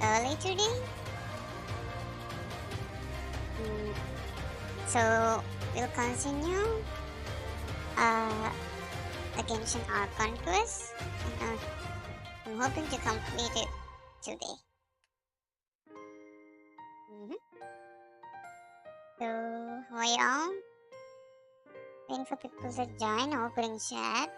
early today. So we'll continue the Genshin Archon quest. And, I'm hoping to complete it today. So hi all. Waiting for people to join, opening chat.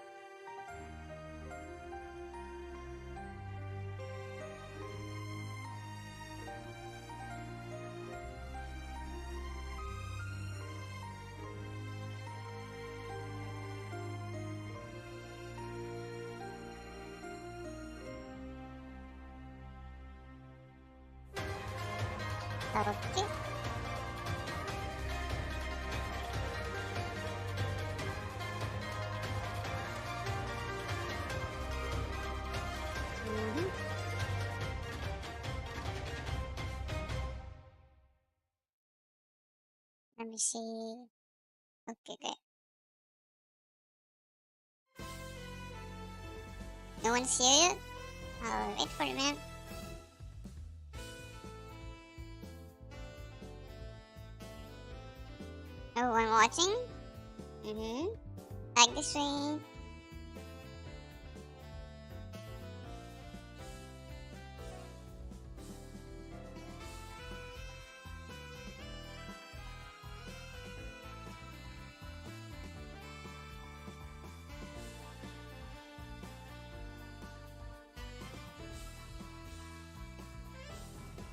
Okay. Let me see. Okay, good. No one's here yet? I'll wait for a minute. Everyone watching? Like the stream.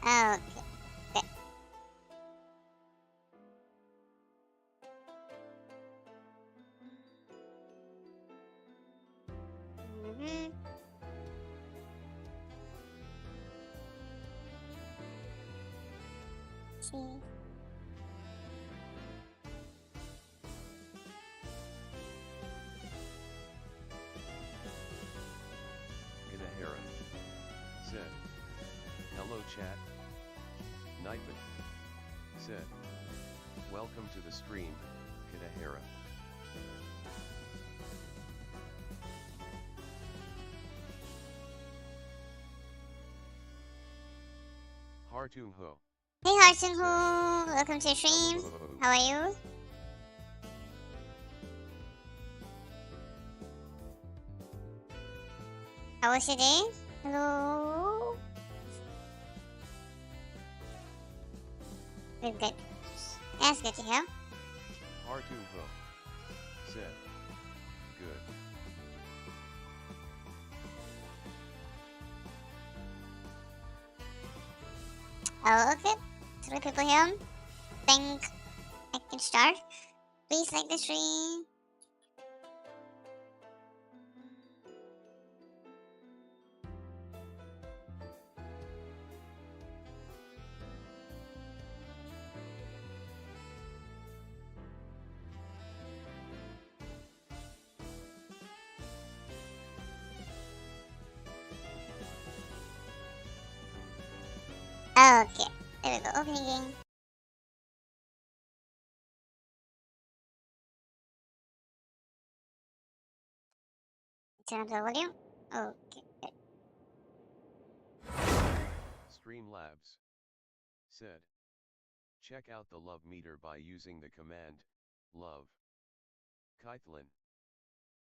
Okay. Good. See. Inahara said, "Hello chat." Nightman said, "Welcome to the stream, Inahara." Hartung Ho. Hey Archon, welcome to the stream. How are you? How was your day? Hello. Good, good. That's good to hear. Hartung Ho said, "Good." Oh, okay. 3 people here. Think I can start. Please like the stream. Okay, there we go. Opening game. Turn up the volume. Okay, good. Streamlabs said, "Check out the love meter by using the command love." Kythlin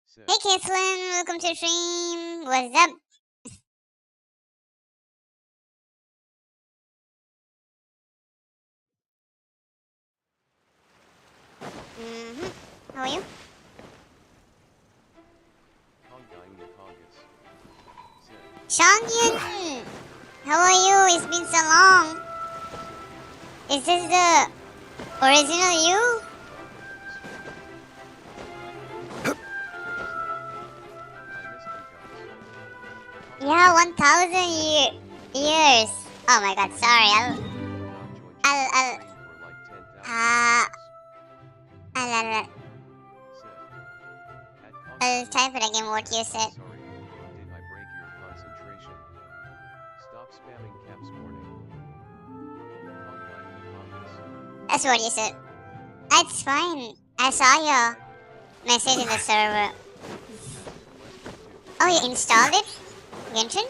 said, Hey Caitlin, welcome to the stream. What's up? How are you? Shangyan! How are you? It's been so long. Is this the original you? Yeah, 1,000 years. Oh my god, sorry. I'll type it again what you said. "Sorry, did I break your concentration? Stop spamming caps morning." That's what you said. That's fine. I saw your message in the server. Oh, you installed it? Genshin?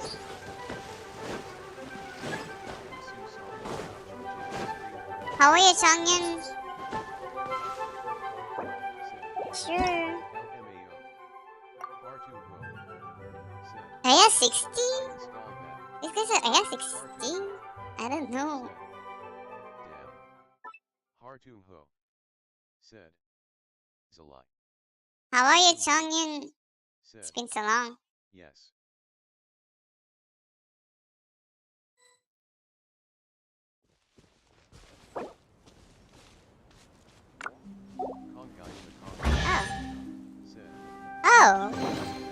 How are you, Changyan? Said. Sure. LMAO. Said. Aya 60? Install that. This guy's at Aya 60? I don't know. Said. Damn. Hartung Ho. Said. It's a lie. How are you, Changyan? Said. It's been so long. Yes. Kongai in the Congo. Oh. Said. Oh.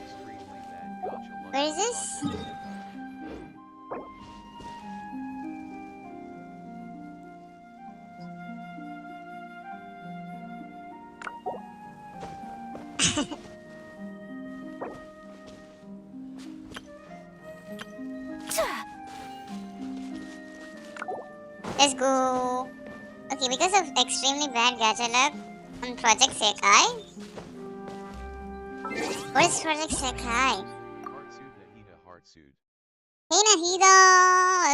Extremely bad gotcha luck. Where is this? Let's go. Okay, because of extremely bad gacha luck on Project Sekai. What is Project Sekai? Heartsued Nahida Heartsued. Hey Nahida!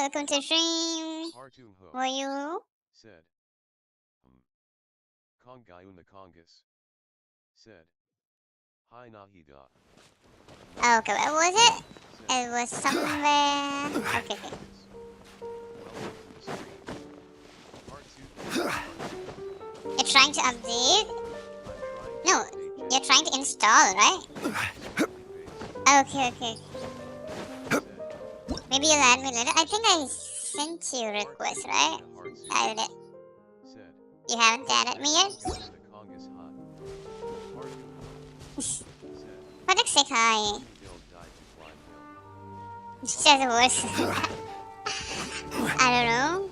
Welcome to stream. Hartung Ho. Were you? Said. Kongayun the Congus. Said. Hi Nahida. Oh, okay, where was it? Said. It was somewhere. Okay, okay. You're trying to update? No, you're trying to install, right? Okay, okay. Maybe you'll add me later. I think I sent you a request, right? I did it. You haven't added me yet? Project Sekai. Says the worst. I don't know.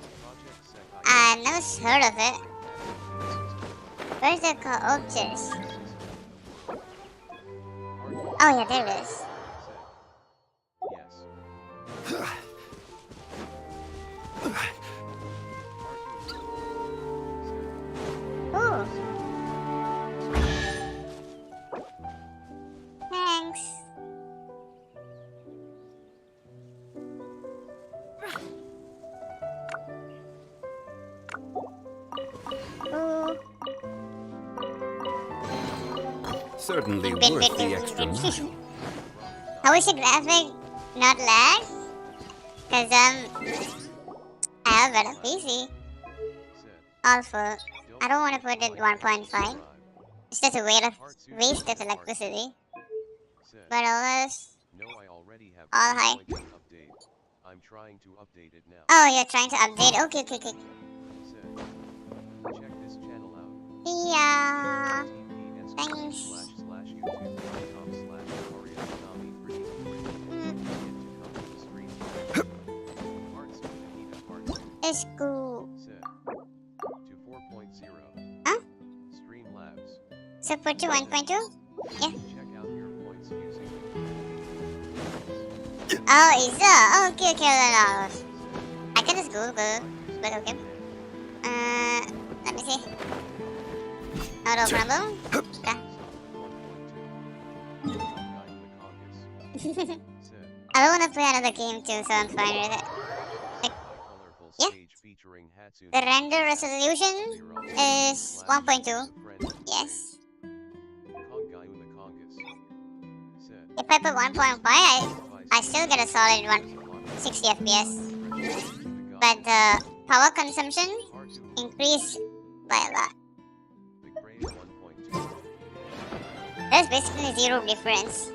I've never heard of it. Where's the called? Objects. Oh yeah, there it is. Ooh. Thanks. Ooh. Certainly worth the extra mile. How is the graphic not lag? Cause I have better PC. All full. I don't want to put it 1.5. It's just a waste of electricity. But always all high. I'm trying to update it now. Oh, you're trying to update. Okay, okay, okay. Check this channel out. Yeah. Thanks. It's cool. To 4.0. Huh? Streamlabs. Support to 1.2? Yeah. Check out your points using. Oh, is that? Okay, okay, no. I can just Google, but okay. Let me see. No problem. Okay. I don't want to play another game too, so I'm fine with it. Like, yeah. The render resolution is 1.2. Yes. If I put 1.5, I still get a solid 160 FPS. But the power consumption increased by a lot. There's basically zero difference.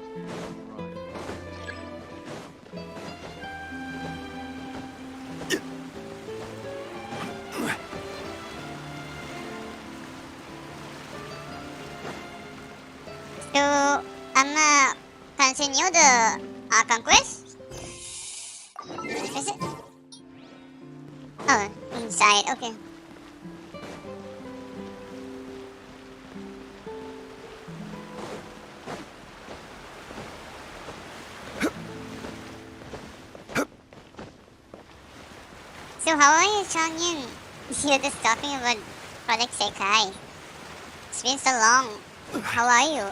So, I'm gonna continue the Archon quest. Is it? Oh, inside, okay. So how are you, Changyun? You're just talking about Project Sekai. It's been so long. How are you?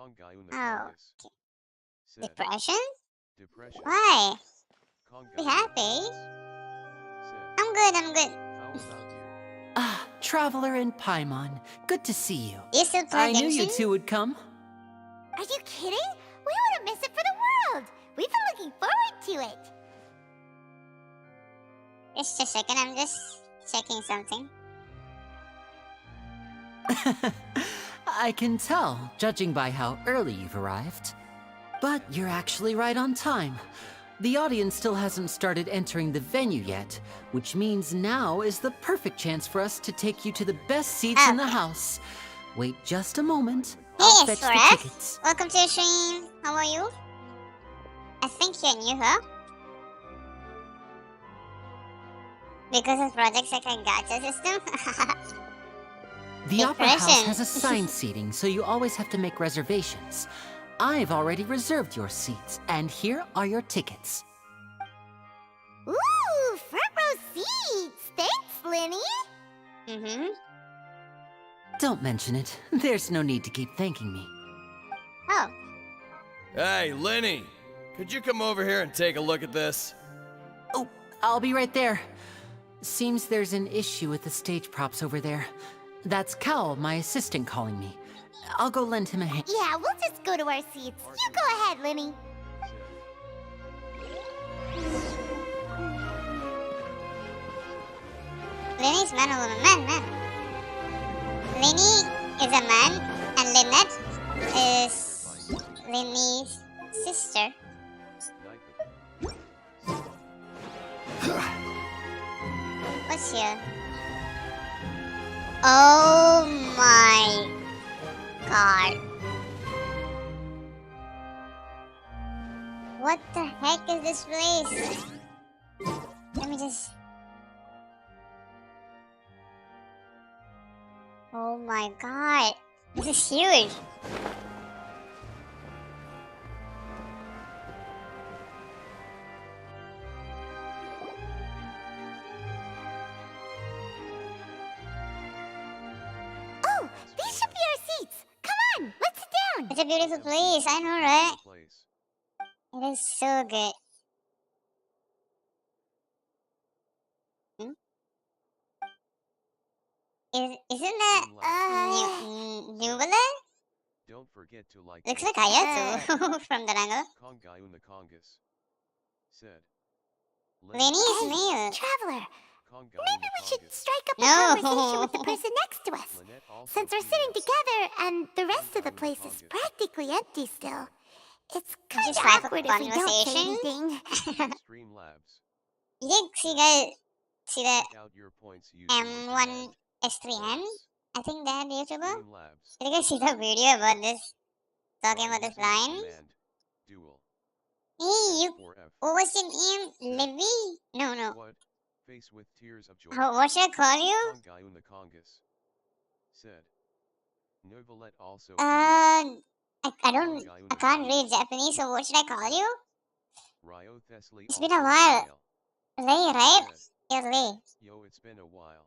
Oh, Said, depression? Depression. Why? Be Kongayun happy. said, I'm good, I'm good. How about you? Ah, Traveler and Paimon, good to see you. You still play I knew you Genshin? two would come. Are you kidding? We wouldn't miss it for the world. We've been looking forward to it. Just a second, I'm just checking something. I can tell, judging by how early you've arrived. But you're actually right on time. The audience still hasn't started entering the venue yet, which means now is the perfect chance for us to take you to the best seats in the house. Wait just a moment. I'll Hey, fetch the Suresh. tickets. Welcome to the stream. How are you? I think you're new, huh? Because of projects like a gacha system? The Opera House Depression. has assigned seating, so you always have to make reservations. I've already reserved your seats, and here are your tickets. Ooh, front row seats. Thanks, Linny. Mm-hmm. Don't mention it. There's no need to keep thanking me. Oh, Hey, Lenny! Could you come over here and take a look at this? Oh, I'll be right there. Seems there's an issue with the stage props over there. That's Cal, my assistant, calling me. I'll go lend him a hand. Yeah, we'll just go to our seats. You go ahead, Linny. Lenny's man or woman? Man. Lenny is a man, and Lynette is Lenny's sister. What's here? Oh my god. What the heck is this place? Let me just... Oh my god. This is huge. Oh, these should be our seats. Come on, let's sit down. It's a beautiful place, I know, right? Place. It is so good. Isn't that Nubala? Don't forget to like. Looks like Hayato from that angle. Kongayun the Congus said. Lenny is Hey, male. Traveler, Kongayun maybe the we should Congus. strike up a No. conversation with the person next to us. Lynette also Since we're sitting females. together and the rest of the place is practically empty still, it's kind of Just strike up awkward if we don't say conversation? anything. Streamlabs. You did see the Check out your points using M1S3N? I think that YouTuber? Streamlabs. Did you guys see the video about this? Talking about this line? Duel. Hey, you. S4F. What was your name? Livy? No. What? Face with tears of joy. What should I call you? Kongayun the Congus said. Novelette also. I can't read Japanese, so what should I call you? Ryo Thesly It's been also a while. female. Lay, right? Said, Yeah, Lay. Yo, it's been a while.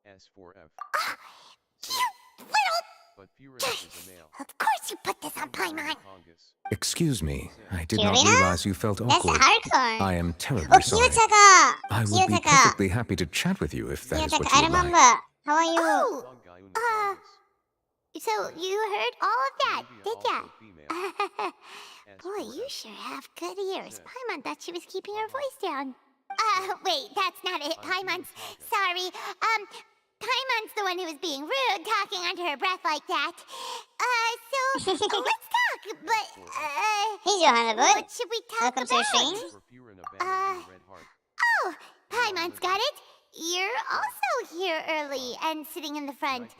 S4F. You little... But Furious is a male. Of course you put this on Paimon. Congus. Excuse me, I did not Kirina? realize you felt That's awkward. Archon. I am terribly Oh, sorry. Kiyotaka! I would be Kiyotaka! perfectly happy to chat with you if that is what Kiyotaka, I you would remember. like. How are you? Oh, Kongayun the uh, Congus. so you heard all of that, Olivia did also ya? female. Boy, you S4F. sure have good ears. Said. Paimon thought she was keeping her voice down. Wait, that's not it. Paimon's... Kongayun. Sorry. Paimon's the one who was being rude, talking under her breath like that. So, let's talk, but, He's Johanna Good. what should we talk Welcome to the about? stream. For Furin a banner in red heart. Oh, Paimon's got it. You're also here early and sitting in the front.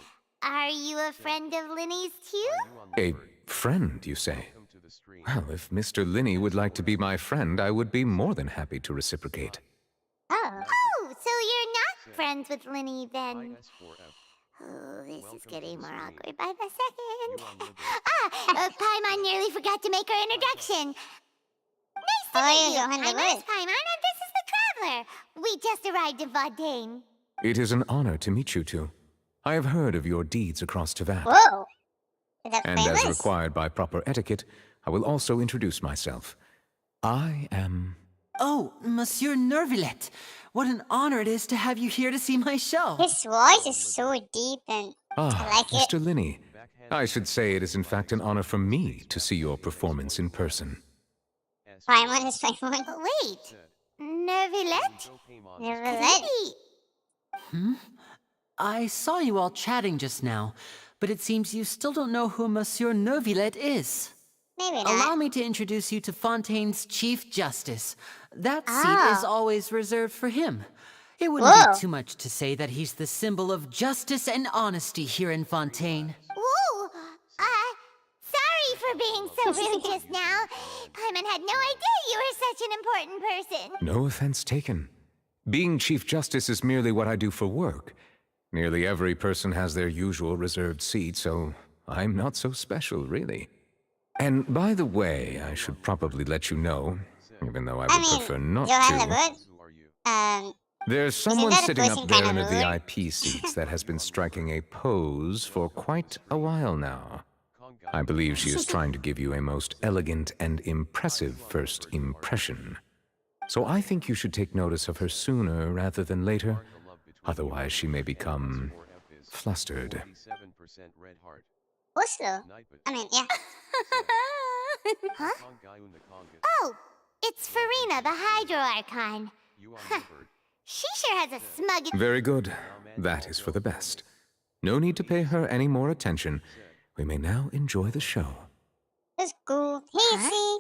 Are you a friend of Linny's too? Are you on the A bird? friend, you say? Welcome to the stream. Well, if Mr. Linney would like to be my friend, I would be more than happy to reciprocate. Oh. Oh, so you're not friends with Linny Hi, then? S4F. Oh, this is Welcome to getting the more stream. awkward by the You second. on Liberty. Paimon nearly forgot to make her introduction. Nice to How are meet you, you. Johanna My name's Good? Paimon, and this is the Traveler. We just arrived in Vaudain. It is an honor to meet you two. I have heard of your deeds across Teyvat. Whoa. Is that And as famous? required by proper etiquette, I will also introduce myself. I am... Oh, Monsieur Nervillet. What an honor it is to have you here to see my show. His voice is so deep and I like it. Mr. Linney. I should say it is in fact an honor for me to see your performance in person. Paimon is Paimon. Wait, Nervillet? Nervillet? I saw you all chatting just now, but it seems you still don't know who Monsieur Nervillet is. Maybe Allow not. me to introduce you to Fontaine's Chief Justice. That seat is always reserved for him. It wouldn't Whoa. be too much to say that he's the symbol of justice and honesty here in Fontaine. Whoa! Sorry for being so rude just now. Paimon had no idea you were such an important person. No offense taken. Being Chief Justice is merely what I do for work. Nearly every person has their usual reserved seat, so I'm not so special, really. And by the way, I should probably let you know, even though I would prefer not Johanna to. would. There's someone that a sitting person up there kind in of the rude? VIP seats that has been striking a pose for quite a while now. I believe she is trying to give you a most elegant and impressive first impression. So I think you should take notice of her sooner rather than later. Otherwise, she may become flustered. Oslo. I mean, yeah. Huh? Oh, it's Farina, the Hydro Archon. She sure has a smug... Very good. That is for the best. No need to pay her any more attention. We may now enjoy the show. That's cool. Hey, Huh? see?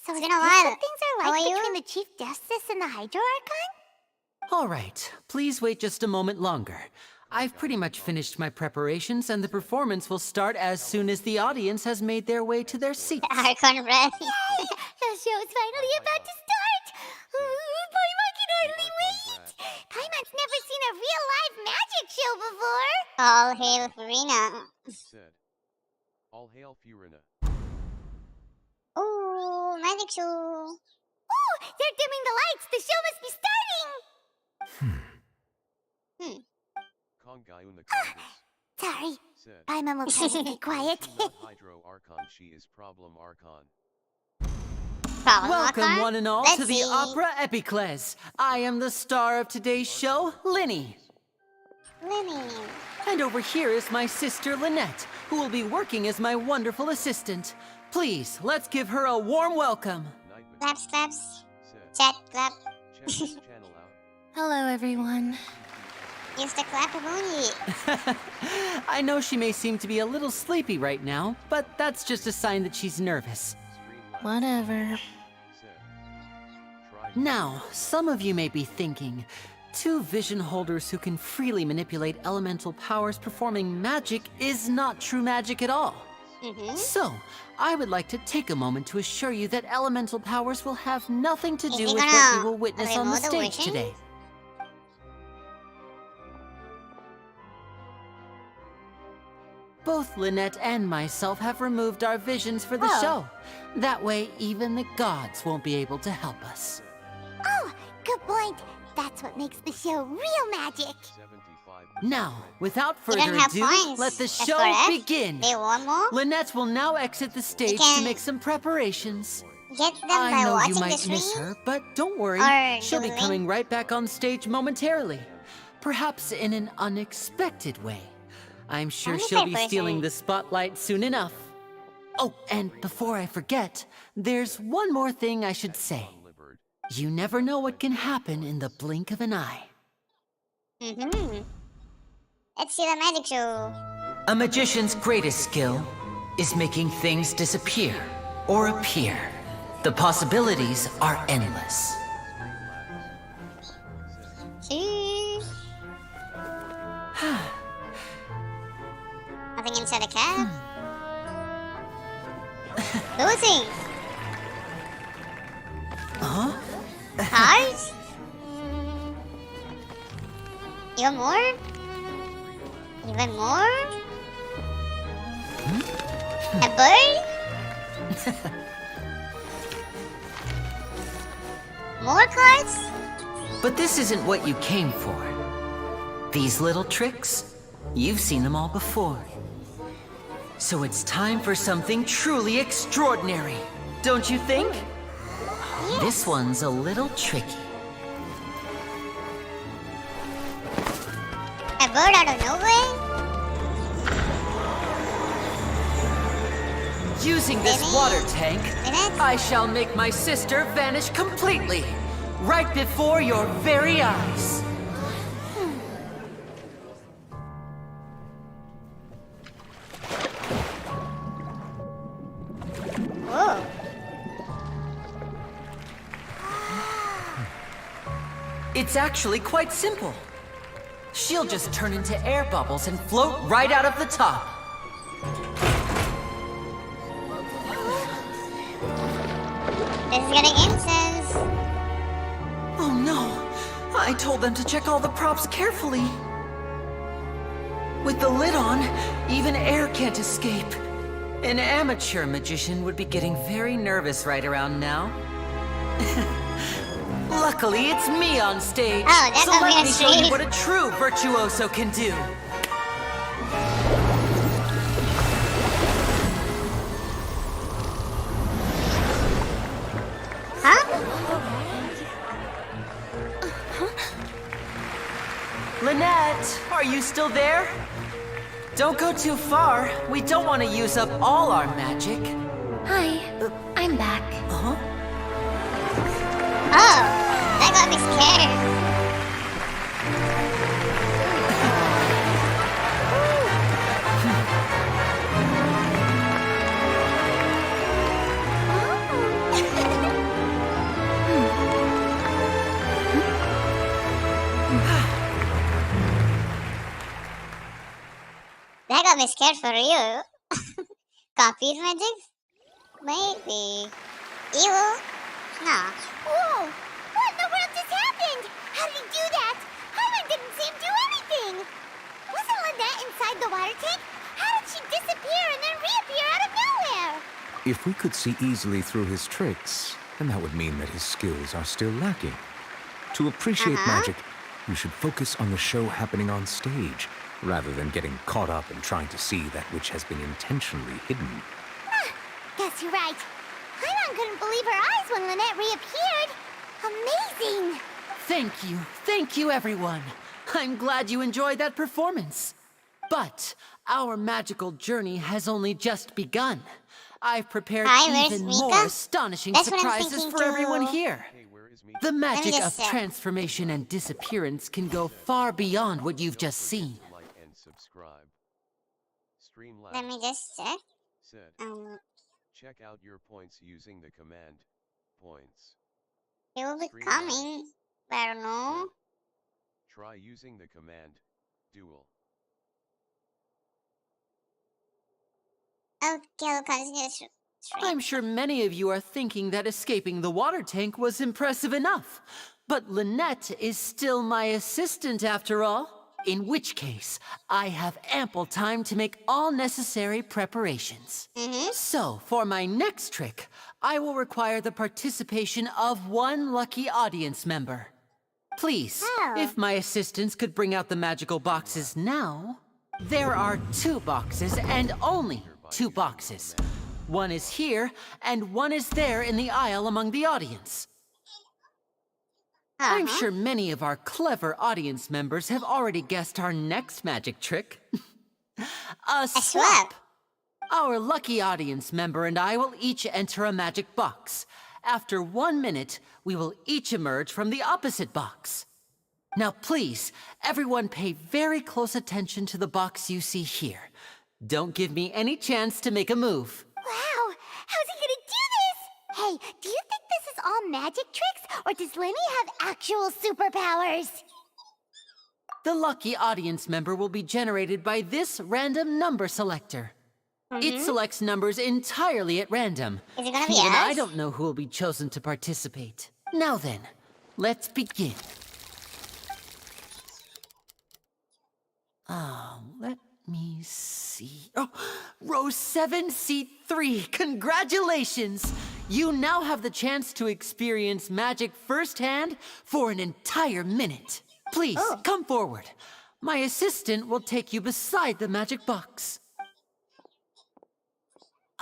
So It's is been a this while. what things are How like are you? between the Chief Justice and the Hydro Archon? All right, please wait just a moment longer. I've pretty much finished my preparations, and the performance will start as soon as the audience has made their way to their seats. Archon breath. Yay! The show's finally about to start! Paimon can hardly wait! Paimon's never seen a real live magic show before! All hail Farina. Said. All hail Furina. Ooh, magic show. Ooh! They're dimming the lights! The show must be starting! Kongayun the Congress. Sorry. Said. Paimon will try to be quiet. Not Hydro Archon, she is Problem Archon. Problem Welcome, Archon? one and all, Let's to the see. Opera Epiclese. I am the star of today's show, Linny. Linny. And over here is my sister, Lynette, who will be working as my wonderful assistant. Please, let's give her a warm welcome. Nightmare. Claps, claps. Said. Chat, clap. Check this channel out. Hello, everyone. Use the clap emoji. I know she may seem to be a little sleepy right now, but that's just a sign that she's nervous. Whatever. Said. Try. Now, some of you may be thinking, two vision holders who can freely manipulate elemental powers performing magic is not true magic at all. So, I would like to take a moment to assure you that elemental powers will have nothing to Is do he with what gonna we will witness on the remove the stage wishing? today. Both Lynette and myself have removed our visions for the Oh. show. That way, even the gods won't be able to help us. Oh, good point. That's what makes the show real magic. 75. Now, without You further don't have ado, points. let the That's show correct. begin. They want more? Lynette will now exit the stage to can- make some preparations. Get them I by know watching you might the miss stream? her, but don't worry. Or She'll be doodling? coming right back on stage momentarily. Perhaps in an unexpected way. I'm sure Only she'll be person. stealing the spotlight soon enough. Oh, and before I forget, there's one more thing I should say. Unlivered. You never know what can happen in the blink of an eye. Let's see the magic show. A magician's greatest skill is making things disappear or appear. The possibilities are endless. See? Nothing inside the cab. Losing. Huh? Cars? Even more? Even more? A bird? More cards? But this isn't what you came for. These little tricks, you've seen them all before. So it's time for something truly extraordinary, don't you think? This one's a little tricky. A bird out of nowhere? Using this Really? water tank, Really? I shall make my sister vanish completely, right before your very eyes. Whoa. It's actually quite simple. She'll just turn into air bubbles and float right out of the top. This is getting intense. Oh no! I told them to check all the props carefully. With the lid on, even air can't escape. An amateur magician would be getting very nervous right around now. Luckily, it's me on stage. Oh, that's so let me obvious, show you Steve. what a true virtuoso can do. Huh? Lynette, are you still there? Don't go too far. We don't want to use up all our magic. Hi, I'm back. Huh? Oh, that got me scared. That got me scared for real. Confused magic? Maybe. Evil? No. Whoa! What in the world just happened? How did he do that? Hyman didn't see him do anything. Wasn't Lynette inside the water tank? How did she disappear and then reappear out of nowhere? If we could see easily through his tricks, then that would mean that his skills are still lacking. To appreciate magic, you should focus on the show happening on stage, rather than getting caught up in trying to see that which has been intentionally hidden. Guess you're right. Hyman couldn't believe her eyes when Lynette reappeared. Amazing! Thank you everyone. I'm glad you enjoyed that performance. But our magical journey has only just begun. I've prepared Hi, where's even Mika? more astonishing That's what I'm surprises thinking for everyone too. here. Hey, where is me? The magic just of check. transformation and disappearance can go far beyond what you've just seen. Like and subscribe. Streamlabs Let me just check. said, check out your points using the command points. It will be Stream coming. But I don't know. Try using the command dual. Okay, I'll continue to stream. I'm sure many of you are thinking that escaping the water tank was impressive enough. But Lynette is still my assistant after all. In which case, I have ample time to make all necessary preparations. So, for my next trick, I will require the participation of one lucky audience member. Please, if my assistants could bring out the magical boxes now. There are 2 boxes and only 2 boxes. One is here, and one is there in the aisle among the audience. I'm sure many of our clever audience members have already guessed our next magic trick. A swap! Our lucky audience member and I will each enter a magic box. After 1 minute, we will each emerge from the opposite box. Now please, everyone pay very close attention to the box you see here. Don't give me any chance to make a move. Wow! How's he gonna do this? Hey, do you think this is all magic tricks, or does Lenny have actual superpowers? The lucky audience member will be generated by this random number selector. It selects numbers entirely at random. Is it gonna be Even I us? don't know who will be chosen to participate. Now then, let's begin. Let me see. Oh, row 7, seat 3. Congratulations! You now have the chance to experience magic firsthand for an entire minute. Please, come forward. My assistant will take you beside the magic box.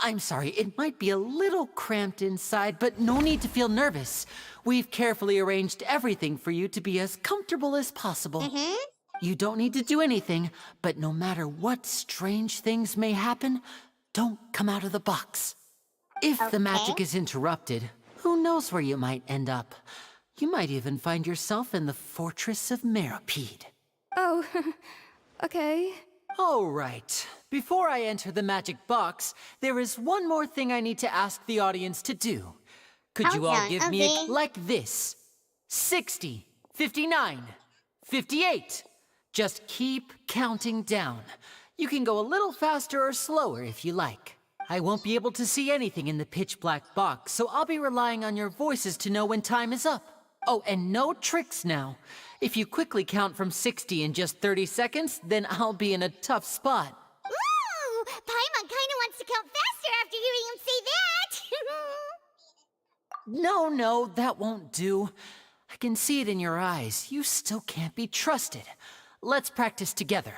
I'm sorry, it might be a little cramped inside, but no need to feel nervous. We've carefully arranged everything for you to be as comfortable as possible. You don't need to do anything, but no matter what strange things may happen, don't come out of the box. If the magic is interrupted, who knows where you might end up? You might even find yourself in the Fortress of Meropide. Oh, okay. All right. Before I enter the magic box, there is one more thing I need to ask the audience to do. Could you all give me a like this? 60, 59, 58. Just keep counting down. You can go a little faster or slower if you like. I won't be able to see anything in the pitch black box, so I'll be relying on your voices to know when time is up. Oh, and no tricks now. If you quickly count from 60 in just 30 seconds, then I'll be in a tough spot. Ooh, Paimon kinda wants to count faster after hearing him say that. No, that won't do. I can see it in your eyes. You still can't be trusted. Let's practice together.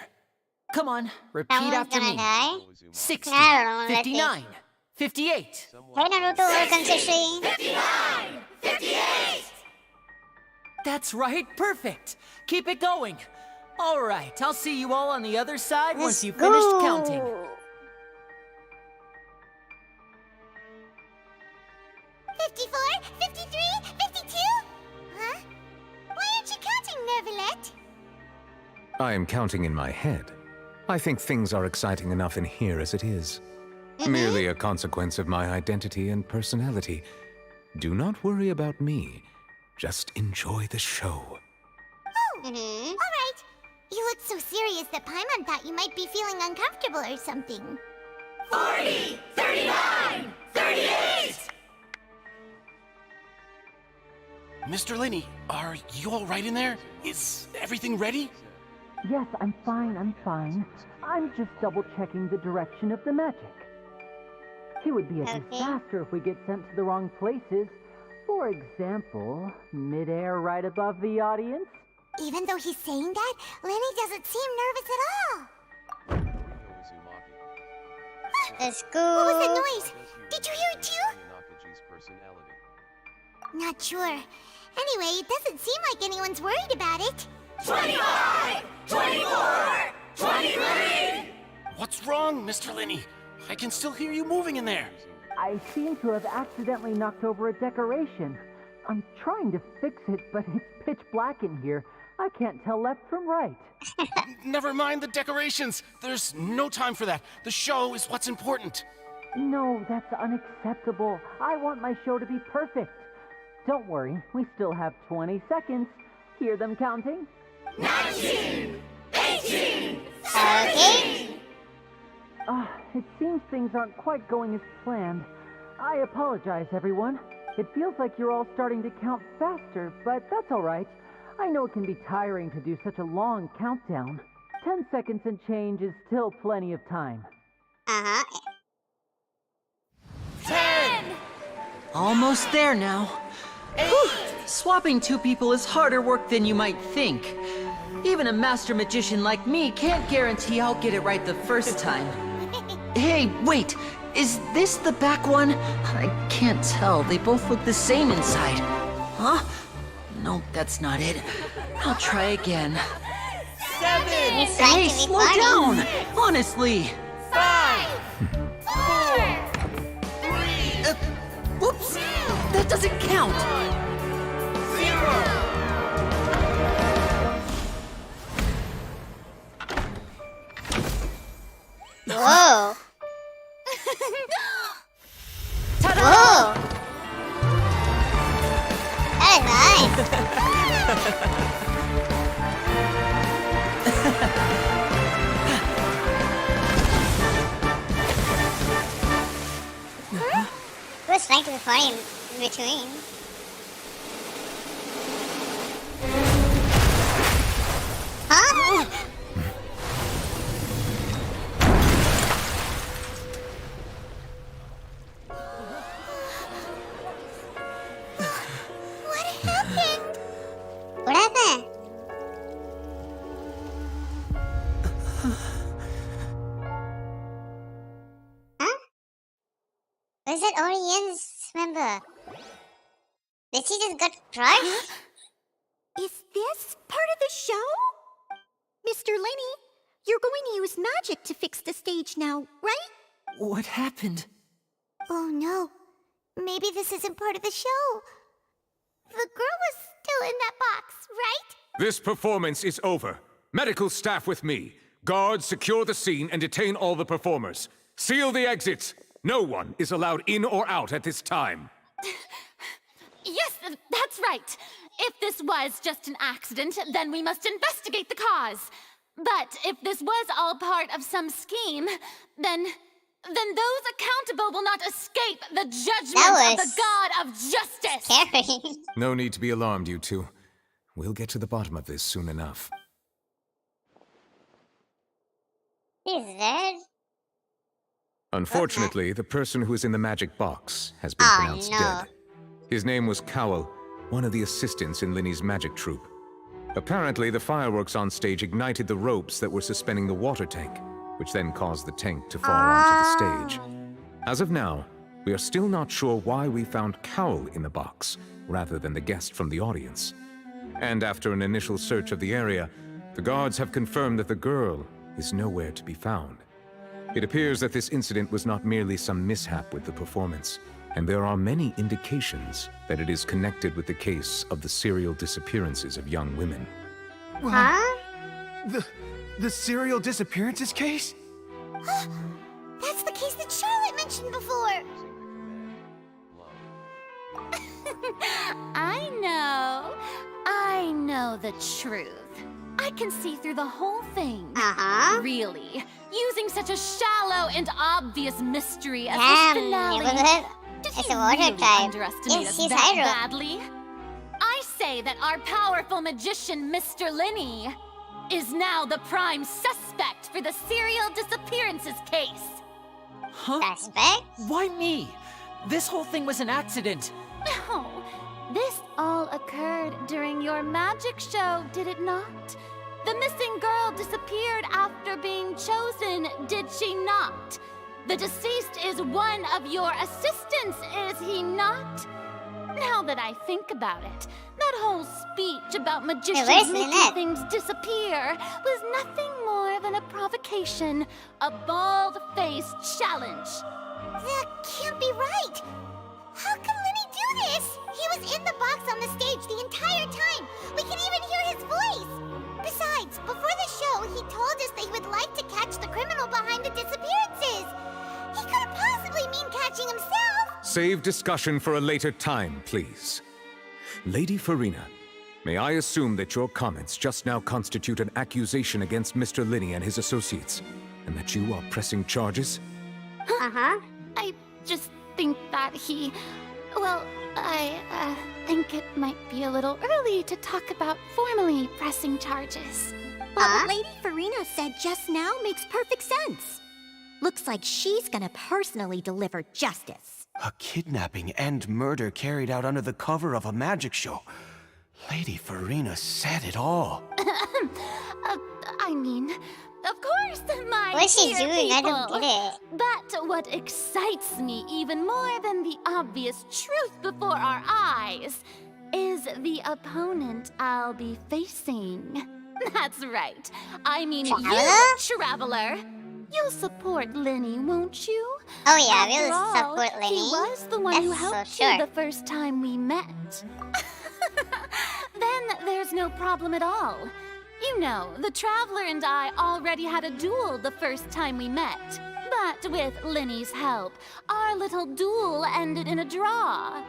Come on, repeat after me. 60, 59, 58. Hey Naruto, welcome to stream. 59! 58! That's right, perfect. Keep it going. All right, I'll see you all on the other side once you've finished counting. 54, 53, 52? Huh? Why aren't you counting, Nervalet? I am counting in my head. I think things are exciting enough in here as it is. Merely a consequence of my identity and personality. Do not worry about me. Just enjoy the show. Oh, all right. You looked so serious that Paimon thought you might be feeling uncomfortable or something. 40, 39, 38! Mr. Linney, are you all right in there? Is everything ready? Yes, I'm fine. I'm just double-checking the direction of the magic. It would be a disaster if we get sent to the wrong places. For example, midair right above the audience. Even though he's saying that, Lenny doesn't seem nervous at all. Let's go. What was that noise? Did you hear it too? Not sure. Anyway, it doesn't seem like anyone's worried about it. 25! 24! 23! What's wrong, Mr. Linney? I can still hear you moving in there. I seem to have accidentally knocked over a decoration. I'm trying to fix it, but it's pitch black in here. I can't tell left from right. Never mind the decorations. There's no time for that. The show is what's important. No, that's unacceptable. I want my show to be perfect. Don't worry, we still have 20 seconds. Hear them counting? 19! 18! Okay. It seems things aren't quite going as planned. I apologize, everyone. It feels like you're all starting to count faster, but that's all right. I know it can be tiring to do such a long countdown. 10 seconds and change is still plenty of time. 10! Almost there now. Whew. Swapping two people is harder work than you might think. Even a master magician like me can't guarantee I'll get it right the first time. Hey, wait! Is this the back one? I can't tell. They both look the same inside. Huh? Nope, that's not it. I'll try again. 7! He's trying Hey, to be slow funny. down! Honestly! 5! 4! 3! Whoops! That doesn't count! 0! Whoa. Ta-da! Whoa. That is nice. He was trying to be funny in between. Huh? What happened? What happened? Huh? Where's that audience member? Did she just got crushed? Is this part of the show? Mr. Lenny, you're going to use magic to fix the stage now, right? What happened? Oh no. Maybe this isn't part of the show. The girl was still in that box, right? This performance is over. Medical staff with me. Guards, secure the scene and detain all the performers. Seal the exits. No one is allowed in or out at this time. Yes, that's right. If this was just an accident, then we must investigate the cause. But if this was all part of some scheme, then those accountable will not escape the judgment of the God of Justice. Scary. No need to be alarmed, you two. We'll get to the bottom of this soon enough. He's dead. Unfortunately, the person who is in the magic box has been pronounced dead. His name was Cowell, one of the assistants in Linny's magic troupe. Apparently, the fireworks on stage ignited the ropes that were suspending the water tank, which then caused the tank to fall onto the stage. As of now, we are still not sure why we found Cowell in the box, rather than the guest from the audience. And after an initial search of the area, the guards have confirmed that the girl is nowhere to be found. It appears that this incident was not merely some mishap with the performance, and there are many indications that it is connected with the case of the serial disappearances of young women. Huh? The serial disappearances case? That's the case that Charlotte mentioned before. I know the truth. I can see through the whole thing. Really. Using such a shallow and obvious mystery as this finale. Did It's he a water really type. underestimate Yes, us he's that hydro. badly? I say that our powerful magician, Mr. Lenny, is now the prime suspect for the serial disappearances case. Huh? Suspect? Why me? This whole thing was an accident. No, this all occurred during your magic show, did it not? The missing girl disappeared after being chosen, did she not? The deceased is one of your assistants, is he not? Now that I think about it, that whole speech about magicians where's making Lynette? things disappear was nothing more than a provocation, a bald-faced challenge. That can't be right. How can Lenny do this? He was in the box on the stage the entire time. We can even hear his voice. Besides, before the show, he told us that he would like to catch the criminal behind the disappearances. He couldn't possibly mean catching himself. Save discussion for a later time, please. Lady Farina, may I assume that your comments just now constitute an accusation against Mr. Lenny and his associates, and that you are pressing charges? I just think that I think it might be a little early to talk about formally pressing charges. But what Lady Farina said just now makes perfect sense. Looks like she's gonna personally deliver justice. A kidnapping and murder carried out under the cover of a magic show. Lady Farina said it all. I mean, of course, my What's she dear doing? I people. don't get it. But what excites me even more than the obvious truth before our eyes is the opponent I'll be facing. That's right. I mean you, Traveler. You'll support Lenny, won't you? Oh yeah, After we'll all, support Lenny. He was the one who That's for helped sure. you the first time we met. Then there's no problem at all. You know, the Traveler and I already had a duel the first time we met. But with Lenny's help, our little duel ended in a draw.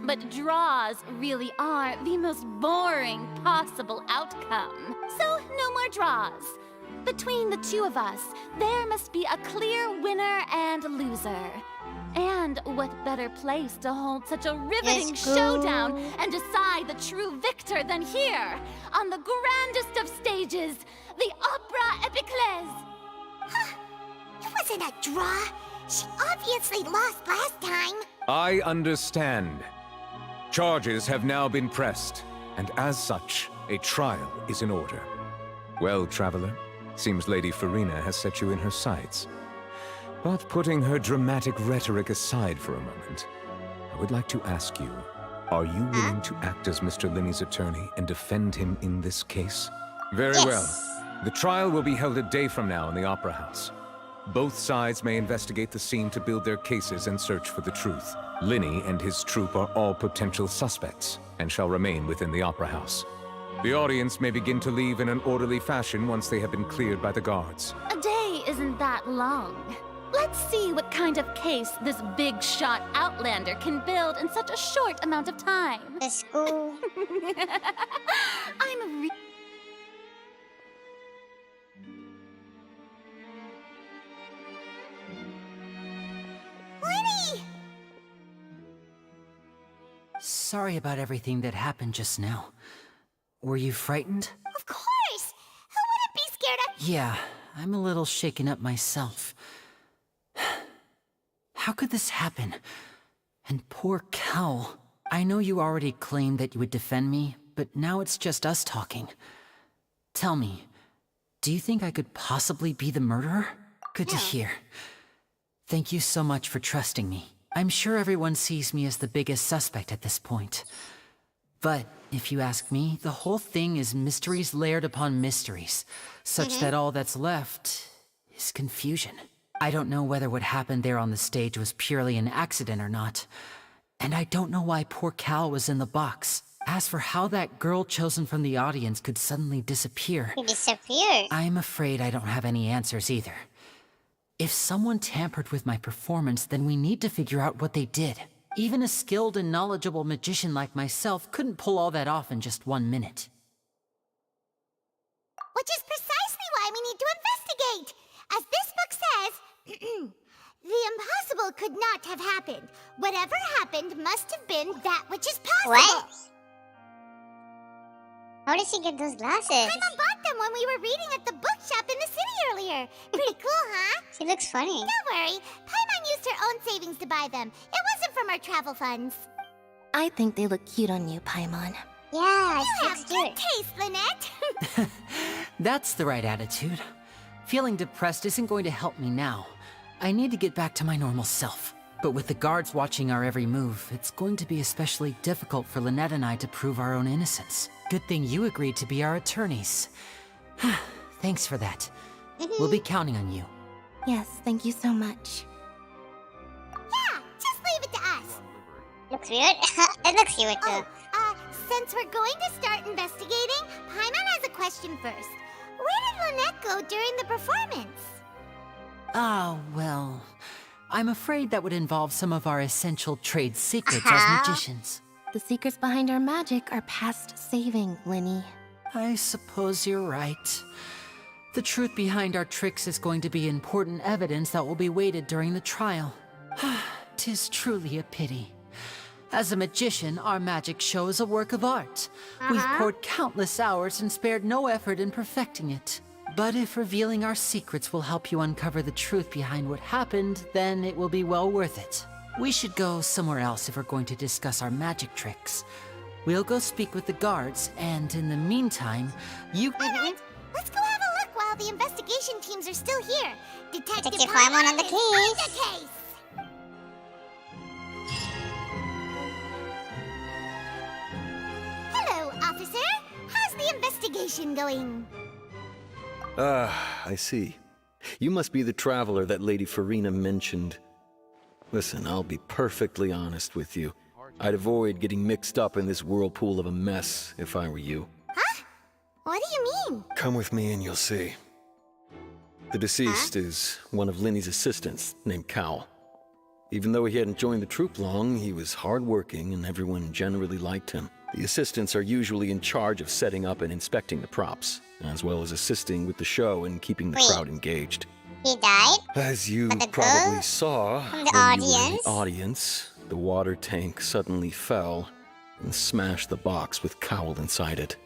But draws really are the most boring possible outcome. So no more draws. Between the two of us, there must be a clear winner and loser. And what better place to hold such a riveting Let's go. showdown and decide the true victor than here, on the grandest of stages, the Opera Epiclese. It wasn't a draw. She obviously lost last time. I understand. Charges have now been pressed, and as such, a trial is in order. Well, Traveler, seems Lady Farina has set you in her sights. But putting her dramatic rhetoric aside for a moment, I would like to ask you, are you willing to act as Mr. Linney's attorney and defend him in this case? Very well. The trial will be held a day from now in the Opera House. Both sides may investigate the scene to build their cases and search for the truth. Linney and his troupe are all potential suspects and shall remain within the Opera House. The audience may begin to leave in an orderly fashion once they have been cleared by the guards. A day isn't that long. Let's see what kind of case this big shot Outlander can build in such a short amount of time. The school. Lenny! Sorry about everything that happened just now. Were you frightened? Of course! Who wouldn't be scared of— Yeah, I'm a little shaken up myself. How could this happen? And poor Cal. I know you already claimed that you would defend me, but now it's just us talking. Tell me, do you think I could possibly be the murderer? Good to hear. Thank you so much for trusting me. I'm sure everyone sees me as the biggest suspect at this point. But if you ask me, the whole thing is mysteries layered upon mysteries, such that all that's left is confusion. I don't know whether what happened there on the stage was purely an accident or not. And I don't know why poor Cal was in the box. As for how that girl chosen from the audience could suddenly disappear... I'm afraid I don't have any answers either. If someone tampered with my performance, then we need to figure out what they did. Even a skilled and knowledgeable magician like myself couldn't pull all that off in just 1 minute. Which is precisely why we need to investigate! As this book says, the impossible could not have happened. Whatever happened must have been that which is possible. What? How did she get those glasses? Paimon bought them when we were reading at the bookshop in the city earlier. Pretty cool, huh? She looks funny. Don't worry. Paimon used her own savings to buy them. It wasn't from our travel funds. I think they look cute on you, Paimon. Yeah, you have good taste, Lynette. That's the right attitude. Feeling depressed isn't going to help me now. I need to get back to my normal self. But with the guards watching our every move, it's going to be especially difficult for Lynette and I to prove our own innocence. Good thing you agreed to be our attorneys. Thanks for that. We'll be counting on you. Yes, thank you so much. Yeah, just leave it to us. Looks weird. It looks cute too. Since we're going to start investigating, Paimon has a question first. Where did Lynette go during the performance? Ah, well... I'm afraid that would involve some of our essential trade secrets as magicians. The secrets behind our magic are past saving, Linny. I suppose you're right. The truth behind our tricks is going to be important evidence that will be weighted during the trial. 'Tis truly a pity. As a magician, our magic show is a work of art. We've poured countless hours and spared no effort in perfecting it. But if revealing our secrets will help you uncover the truth behind what happened, then it will be well worth it. We should go somewhere else if we're going to discuss our magic tricks. We'll go speak with the guards, and in the meantime, you... Alright, let's go have a look while the investigation teams are still here. Detective Paimon on the is case. on the case. Hello, officer. How's the investigation going? I see. You must be the traveler that Lady Farina mentioned. Listen, I'll be perfectly honest with you. I'd avoid getting mixed up in this whirlpool of a mess if I were you. Huh? What do you mean? Come with me and you'll see. The deceased is one of Linny's assistants named Cal. Even though he hadn't joined the troupe long, he was hardworking and everyone generally liked him. The assistants are usually in charge of setting up and inspecting the props, as well as assisting with the show and keeping the crowd engaged. He died? As you probably saw from when the you were in audience? the audience, the water tank suddenly fell and smashed the box with Cowl inside it.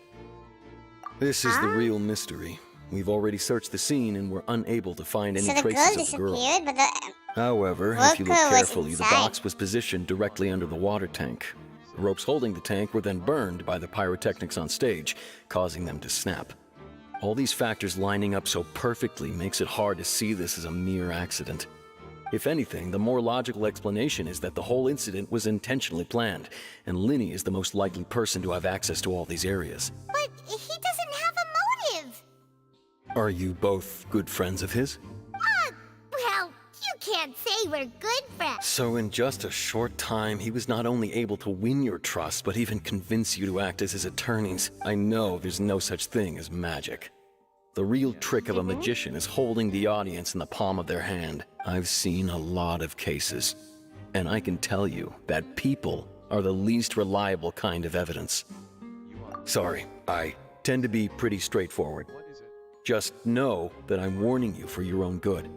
This is the real mystery. We've already searched the scene and were unable to find any traces of the girl. But the However, if you look carefully, the box was positioned directly under the water tank. The ropes holding the tank were then burned by the pyrotechnics on stage, causing them to snap. All these factors lining up so perfectly makes it hard to see this as a mere accident. If anything, the more logical explanation is that the whole incident was intentionally planned, and Linny is the most likely person to have access to all these areas. But he doesn't have a motive. Are you both good friends of his? Well, you can't say we're good friends. So in just a short time, he was not only able to win your trust, but even convince you to act as his attorneys. I know there's no such thing as magic. The real trick of a magician is holding the audience in the palm of their hand. I've seen a lot of cases, and I can tell you that people are the least reliable kind of evidence. Sorry, I tend to be pretty straightforward. Just know that I'm warning you for your own good.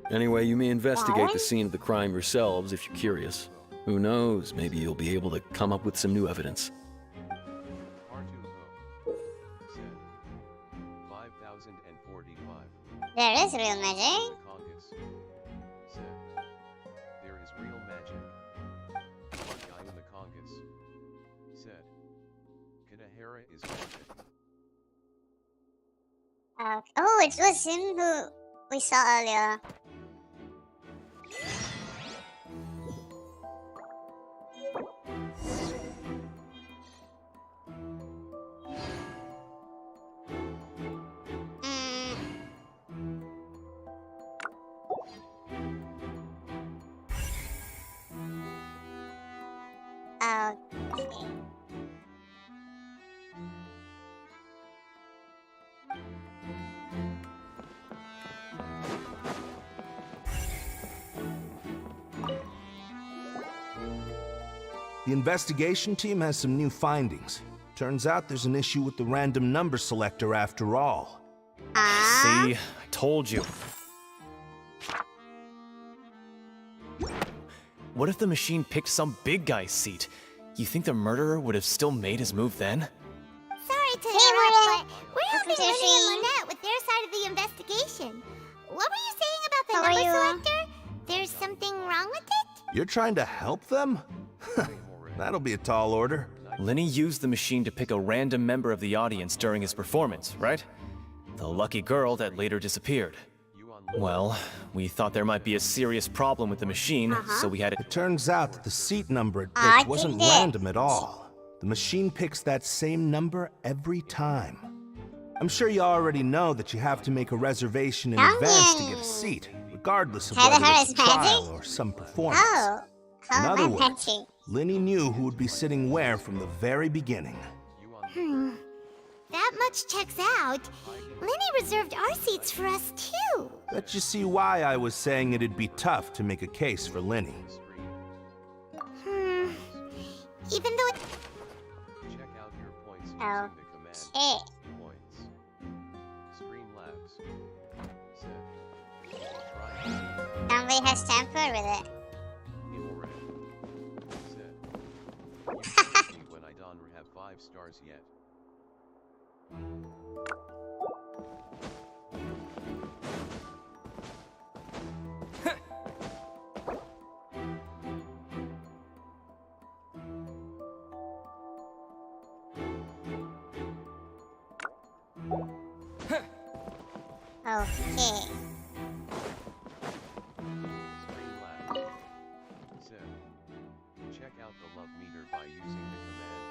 Anyway, you may investigate the scene of the crime yourselves if you're curious. Who knows, maybe you'll be able to come up with some new evidence. There is real magic. There is real magic. One guy in the Congress said, Kanahara is magic. Oh, it was him who we saw earlier. Okay. The investigation team has some new findings. Turns out there's an issue with the random number selector after all. See? I told you. What if the machine picked some big guy's seat? You think the murderer would have still made his move then? Sorry to interrupt, but we're helping Linny and Lynette with their side of the investigation. What were you saying about the number selector? There's something wrong with it? You're trying to help them? That'll be a tall order. Linny used the machine to pick a random member of the audience during his performance, right? The lucky girl that later disappeared. Well, we thought there might be a serious problem with the machine, so we had it. It turns out that the seat number it picked wasn't random at all. The machine picks that same number every time. I'm sure you already know that you have to make a reservation in advance to get a seat, regardless of whether it's a trial or some performance. In other words, Linny knew who would be sitting where from the very beginning. That much checks out. Linny reserved our seats for us too. Let you see why I was saying it'd be tough to make a case for Linny. Even though it... Check out your points using the command points. Streamlabs. Set. Somebody has tampered with it. When I don't have 5 stars yet. Okay. Check out the love meter by using the command.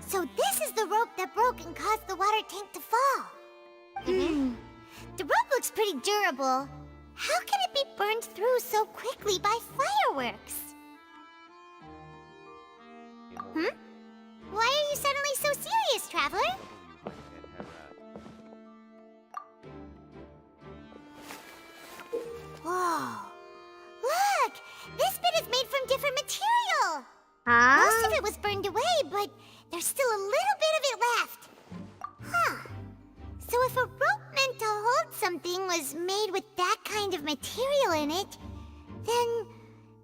So this is the rope that broke and caused the water tank to fall. The rope looks pretty durable. How can it be burned through so quickly by fireworks? Why are you suddenly so serious, Traveler? Whoa! Look! This bit is made from different material! Most of it was burned away, but there's still a little bit of it left. So if a rope meant to hold something was made with that kind of material in it, then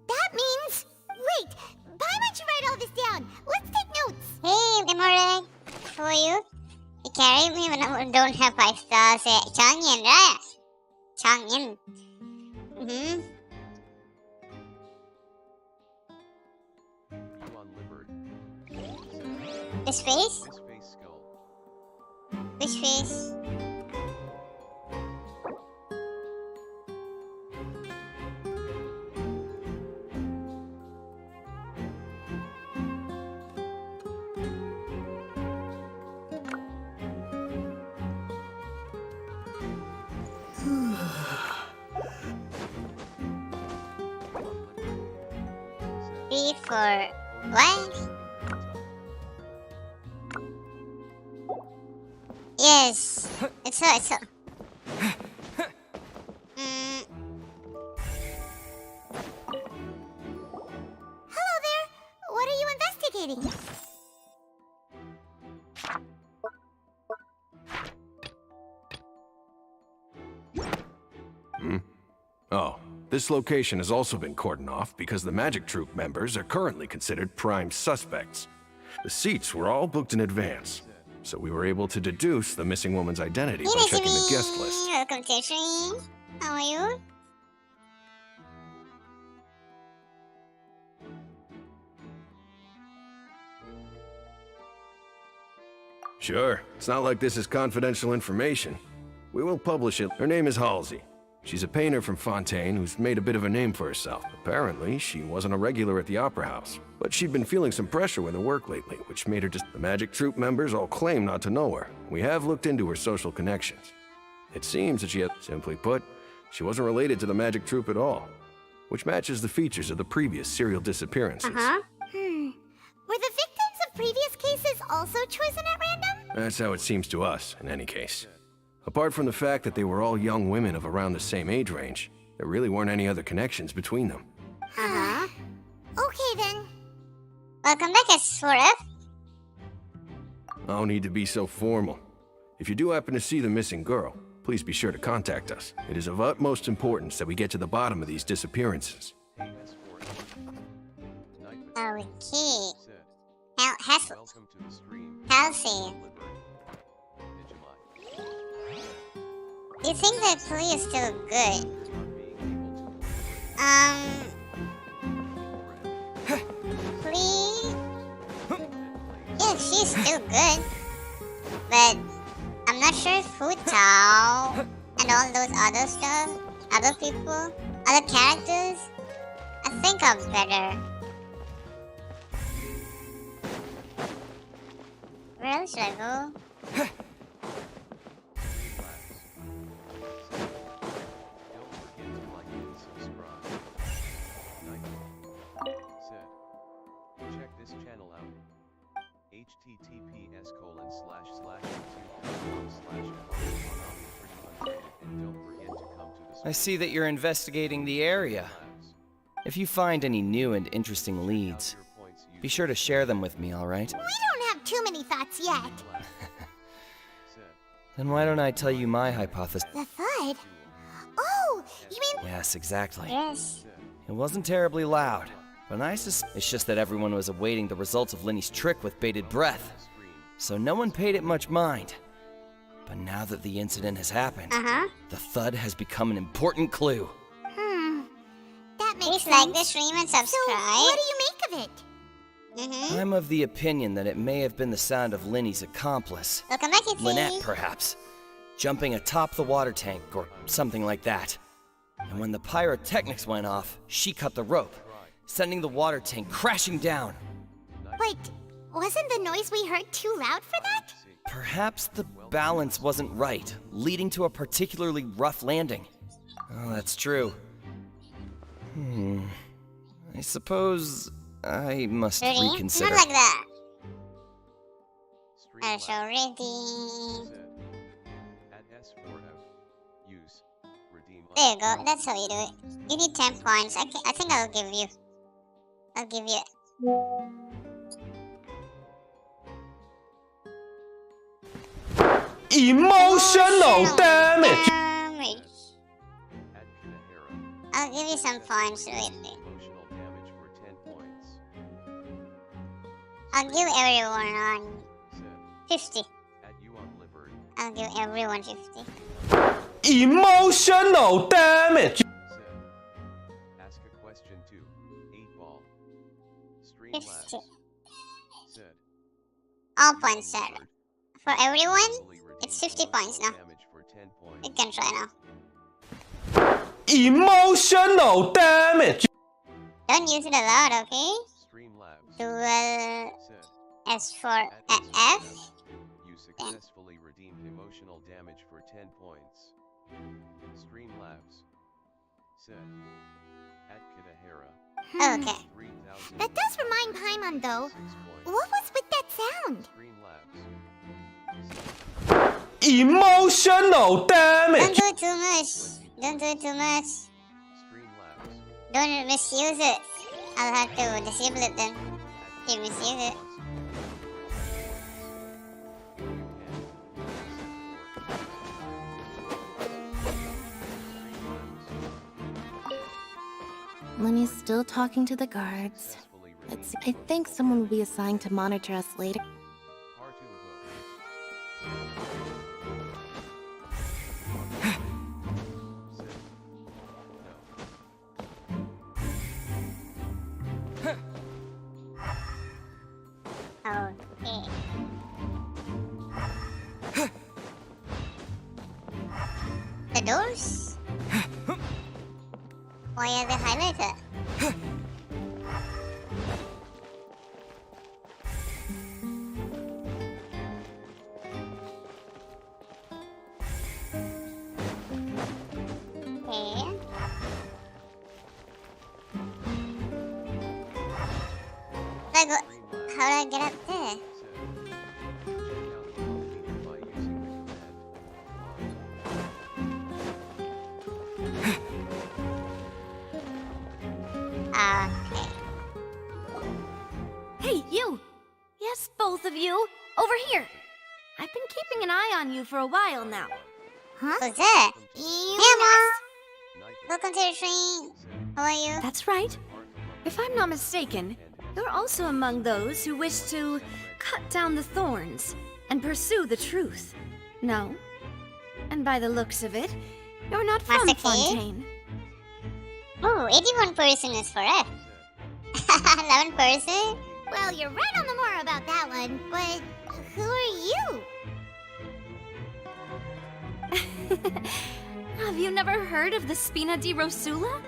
that means... Wait! Why don't you write all this down? Let's take notes! Hey, good morning. How are you? You carry me when I don't have 5 stars. Changyin, right? Changyin. You on Libert. This face? This face skull. fish. Three for what? Yes, it's so. Hello there. What are you investigating? Oh, this location has also been cordoned off because the Magic Troupe members are currently considered prime suspects. The seats were all booked in advance, so we were able to deduce the missing woman's identity by checking the guest list. Welcome to the stream. How are you? Sure, it's not like this is confidential information. We will publish it. Her name is Halsey. She's a painter from Fontaine who's made a bit of a name for herself. Apparently, she wasn't a regular at the Opera House, but she'd been feeling some pressure with her work lately, which made her The Magic Troupe members all claim not to know her. We have looked into her social connections. It seems that simply put, she wasn't related to the Magic Troupe at all, which matches the features of the previous serial disappearances. Were the victims of previous cases also chosen at random? That's how it seems to us, in any case. Apart from the fact that they were all young women of around the same age range, there really weren't any other connections between them. Okay then. Welcome back, S4F. No need to be so formal. If you do happen to see the missing girl, please be sure to contact us. It is of utmost importance that we get to the bottom of these disappearances. Okay. Healthy. You think that Flea is still good? Flea? Yeah, she's still good. But I'm not sure if Fu Tao and all those other stuff, other people, other characters, I think are better. Where else should I go? Check this channel out. https://youtube.com/and don't forget to come to the I see that you're investigating the area. If you find any new and interesting leads, be sure to share them with me, alright? We don't have too many thoughts yet. Then why don't I tell you my hypothesis? The thud? Oh, you mean... Yes, exactly. Yes. It wasn't terribly loud, but it's just that everyone was awaiting the results of Lenny's trick with bated breath, so no one paid it much mind. But now that the incident has happened, the thud has become an important clue. That makes Please sense. like the stream and subscribe. So, what do you make of it? I'm of the opinion that it may have been the sound of Lenny's accomplice. Welcome back, Kitty. Lynette, perhaps. Jumping atop the water tank, or something like that. And when the pyrotechnics went off, she cut the rope, sending the water tank crashing down. But wasn't the noise we heard too loud for that? Perhaps the balance wasn't right, leading to a particularly rough landing. Oh, that's true. I suppose I must reconsider. Not like that. Already. There you go. That's how you do it. You need 10 points. I think I'll give you. Emotional damage. I'll give you some points lately. I'll give everyone on 50. I'll give everyone 50. Emotional damage. Ask a question to 8-Ball. 50. All points set. For everyone? It's 50 points now. You can try now. Emotional damage. Don't use it a lot, okay? Dual S for F. You successfully redeemed emotional damage for 10 points. Streamlabs said at Kitahara. Okay. That does remind Paimon though. What was with that sound? Emotional damage. Don't do it too much. Don't do it too much. Don't misuse it. I'll have to disable it then. If you misuse it. Lenny's still talking to the guards. Let's see. I think someone will be assigned to monitor us later. Okay. The doors? Why are they highlighted? Okay. Like, how do I get up there? Okay. Hey, you! Yes, both of you! Over here! I've been keeping an eye on you for a while now. Huh? Who's that? Hey, Mom! Welcome to the stream. How are you? That's right. If I'm not mistaken, you're also among those who wish to cut down the thorns and pursue the truth. No? And by the looks of it, you're not from Fontaine. Oh, 81% is for F. 11%? Well, you're right on the moor about that one, but who are you? Have you never heard of the Spina di Rosula?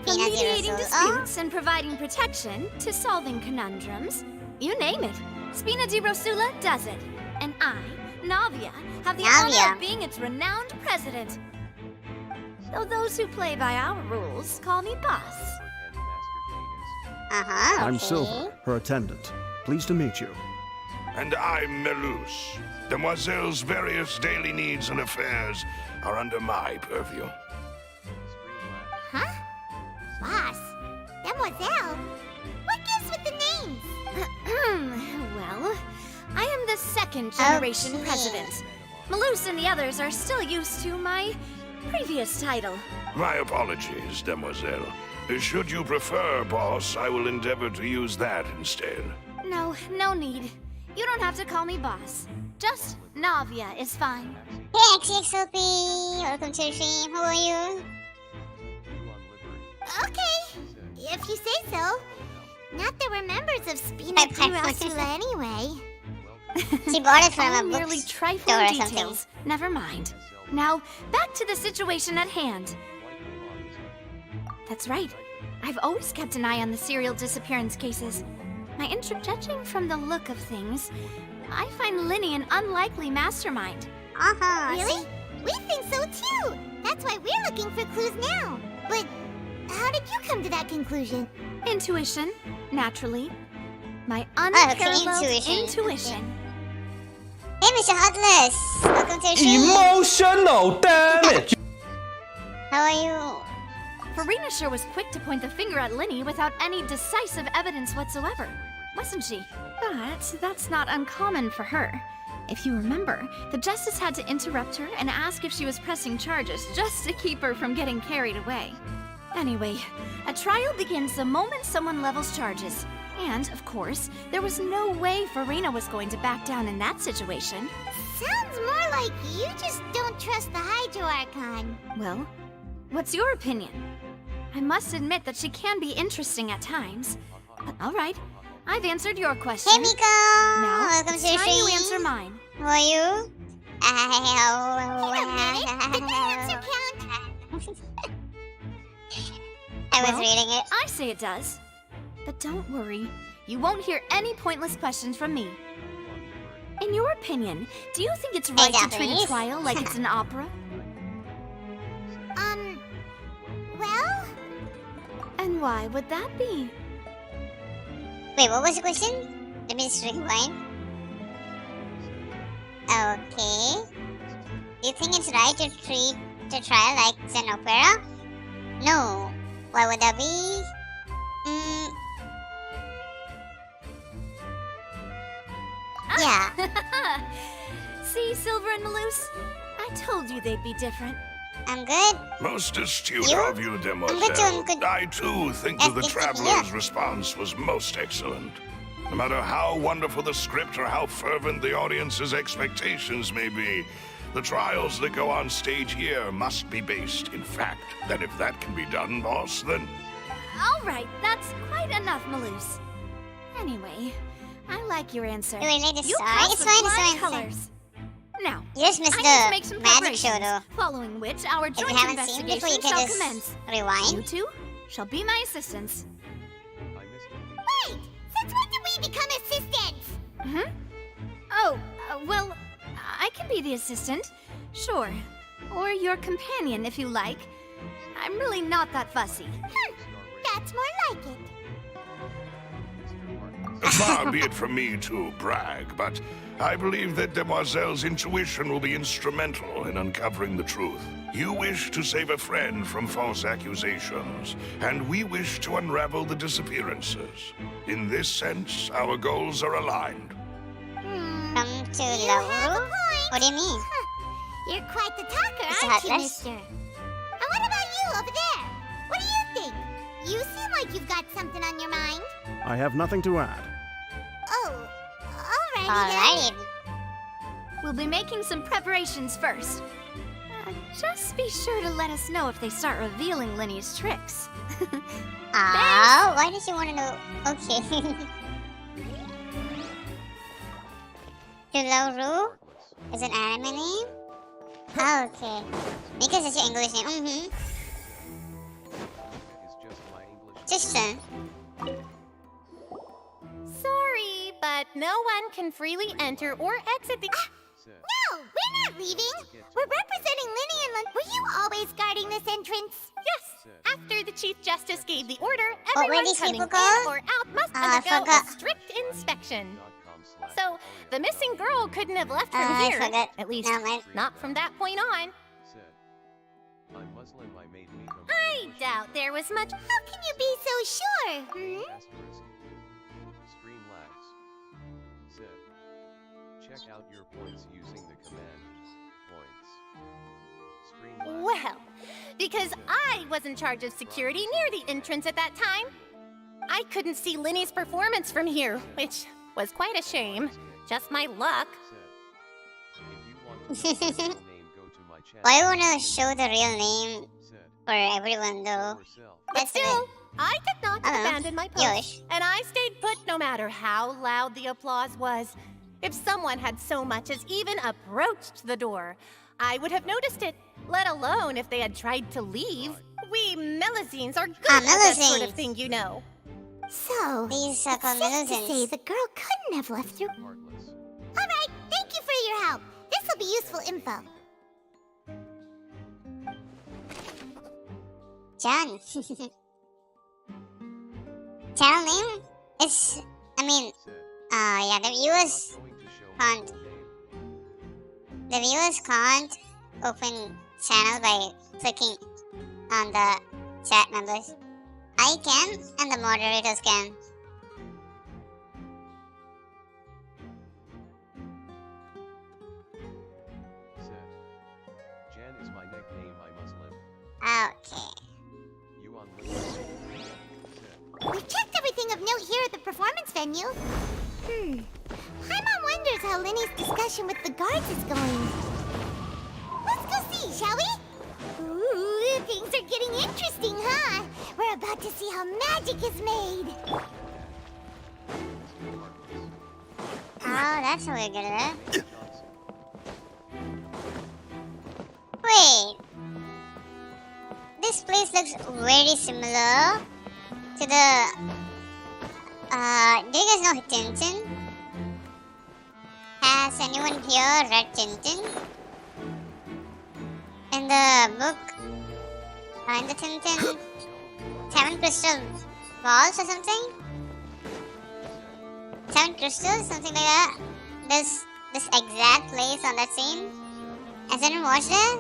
From mediating disputes and providing protection to solving conundrums, you name it, Spina di Rosula does it. And I, Navia, have the honor of being its renowned president. Though those who play by our rules call me boss. I'm Silver, her attendant. Pleased to meet you. And I'm Melus. Demoiselle's various daily needs and affairs are under my purview. Huh? Boss? Demoiselle? What gives with the names? Well, I am the second generation president. Melus and the others are still used to my previous title. My apologies, Demoiselle. Should you prefer, boss, I will endeavor to use that instead. No, no need. You don't have to call me boss. Just Navia is fine. Hey, XXOP! Welcome to the stream. How are you? Okay, if you say so. Not that we're members of Spina di Rosula anyway. She bought it from a merely trifling details. Never mind. Now, back to the situation at hand. That's right. I've always kept an eye on the serial disappearance cases. Judging from the look of things, I find Linny an unlikely mastermind. Really? We think so too. That's why we're looking for clues now. But how did you come to that conclusion? Intuition, naturally. My unparalleled intuition. Hey, Mr. Heartless! Welcome to the stream. Emotional damage! How are you? Farina sure was quick to point the finger at Linny without any decisive evidence whatsoever, wasn't she? But that's not uncommon for her. If you remember, the Justice had to interrupt her and ask if she was pressing charges just to keep her from getting carried away. Anyway, a trial begins the moment someone levels charges. And, of course, there was no way Farina was going to back down in that situation. Sounds more like you just don't trust the Hydro Archon. Well, what's your opinion? I must admit that she can be interesting at times. But all right, I've answered your question. Hey, Miko! Now, welcome it's to the time stream. you answer mine. How are you? I was reading it. I say it does. But don't worry, you won't hear any pointless questions from me. In your opinion, do you think it's right to treat a trial like it's an opera? Well? And why would that be? Wait, what was the question? Let me just rewind. Okay. Do you think it's right to treat the trial like it's an opera? No. Why would that be? Yeah. See, Silver and Maloose? I told you they'd be different. I'm good. Most astute You? of you, I'm good Demoiselle. too, I'm good. I too think that the It's- traveler's response was most excellent. No matter how wonderful the script or how fervent the audience's expectations may be, the trials that go on stage here must be based in fact. That if that can be done, boss, then... All right, that's quite enough, Maloose. Anyway, I like your answer. Wait, wait, You sorry. crossed It's the fine, flying it's fine. colors. Now, You just missed I need to the make some magic show preparations, though. following which our If you joint haven't seen it before, you investigation can shall just commence. rewind. You two shall be my assistants. Wait! Since when did we become assistants? Oh, well, I can be the assistant. Sure. Or your companion, if you like. I'm really not that fussy. That's more like it. Far be it from me to brag, but I believe that Demoiselle's intuition will be instrumental in uncovering the truth. You wish to save a friend from false accusations, and we wish to unravel the disappearances. In this sense, our goals are aligned. Come to Lauru? What do you mean? You're quite the talker, Mr. aren't you, Heartless? mister? And what about you over there? What do you think? You seem like you've got something on your mind. I have nothing to add. Oh, alrighty Alrighty. We'll be making some preparations first. Just be sure to let us know if they start revealing Linny's tricks. Oh, why does she want to know? Okay. Lauru is an anime name? Oh, okay. Because it's your English name. Just Sorry, but no one can freely enter or exit the... No, we're not leaving. We're representing Linny and Were you always guarding this entrance? Yes. After the Chief Justice gave the order, were everyone these coming people in called? or out must I undergo a forgot. strict inspection. So, the missing girl couldn't have left from I here. forgot. At least, No, man. not from that point on. I'm Muslim, I made Mei Kogane. I doubt there was much... How can you be so sure? Streamlabs. Said. Check out your points using the command points. Streamlabs. Well, because I was in charge of security near the entrance at that time. I couldn't see Linny's performance from here, which was quite a shame. Just my luck. Why want to show the real name for everyone though? But still, I did not abandon my post. Yosh. And I stayed put no matter how loud the applause was. If someone had so much as even approached the door, I would have noticed it, let alone if they had tried to leave. We Melusines are good at that sort of thing, you know. So, These it's safe to say the girl couldn't have left through... Alright, thank you for your help. This will be useful info. John. Channel name is, yeah, the viewers can't open channel by clicking on the chat members. I can, and the moderators can. Jan is my nickname, I Muslim. Okay. You on We've checked everything of note here at the performance venue. My mom wonders how Linny's discussion with the guards is going. Let's go see, shall we? Ooh, things are getting interesting, huh? We're about to see how magic is made. Oh, that's how we're good at it. place looks very similar to the. Do you guys know Tintin? Has anyone here read Tintin? In the book, in the Tintin, 7 crystal balls or something? 7 crystals, something like that. This exact place on that scene. Has anyone watched it?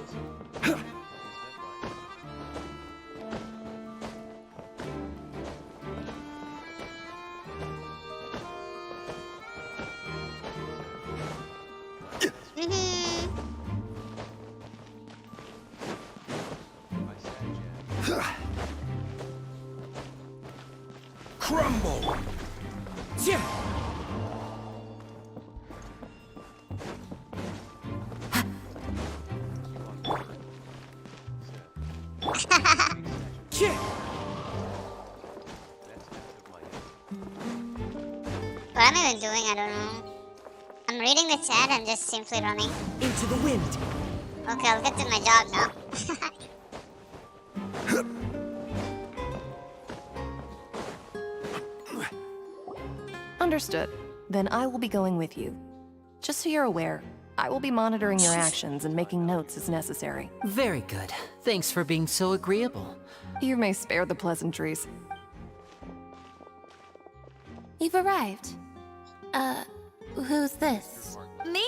Crumble! Yeah. What am I even doing? I don't know. I'm reading the chat and just simply running. Into the wind. Okay, I'll get to my job now. Understood. Then I will be going with you. Just so you're aware, I will be monitoring your actions and making notes as necessary. Very good. Thanks for being so agreeable. You may spare the pleasantries. You've arrived. Who's this? Me?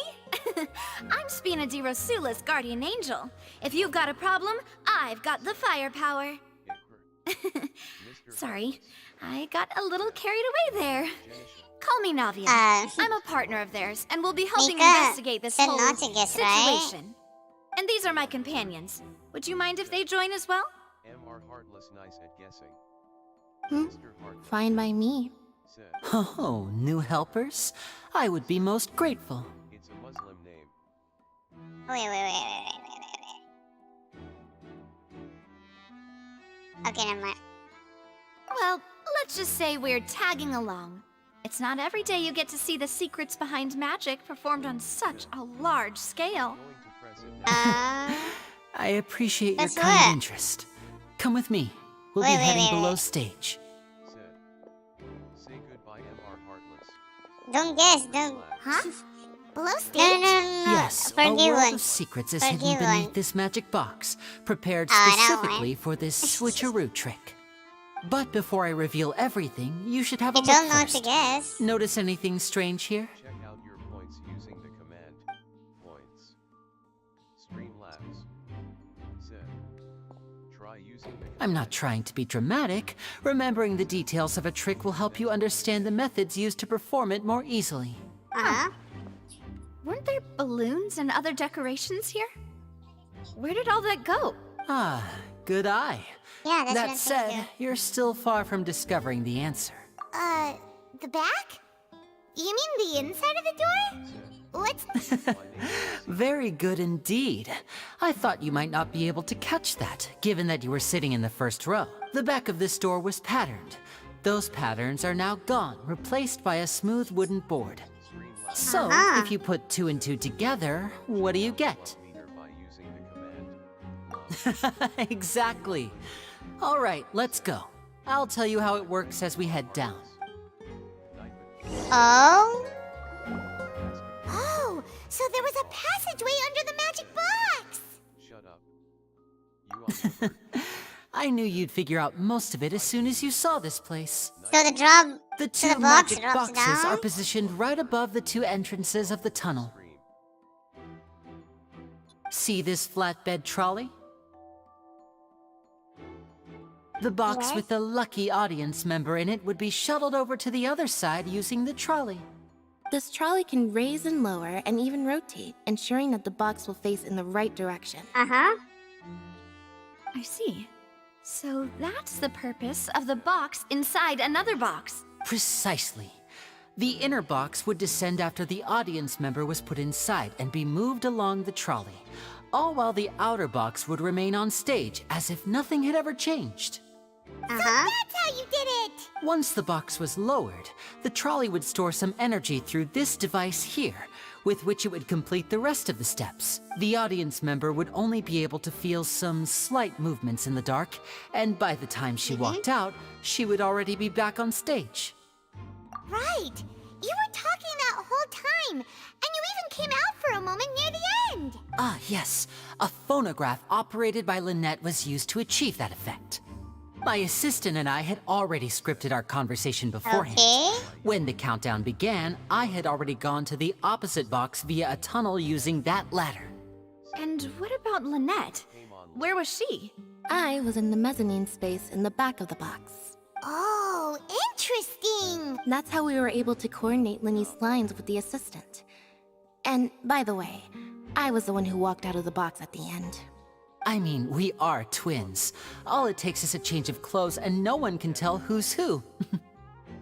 I'm Spina di Rosula's guardian angel. If you've got a problem, I've got the firepower. Sorry, I got a little carried away there. Call me Navia. I'm a partner of theirs, and we'll be helping investigate this whole situation. Right? And these are my companions. Would you mind if they join as well? MR Heartless nice at guessing. Fine by me. Oh, new helpers? I would be most grateful. It's a Muslim name. Wait. Okay, never mind. Well, let's just say we're tagging along. It's not every day you get to see the secrets behind magic performed on such a large scale. I appreciate your kind interest. Come with me. We'll be heading below stage. Say goodbye, MR Heartless. Don't guess, don't. Huh? Below stage? No. Yes, a world of secrets is hidden beneath this magic box, prepared specifically for this switcheroo trick. But before I reveal everything, you should have a look don't know first. to guess. Notice anything strange here? Check out your points using the command points. Streamlabs said. Try using the I'm not trying to be dramatic. Remembering the details of a trick will help you understand the methods used to perform it more easily. Weren't there balloons and other decorations here? Where did all that go? Ah, good eye. Yeah, that's That what said, I'm you're still far from discovering the answer. The back? You mean the inside of the door? What's... Very good indeed. I thought you might not be able to catch that, given that you were sitting in the first row. The back of this door was patterned. Those patterns are now gone, replaced by a smooth wooden board. So, if you put 2 and 2 together, what do you get? Exactly. All right, let's go. I'll tell you how it works as we head down. Oh, so there was a passageway under the magic box! Shut up. I knew you'd figure out most of it as soon as you saw this place. So the two box magic drops boxes down? are positioned right above the 2 entrances of the tunnel. See this flatbed trolley? The box with the lucky audience member in it would be shuttled over to the other side using the trolley. This trolley can raise and lower and even rotate, ensuring that the box will face in the right direction. I see. So that's the purpose of the box inside another box. Precisely. The inner box would descend after the audience member was put inside and be moved along the trolley, all while the outer box would remain on stage as if nothing had ever changed. So that's how you did it! Once the box was lowered, the trolley would store some energy through this device here, with which it would complete the rest of the steps. The audience member would only be able to feel some slight movements in the dark, and by the time she walked out, she would already be back on stage. Right! You were talking that whole time, and you even came out for a moment near the end! Ah, yes. A phonograph operated by Lynette was used to achieve that effect. My assistant and I had already scripted our conversation beforehand. When the countdown began, I had already gone to the opposite box via a tunnel using that ladder. And what about Lynette? Where was she? I was in the mezzanine space in the back of the box. Oh, interesting! That's how we were able to coordinate Linny's lines with the assistant. And, by the way, I was the one who walked out of the box at the end. I mean, we are twins. All it takes is a change of clothes and no one can tell who's who.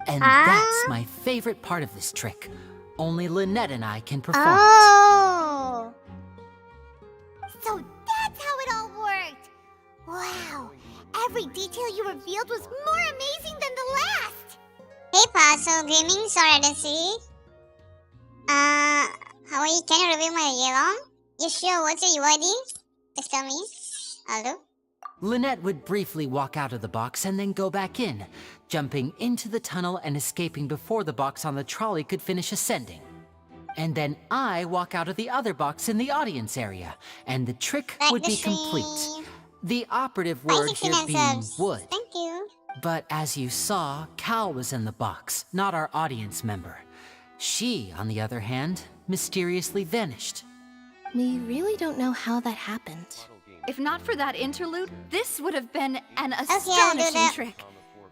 And that's my favorite part of this trick. Only Lynette and I can perform it. So that's how it all worked! Wow! Every detail you revealed was more amazing than the last! Hey Paso Gaming, sorry I didn't see. How are you? Can you review my year-long? You sure? What's your UID? Just tell me. I'll do. Lynette would briefly walk out of the box and then go back in, jumping into the tunnel and escaping before the box on the trolley could finish ascending. And then I walk out of the other box in the audience area, and the trick would be complete. The operative word here being would. Thank you. But as you saw, Cal was in the box, not our audience member. She, on the other hand, mysteriously vanished. We really don't know how that happened. If not for that interlude, this would have been an astonishing trick.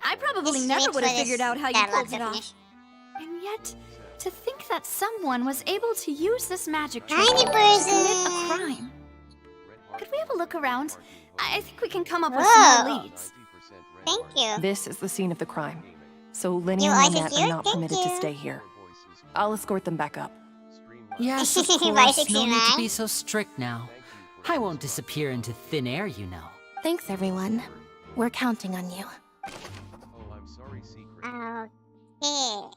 I probably never would have figured out how you pulled it off. And yet, to think that someone was able to use this magic trick to commit a crime. Could we have a look around? I think we can come up with some more leads. Thank you. This is the scene of the crime. So Linny and Lynette are not permitted to stay here. I'll escort them back up. Yes, of course. No need to be so strict now. I won't disappear into thin air, you know. Thanks, everyone. We're counting on you. Oh, I'm sorry, Secret. Okay.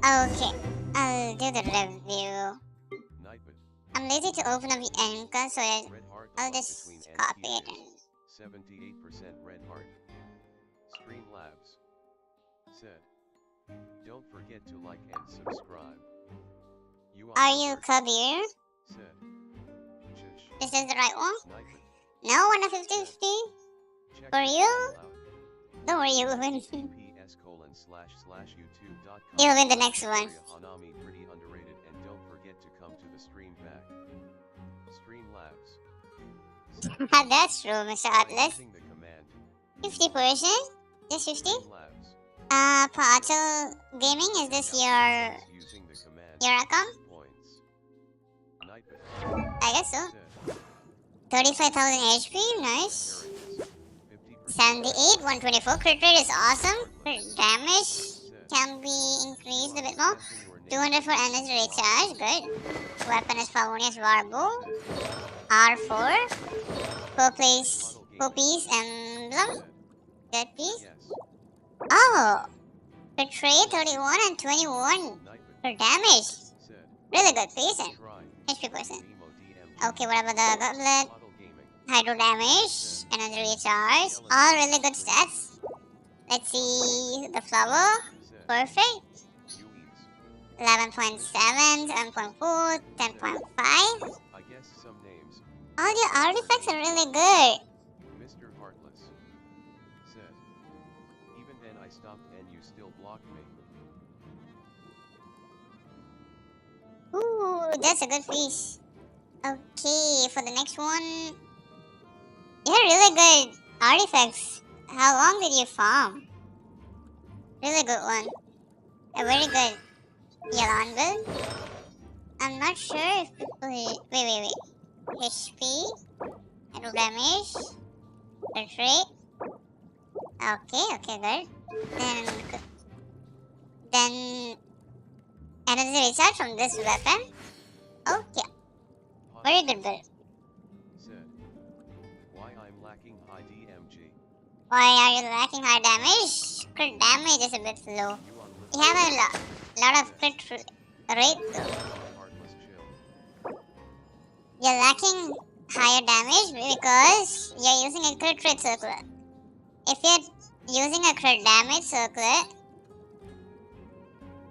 Okay, I'll do the review. I'm lazy to open up the Enka, so I'll just copy it. 78% red heart. Streamlabs said, "Don't forget to like and subscribe." Are you Kabir? Said, This is the right one? No, 1 of 50-50? For you? Don't worry, you will win. You'll win the next one. Hanami pretty underrated, and don't forget to come to the stream back. Streamlabs. That's true, Mr. Atlas. 50%? Just 50? Pacho Gaming, is this your account? I guess so. 35,000 HP, nice. 78, 124 crit rate is awesome. Crit damage can be increased a bit more. 200 for energy recharge, good. Weapon is Pavonius Warbow. R4. 4 piece emblem. Good piece. Oh! Crit rate 31 and 21 for damage. Really good piece. HP percent. Okay, what about the goblet? Hydro damage, energy recharge, all really good stats. Let's see the flower. Perfect. 11.7, 7.4, 10.5. All your artifacts are really good. Mr. Heartless said, "Even then I stopped and you still blocked me." Ooh, that's a good piece. Okay, for the next one. You have really good artifacts. How long did you farm? Really good one. A very good Yalangal. I'm not sure if people... Wait. HP. Hydro damage. Crit rate. Okay, good. Then... Then energy recharge from this weapon. Okay. Very good build. Said, why I'm lacking high DMG. Why are you lacking high damage? Crit damage is a bit low. You have a lot of crit rate though. You're lacking higher damage because you're using a crit rate circlet. If you're using a crit damage circlet,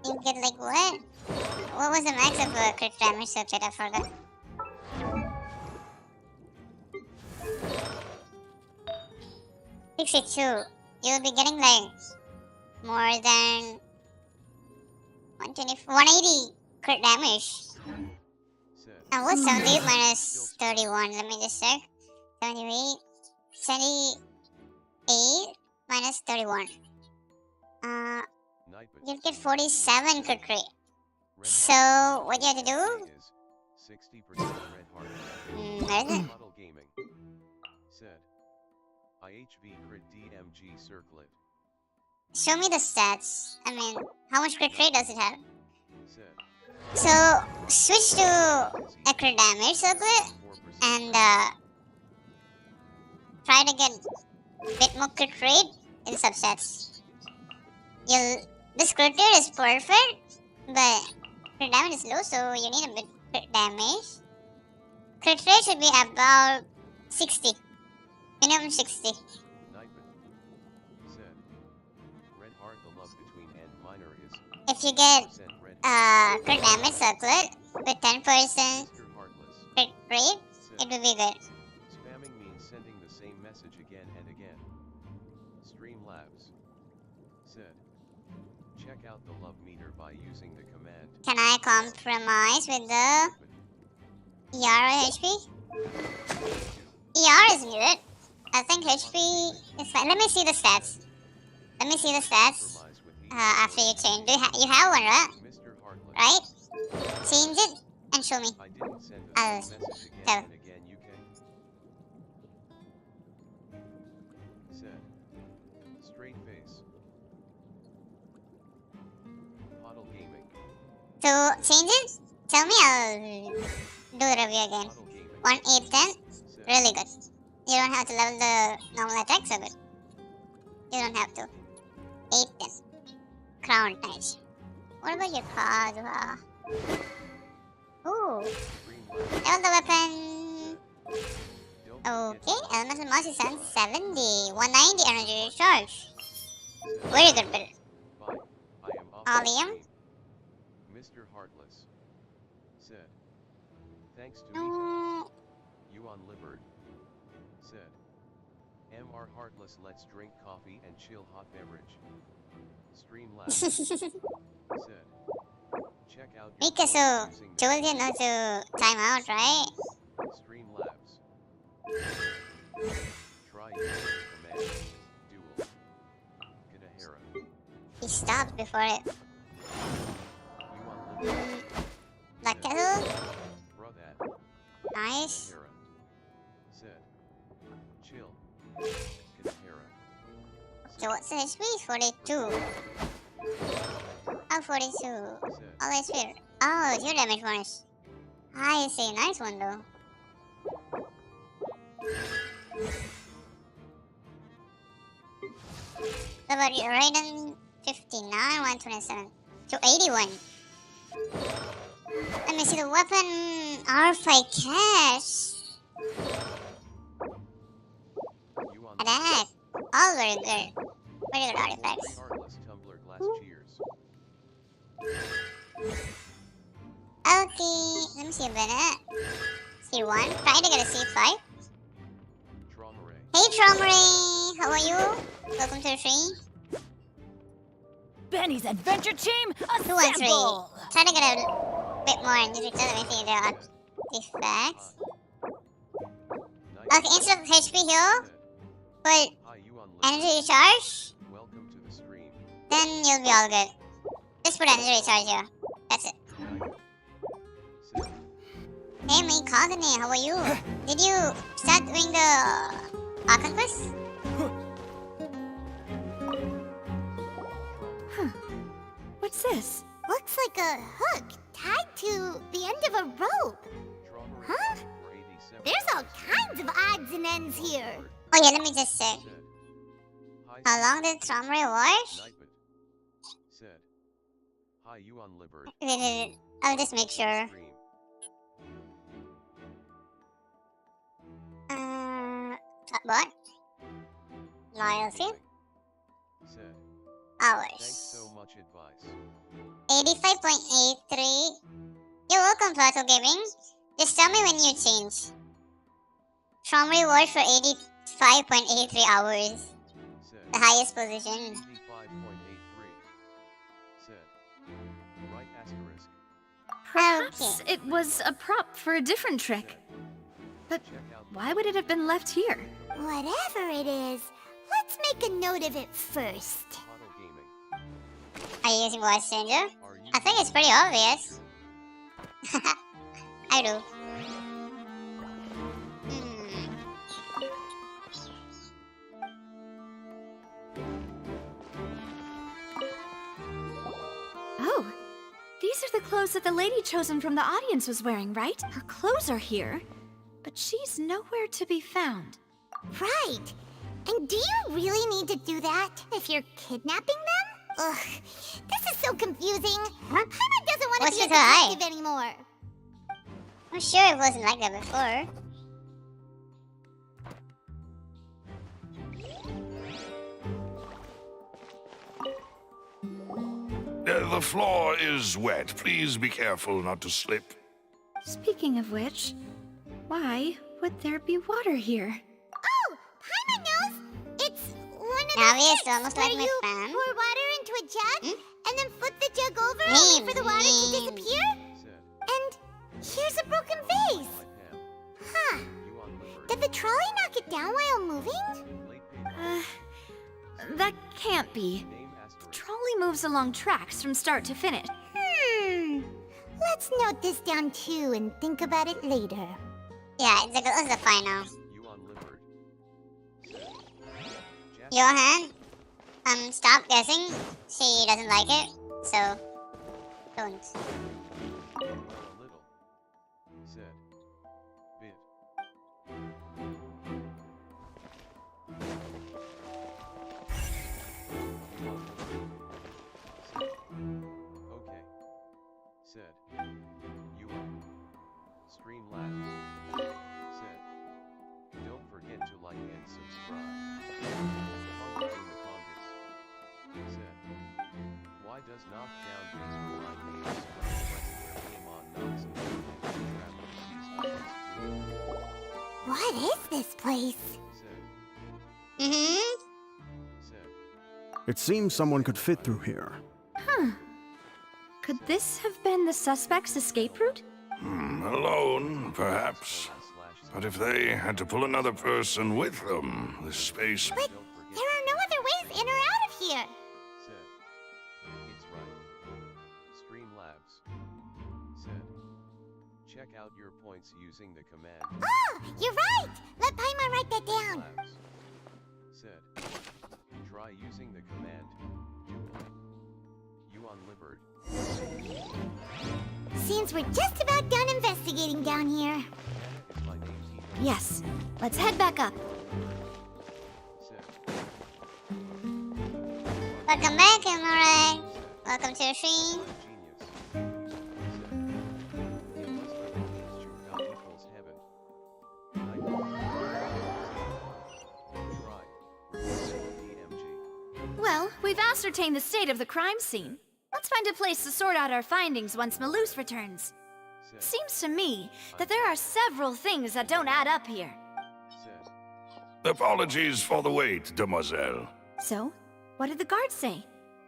you get like what? What was the max of a crit damage circlet? I forgot. You'll be getting like more than 180 crit damage. And what's 78 minus 31? Let me just check. 78 minus 31. You'll get 47 crit rate. So what you have to do? 60% red heart. Where is it? Model gaming. Said, IHV crit DMG circlet. Show me the stats. I mean, how much crit rate does it have? Said, So switch to a crit damage circlet and try to get a bit more crit rate in subsets. This crit rate is perfect, but crit damage is low, so you need a bit crit damage. Crit rate should be about 60. Minimum 60. said, red heart the love between and minor is. If you get crit damage circlet with 10% crit rate, it will be good. Spamming means sending the same message again and again. Streamlabs said, check out the love meter by using the command. Can I compromise with the ER or HP? ER is good. I think HP is fine. Let me see the stats. After you change. You have one, right? Right? Change it and show me. I'll tell. Said, straight face. Huddle gaming. So change it. Tell me, I'll do the review again. 1, 8, 10. Really good. You don't have to level the normal attack, so good. You don't have to. 8, 10. Crown Knight. What about your Kazuha? Ooh. Level the weapon. Okay, elemental mass is 770. 190 energy recharge. Very good build. Allium. Mr. Heartless said, thanks to Mika, you on Libert said, MR Heartless, let's drink coffee and chill hot beverage. Streamlabs said, check out Mika, so told you not to time out, right? Streamlabs. Try using command dual. Kadahara. He stopped before it. Black Kettle. Nice. Said, chill. So what's the HP? 42. Oh, 42. All HP. Oh, it's your damage bonus. I see. Nice one though. What about your Raiden? 59, 127. To 81. Let me see the weapon. R5 cash. Attack. All very good. Very good artifacts. Okay, let me see a minute. C1. Try to get a C5. Hey Tromray, how are you? Welcome to the stream. Benny's Adventure Team, 213. Try to get a bit more energy. Let me see the artifacts. Okay, instead of HP heal, put energy recharge. Then you'll be all good. Just put energy recharge here. That's it. Hey Mei Kogane, how are you? Did you start doing the Archon quest? What's Sis. Looks like a hook tied to the end of a rope. Huh? There's all kinds of odds and ends here. Oh yeah, let me just check. How long did Tromri wash? I'll just make sure. What? Loyalty? Hours. 85.83. You're welcome, Plato Gaming. Just tell me when you change. From reward for 85.83 hours. The highest position. Perhaps it was a prop for a different trick. But why would it have been left here? Whatever it is, let's make a note of it first. Are you using voice changer? I think it's pretty obvious. I do. Oh, these are the clothes that the lady chosen from the audience was wearing, right? Her clothes are here, but she's nowhere to be found. Right. And do you really need to do that if you're kidnapping them? Ugh, this is so confusing. Paimon doesn't want to be a detective anymore. I'm sure it wasn't like that before. The floor is wet. Please be careful not to slip. Speaking of which, why would there be water here? Oh, Paimon knows. It's one of Now the tricks almost like where my you fan. pour water into a jug and then flip the jug over and wait for the water to disappear. And here's a broken vase. Huh. Did the trolley knock it down while moving? That can't be. The trolley moves along tracks from start to finish. Let's note this down too and think about it later. Yeah, it's a final. Johan, stop guessing. She doesn't like it, so don't. Does knock down base What is this place? It seems someone could fit through here. Huh. Could this have been the suspect's escape route? Alone, perhaps. But if they had to pull another person with them, the space... But there are no other ways in or out of here. Check out your points using the command. Oh, you're right! Let Paimon write that down. Said. Try using the command. You unlivered. Seems we're just about done investigating down here. Yes. Let's head back up. Welcome back, Samurai. Welcome to the stream. Well, we've ascertained the state of the crime scene. Let's find a place to sort out our findings once Malus returns. Seems to me that there are several things that don't add up here. Apologies for the wait, demoiselle. So, what did the guards say?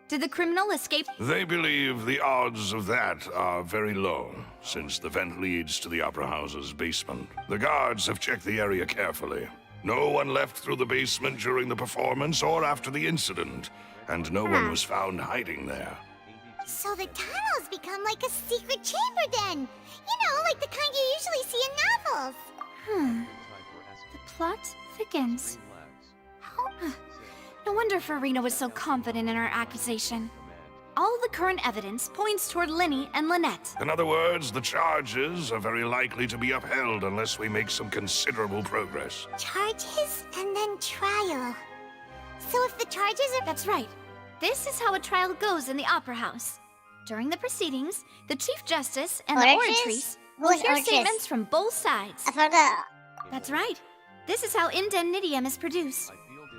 Did the criminal escape? They believe the odds of that are very low, since the vent leads to the Opera House's basement. The guards have checked the area carefully. No one left through the basement during the performance or after the incident, and no one was found hiding there. So the tunnels become like a secret chamber then! You know, like the kind you usually see in novels! The plot thickens. No wonder Farina was so confident in her accusation. all the current evidence points toward Linny and Lynette. In other words, the charges are very likely to be upheld unless we make some considerable progress. Charges and then trial. So if the charges are... That's right. This is how a trial goes in the Opera House. During the proceedings, the Chief Justice and the Oratrice will hear statements from both sides. That's right. This is how indemnitium is produced.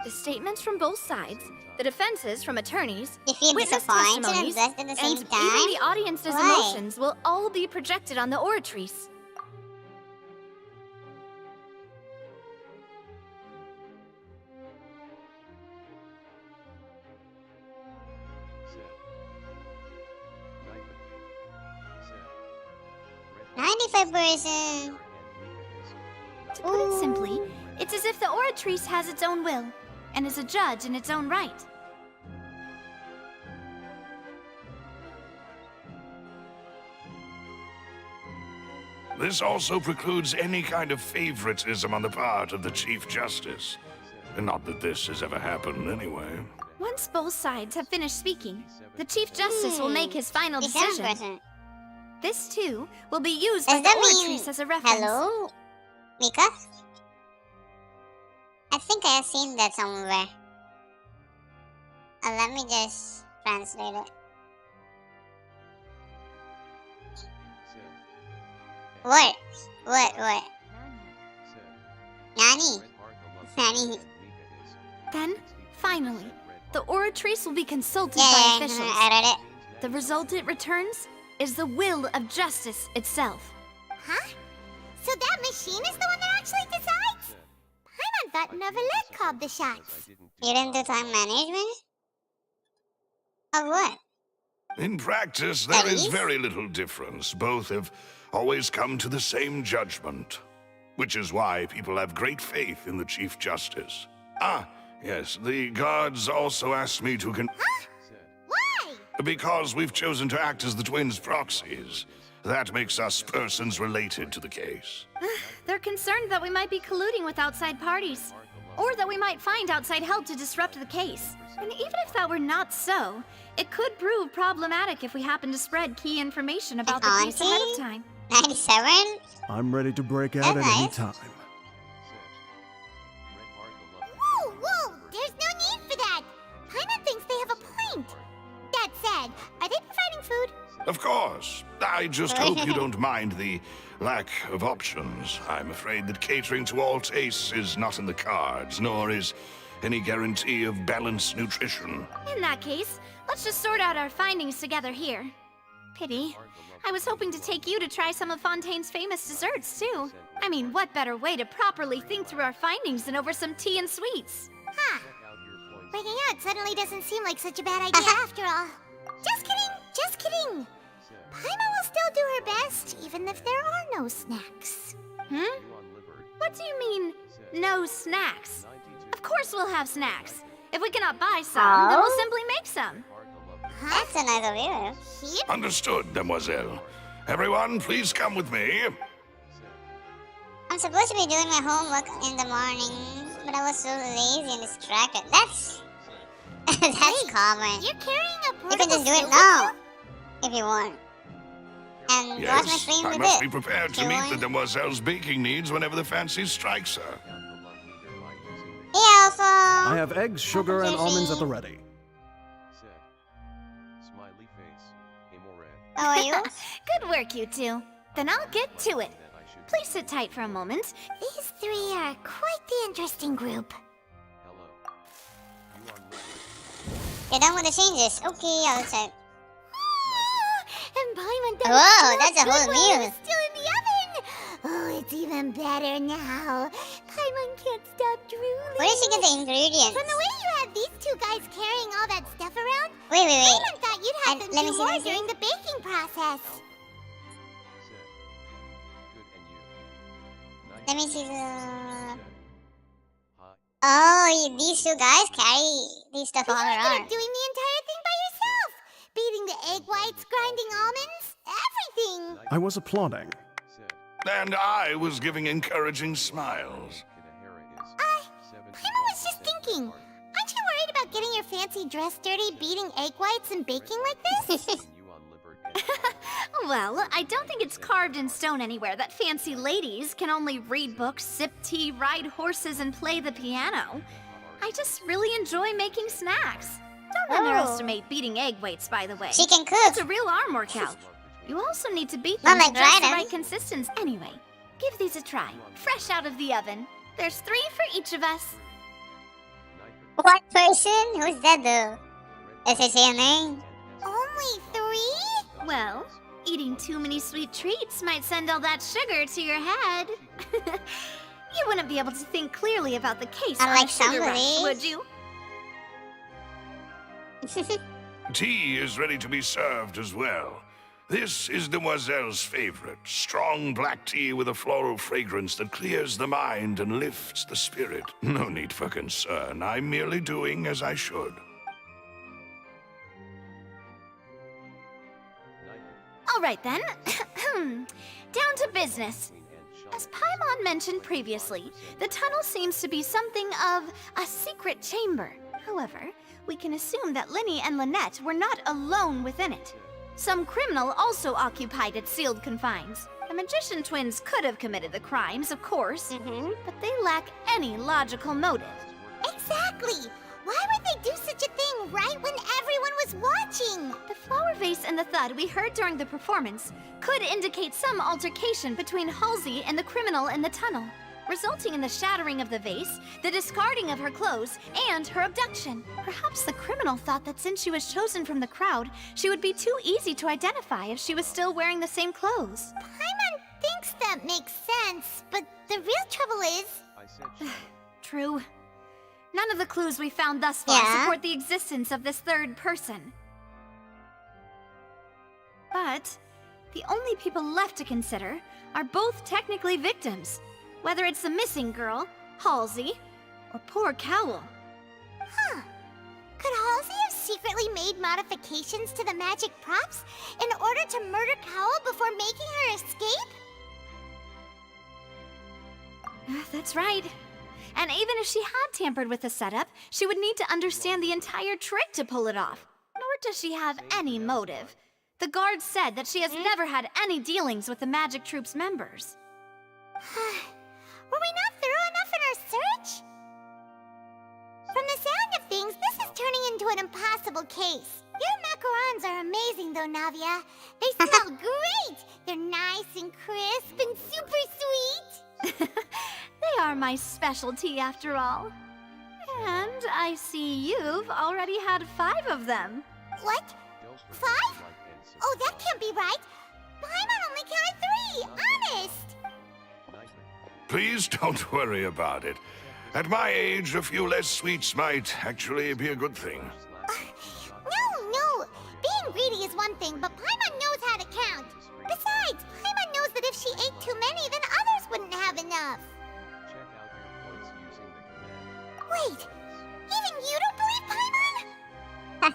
The statements from both sides, the defenses from attorneys, witness testimonies, and even the audience's emotions will all be projected on the Oratrice. $95%. To put it simply, it's as if the Oratrice has its own will, and is a judge in its own right. This also precludes any kind of favoritism on the part of the Chief Justice. And not that this has ever happened anyway. Once both sides have finished speaking, the Chief Justice will make his final decision. This, too, will be used by the Oratrice as a reference. Hello? Mika? I think I have seen that somewhere. Let me just translate it. What? Nani? Nani? Then, finally, the Oratrice will be consulted by officials. I read it. The result it returns is the will of justice itself. Huh? So that machine is the one that actually decides? Paimon thought Neverlet called the shots. You didn't do time management? Of what? In practice, there is very little difference. Both have always come to the same judgment. Which is why people have great faith in the Chief Justice. Ah, yes, the guards also asked me to Huh? Why? Because we've chosen to act as the twins' proxies. That makes us persons related to the case. They're concerned that we might be colluding with outside parties, or that we might find outside help to disrupt the case. And even if that were not so, it could prove problematic if we happen to spread key information about the case ahead of time. 97? I'm ready to break out at any time. Whoa! There's no need for that! Paimon thinks they have a point. That said, are they providing food? Of course. I just hope you don't mind the lack of options. I'm afraid that catering to all tastes is not in the cards, nor is any guarantee of balanced nutrition. In that case, let's just sort out our findings together here. Pity. I was hoping to take you to try some of Fontaine's famous desserts, too. I mean, what better way to properly think through our findings than over some tea and sweets? Huh. Breaking out suddenly doesn't seem like such a bad idea after all. Just kidding! Paimon will still do her best, even if there are no snacks. What do you mean, no snacks? Of course we'll have snacks. If we cannot buy some, then we'll simply make some. That's a nice of you. Understood, Demoiselle. Everyone, please come with me. I'm supposed to be doing my homework in the morning, but I was so lazy and distracted. That's common. You're carrying a portable You can just do it stove now, if you want. And watch my Yes, stream I with must it. be prepared to meet the Demoiselle's baking needs whenever the fancy strikes her. Hey, Alpha! I have eggs, sugar, and almonds at the ready. Smiley face. How are you? Good work, you two. Then I'll get to it. Please sit tight for a moment. These three are quite the interesting group. You're done with the changes. Okay, I'll check. And Paimon does Whoa, that's a whole meal. It's still in the oven. Oh, it's even better now. Paimon can't stop drooling. Where did she get the ingredients? From the way you had these two guys carrying all that stuff around, Wait. Paimon thought you'd have them let me do see, more let me see. during the baking process. Let me see the... Oh, these two guys carry these stuff all You ended around. up doing the entire thing by yourself. Beating the egg whites, grinding almonds, everything. I was applauding. And I was giving encouraging smiles. Paimon was just thinking. Aren't you worried about getting your your fancy dress dirty, beating egg whites and baking like this? Well, I don't think it's carved in stone anywhere that fancy ladies can only read books, sip tea, ride horses, and play the piano. I just really enjoy making snacks. Don't underestimate beating egg weights, by the way. She can cook. It's a real arm workout. You also need to beat them to just the right consistency. Anyway, give these a try. Fresh out of the oven. There's 3 for each of us. What person? Who's that though? Is it your name? Only 3? Well, eating too many sweet treats might send all that sugar to your head. You wouldn't be able to think clearly about the case on a sugar rush, would you? Tea is ready to be served as well. This is Demoiselle's favorite. Strong black tea with a floral fragrance that clears the mind and lifts the spirit. No need for concern. I'm merely doing as I should. All right then. Down to business. As Paimon mentioned previously, the tunnel seems to be something of a secret chamber. However, we can assume that Linny and Lynette were not alone within it. Some criminal also occupied its sealed confines. The magician twins could have committed the crimes, of course, but they lack any logical motive. Exactly! Why would they do such a thing right when everyone was watching? The flower vase and the thud we heard during the performance could indicate some altercation between Halsey and the criminal in the tunnel, resulting in the shattering of the vase, the discarding of her clothes, and her abduction. Perhaps the criminal thought that since she was chosen from the crowd, she would be too easy to identify if she was still wearing the same clothes. Paimon thinks that makes sense, but the real trouble is... True. None of the clues we found thus far support the existence of this third person. But the only people left to consider are both technically victims, whether it's the missing girl, Halsey, or poor Cowl. Huh. Could Halsey have secretly made modifications to the magic props in order to murder Cowl before making her escape? That's right. And even if she had tampered with the setup, she would need to understand the entire trick to pull it off. Nor does she have any motive. The guard said that she has never had any dealings with the Magic Troop's members. Were we not thorough enough in our search? From the sound of things, this is turning into an impossible case. Your macarons are amazing though, Navia. They smell great! They're nice and crisp and super sweet! They are my specialty after all. And I see you've already had 5 of them. What? 5? Oh, that can't be right. Paimon only counted 3, honest. Please don't worry about it. At my age, a few less sweets might actually be a good thing. No. Being greedy is one thing, but Paimon knows how to count. Besides, Paimon knows that if she ate too many, then others wouldn't have enough. Wait, even you don't believe Paimon? How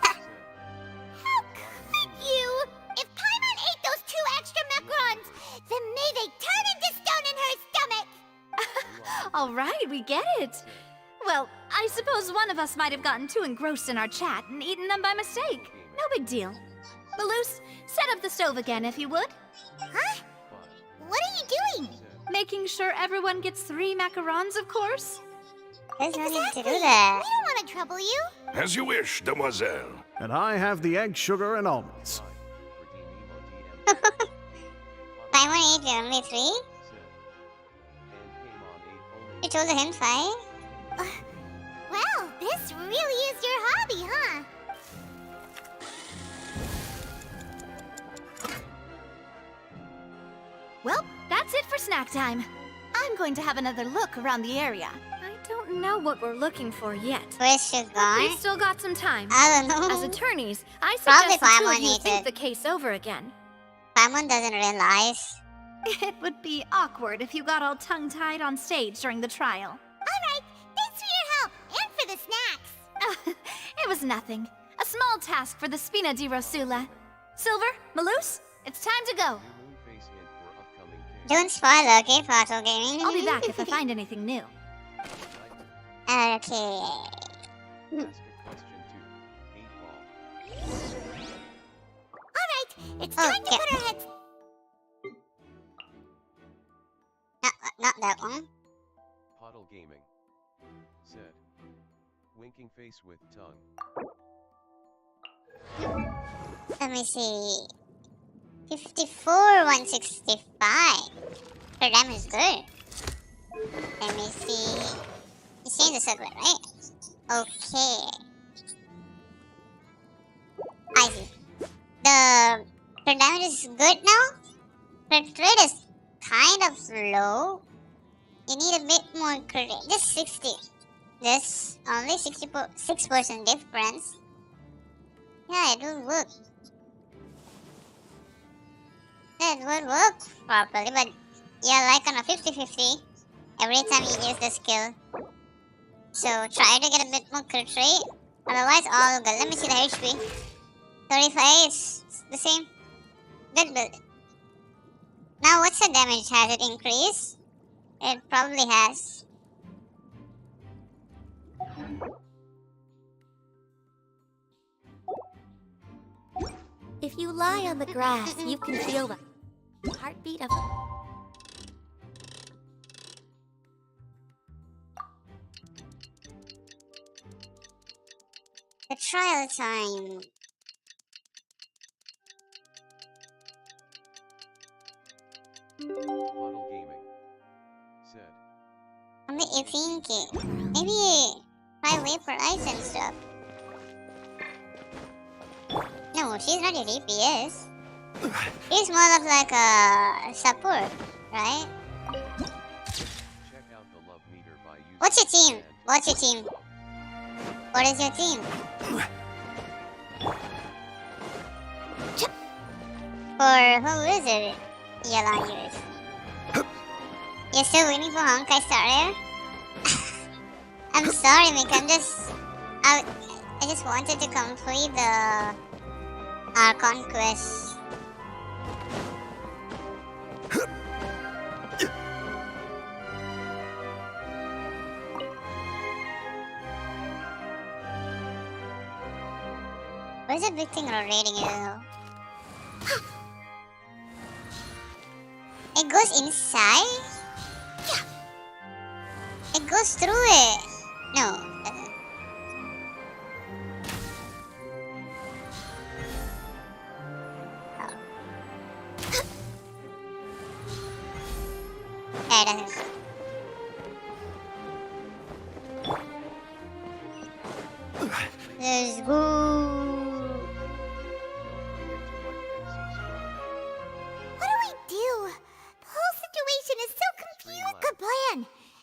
could you? If Paimon ate those 2 extra macarons, then may they turn into stone in her stomach! All right, we get it. Well, I suppose one of us might have gotten too engrossed in our chat and eaten them by mistake. No big deal. Maloose, set up the stove again if you would. Huh? What are you doing? Making sure everyone gets 3 macarons, of course. There's no need to do that. We don't want to trouble you. As you wish, Demoiselle. And I have the egg, sugar, and almonds. Paimon ate only 3? You told him 5? Well, this really is your hobby, huh? Well, that's it for snack time. I'm going to have another look around the area. I don't know what we're looking for yet. Where's she gone? We've still got some time. I don't know. As attorneys, I Probably suggest the 2 of Paimon you needs think it. the case over again. Paimon doesn't realize. It would be awkward if you got all tongue-tied on stage during the trial. Alright, thanks for your help, and for the snacks. It was nothing. A small task for the Spina di Rosula. Silver, Maloose, it's time to go. Don't spoil, okay, Fossil Gaming? I'll be back if I find anything new. Okay. It's time to put our heads... Not that one. Poddle Gaming. Said. Winking face with tongue. Let me see. 54,165. Per damn is good. Let me see. It's changed the circuit, right? Okay. I see. The per damage is good now. Per trade is kind of low. You need a bit more credit. Just 60. Just only 6% difference. Yeah, it will work. That would work properly, but yeah, like on a 50-50 every time you use the skill. So try to get a bit more crit rate. Otherwise, all good. Let me see the HP. 35 is the same. Good build. Now, what's the damage? Has it increased? It probably has. If you lie on the grass, you can feel the heartbeat of... The trial time. Poddle Gaming. Said. I'm thinking. Maybe try Vapor Ice and stuff. No, she's not a DPS. She's more of like a support, right? Check out the love meter by using What's your team? What's your team? What is your team? For who is it? Yelan yours. You're still waiting for Honkai Star Rail? I'm sorry, Mick. I just wanted to complete the Archon quest. Where's the big thing rotating it though? It goes inside? Yeah. It goes through it. No, it doesn't. Yeah, it doesn't. Let's go. What do we do? The whole situation is so confused. Good plan.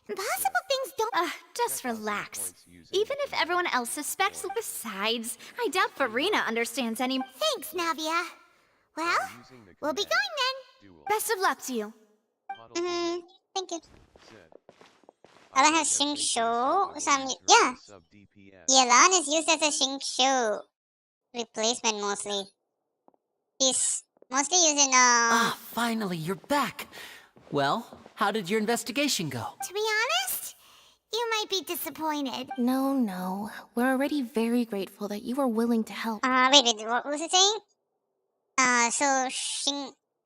Impossible things don't... Just relax. Even if everyone else suspects, besides, I doubt Farina understands any... Thanks, Navia. Well, we'll be going then. Best of luck to you. Thank you. I don't have Shingshu. Yeah. Yelan is used as a Shingshu replacement mostly. He's mostly using Ah, finally, you're back. Well, how did your investigation go? To be honest, you might be disappointed. No. We're already very grateful that you were willing to help. Wait, what was it saying?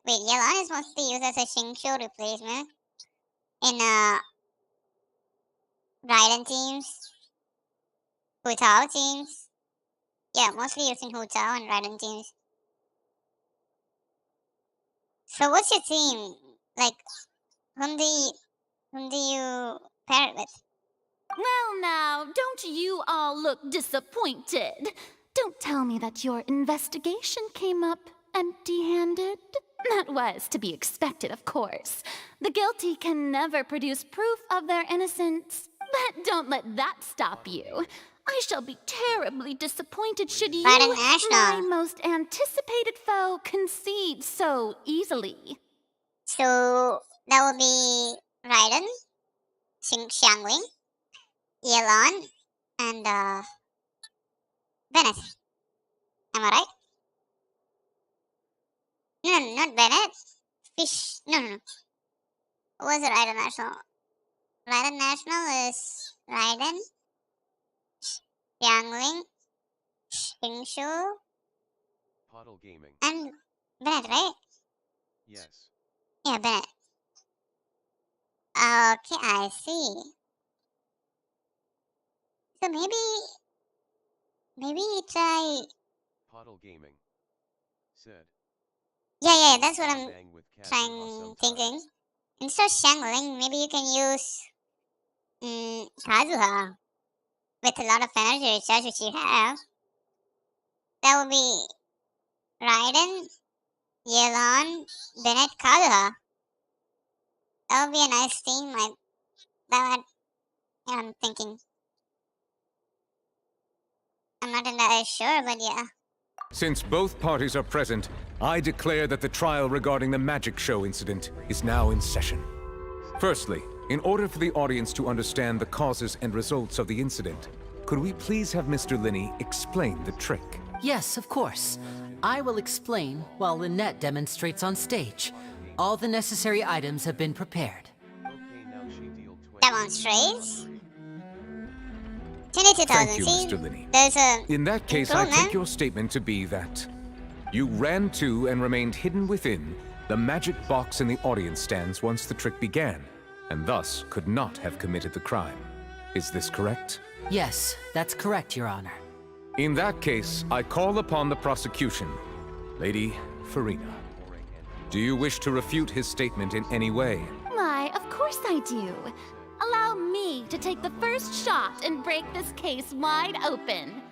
Wait, Yelan is mostly used as a Shingshu replacement in Raiden teams, Hu Tao teams. Yeah, mostly using Hu Tao and Raiden teams. So what's your team? Like, whom do you pair it with? Well now, don't you all look disappointed? Don't tell me that your investigation came up empty-handed. That was to be expected, of course. The guilty can never produce proof of their innocence. But don't let that stop you. I shall be terribly disappointed should you, my most anticipated foe, concede so easily. So that would be Raiden, Xiangling, Yelan, and Bennett. Am I right? No, not Bennett. Fish. No. What was it? Raiden National. Raiden National is Raiden, Xiangling, Shingshu, Poddle Gaming. and Bennett, right? Yes. Yeah, Bennett. Okay, I see. So maybe try. Poddle Gaming said. Yeah, that's what I'm thinking. Instead of Shangling, maybe you can use Kazuha with a lot of energy recharge, which you have. That would be Raiden, Yelan, Bennett, Kazuha. That would be a nice team. I'm thinking. I'm not entirely sure, but yeah. Since both parties are present, I declare that the trial regarding the magic show incident is now in session. Firstly, in order for the audience to understand the causes and results of the incident, could we please have Mr. Linney explain the trick? Yes, of course. I will explain while Lynette demonstrates on stage. All the necessary items have been prepared. Demonstrates? 22,000. Thank you, Mr. Linney. In that case, I take your statement to be that you ran to and remained hidden within the magic box in the audience stands once the trick began, and thus could not have committed the crime. Is this correct? Yes, that's correct, Your Honor. In that case, I call upon the prosecution. Lady Farina, do you wish to refute his statement in any way? Why, of course I do. Allow me to take the first shot and break this case wide open.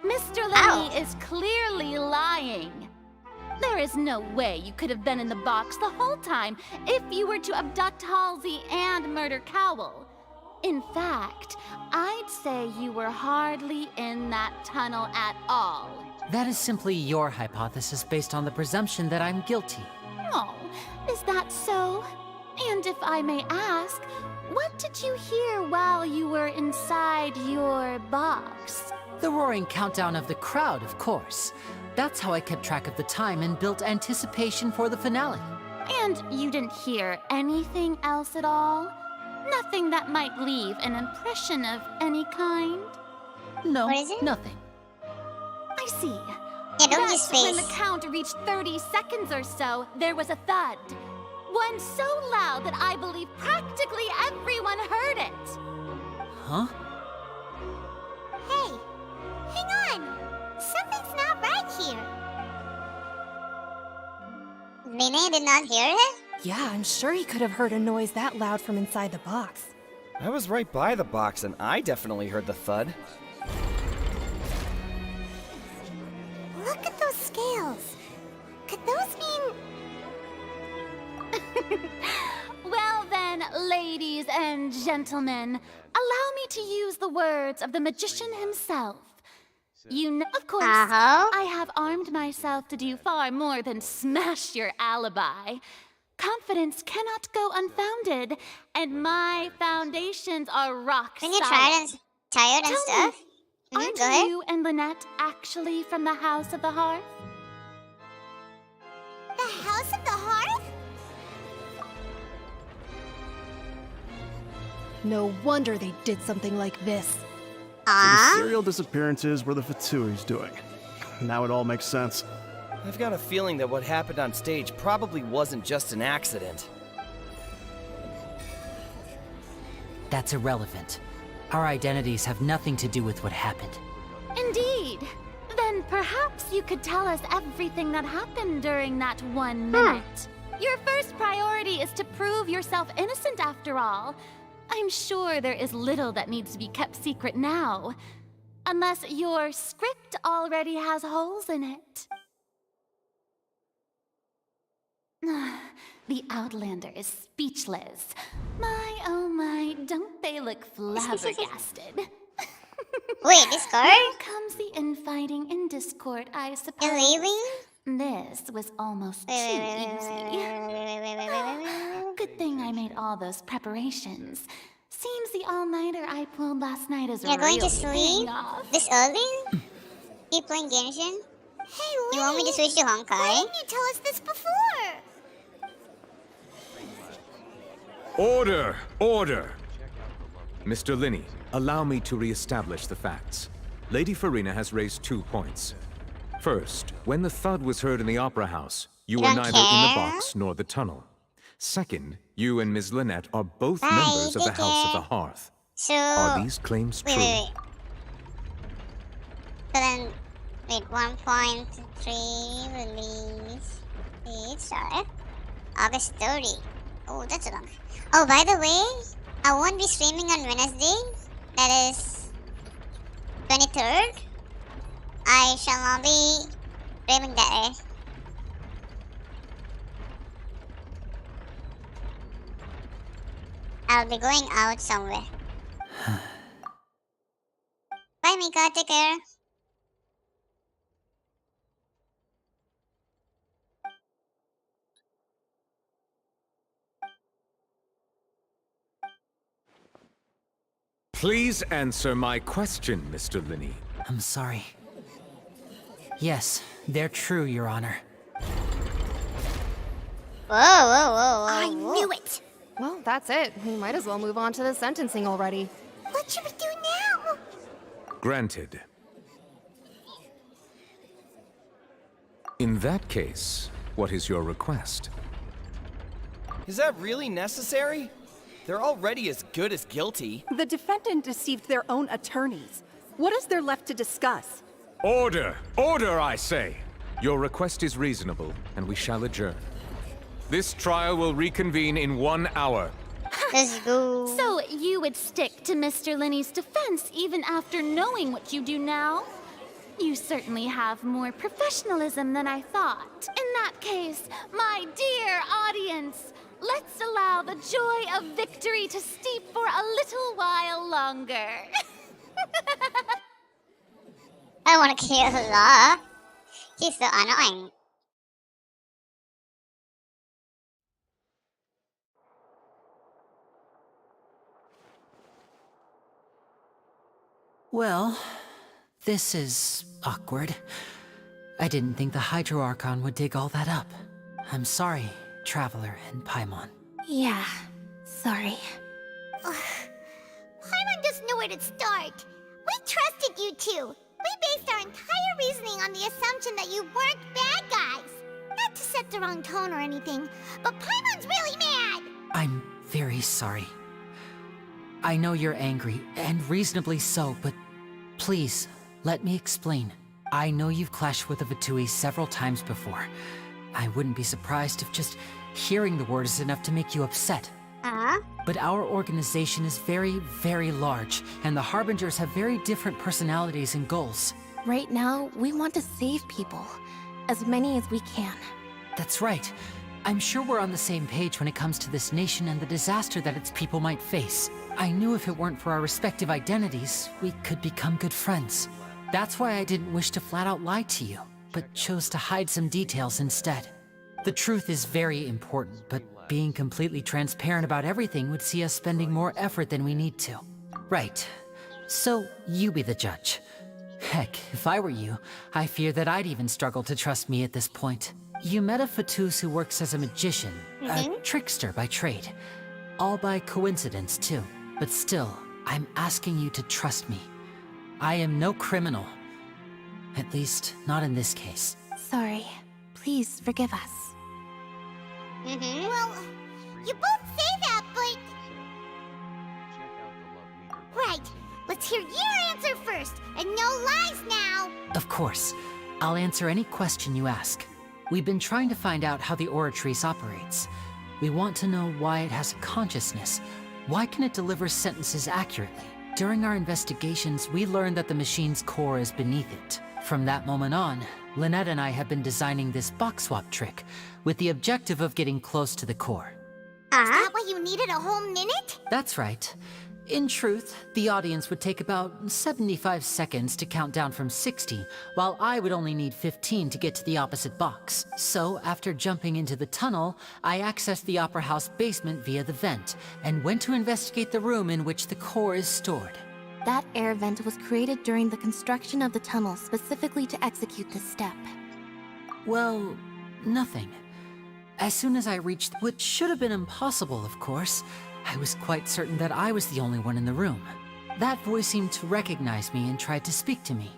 Mr. Linney is clearly lying. There is no way you could have been in the box the whole time if you were to abduct Halsey and murder Cowell. In fact, I'd say you were hardly in that tunnel at all. That is simply your hypothesis based on the presumption that I'm guilty. Oh, is that so? And if I may ask, what did you hear while you were inside your box? The roaring countdown of the crowd, of course. That's how I kept track of the time and built anticipation for the finale. And you didn't hear anything else at all? Nothing that might leave an impression of any kind? No, nothing. I see. Yeah, don't But use space. when the count reached 30 seconds or so, there was a thud. One so loud that I believe practically everyone heard it. Huh? Hey, hang on. Something's not right here. Linney did not hear it? Yeah, I'm sure he could have heard a noise that loud from inside the box. I was right by the box and I definitely heard the thud. Look at those scales. Could those mean... Well then, ladies and gentlemen, allow me to use the words of the magician himself. You know, of course, I have armed myself to do far more than smash your alibi. Confidence cannot go unfounded, and my foundations are rock solid. When you're tired and stuff? Aren't go ahead. you and Lynette actually from the House of the Hearth? The House of the Hearth? No wonder they did something like this. So the serial disappearances were the Fatsui's doing. Now it all makes sense. I've got a feeling that what happened on stage probably wasn't just an accident. That's irrelevant. Our identities have nothing to do with what happened. Indeed. Then perhaps you could tell us everything that happened during that 1 minute. Your first priority is to prove yourself innocent after all. I'm sure there is little that needs to be kept secret now. Unless your script already has holes in it. The Outlander is speechless. My, oh my, don't they look flabbergasted? Wait, Discord? Here comes the infighting in Discord, I suppose. You're leaving? This was almost too easy. Good thing I made all those preparations. Seems the all-nighter I pulled last night is You're going to really sleep paying off. this early? Keep playing Genshin? Hey, You want me to switch to Honkai? Why didn't you tell us this before? Order! Order! Mr. Linney, allow me to re-establish the facts. Lady Farina has raised 2 points. First, when the thud was heard in the Opera House, you were don't neither in the care. box nor the tunnel. Second, you and Ms. Lynette are both Bye, members of the take House of care. the Hearth. So... Are these claims true? Wait. So then, wait, 1.3 release. Sorry. August 30. Oh, that's long. Oh, by the way, I won't be streaming on Wednesday. That is 23rd. I shall not be streaming that day. I'll be going out somewhere. Bye, Mika. Take care. Please answer my question, Mr. Linney. I'm sorry. Yes, they're true, Your Honor. Whoa, whoa, whoa, whoa. I knew it! Well, that's it. We might as well move on to the sentencing already. What should we do now? Granted. In that case, what is your request? Is that really necessary? They're already as good as guilty. The defendant deceived their own attorneys. What is there left to discuss? Order! Order, I say! Your request is reasonable, and we shall adjourn. This trial will reconvene in 1 hour. Let's go. So you would stick to Mr. Linney's defense even after knowing what you do now? You certainly have more professionalism than I thought. In that case, my dear audience, let's allow the joy of victory to steep for a little while longer. I want to kill her. She's so annoying. Well, this is awkward. I didn't think the Hydro Archon would dig all that up. I'm sorry, Traveler and Paimon. Yeah, sorry. Paimon doesn't know where to start. We trusted you two. We based our entire reasoning on the assumption that you weren't bad guys. Not to set the wrong tone or anything, but Paimon's really mad. I'm very sorry. I know you're angry, and reasonably so, but please, let me explain. I know you've clashed with the Fatui several times before. I wouldn't be surprised if just hearing the word is enough to make you upset. But our organization is very, very large, and the Harbingers have very different personalities and goals. Right now, we want to save people. As many as we can. That's right. I'm sure we're on the same page when it comes to this nation and the disaster that its people might face. I knew if it weren't for our respective identities, we could become good friends. That's why I didn't wish to flat out lie to you, but chose to hide some details instead. The truth is very important, but being completely transparent about everything would see us spending more effort than we need to. Right. So, you be the judge. Heck, if I were you, I fear that I'd even struggle to trust me at this point. You met a Fatus who works as a magician, a trickster by trade. All by coincidence, too. But still, I'm asking you to trust me. I am no criminal. At least, not in this case. Sorry. Please forgive us. Well, you both say that, but... Right. Let's hear your answer first, and no lies now. Of course. I'll answer any question you ask. We've been trying to find out how the Oratrice operates. We want to know why it has a consciousness. Why can it deliver sentences accurately? During our investigations, we learned that the machine's core is beneath it. From that moment on, Lynette and I have been designing this box swap trick, with the objective of getting close to the core. Is that why you needed a whole minute? That's right. In truth, the audience would take about 75 seconds to count down from 60, while I would only need 15 to get to the opposite box. So, after jumping into the tunnel, I accessed the Opera House basement via the vent, and went to investigate the room in which the core is stored. That air vent was created during the construction of the tunnel specifically to execute this step. Well, nothing. As soon as I reached what should have been impossible, of course, I was quite certain that I was the only one in the room. That voice seemed to recognize me and tried to speak to me.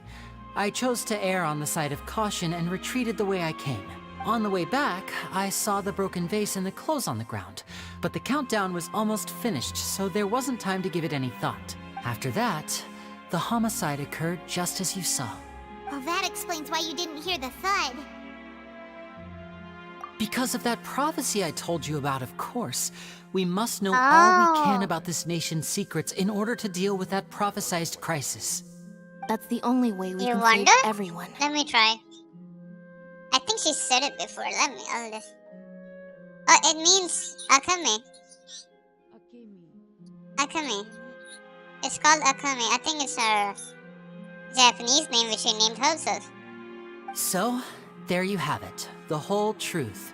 I chose to err on the side of caution and retreated the way I came. On the way back, I saw the broken vase and the clothes on the ground, but the countdown was almost finished, so there wasn't time to give it any thought. After that, the homicide occurred just as you saw. Well, that explains why you didn't hear the thud. Because of that prophecy I told you about, of course. We must know all we can about this nation's secrets in order to deal with that prophesized crisis. That's the only way we You can wonder? save everyone. Let me try. I think she said it before. Let me. Oh, it means Akame. Akame. It's called Akame. I think it's her Japanese name, which she named herself. So, there you have it. The whole truth.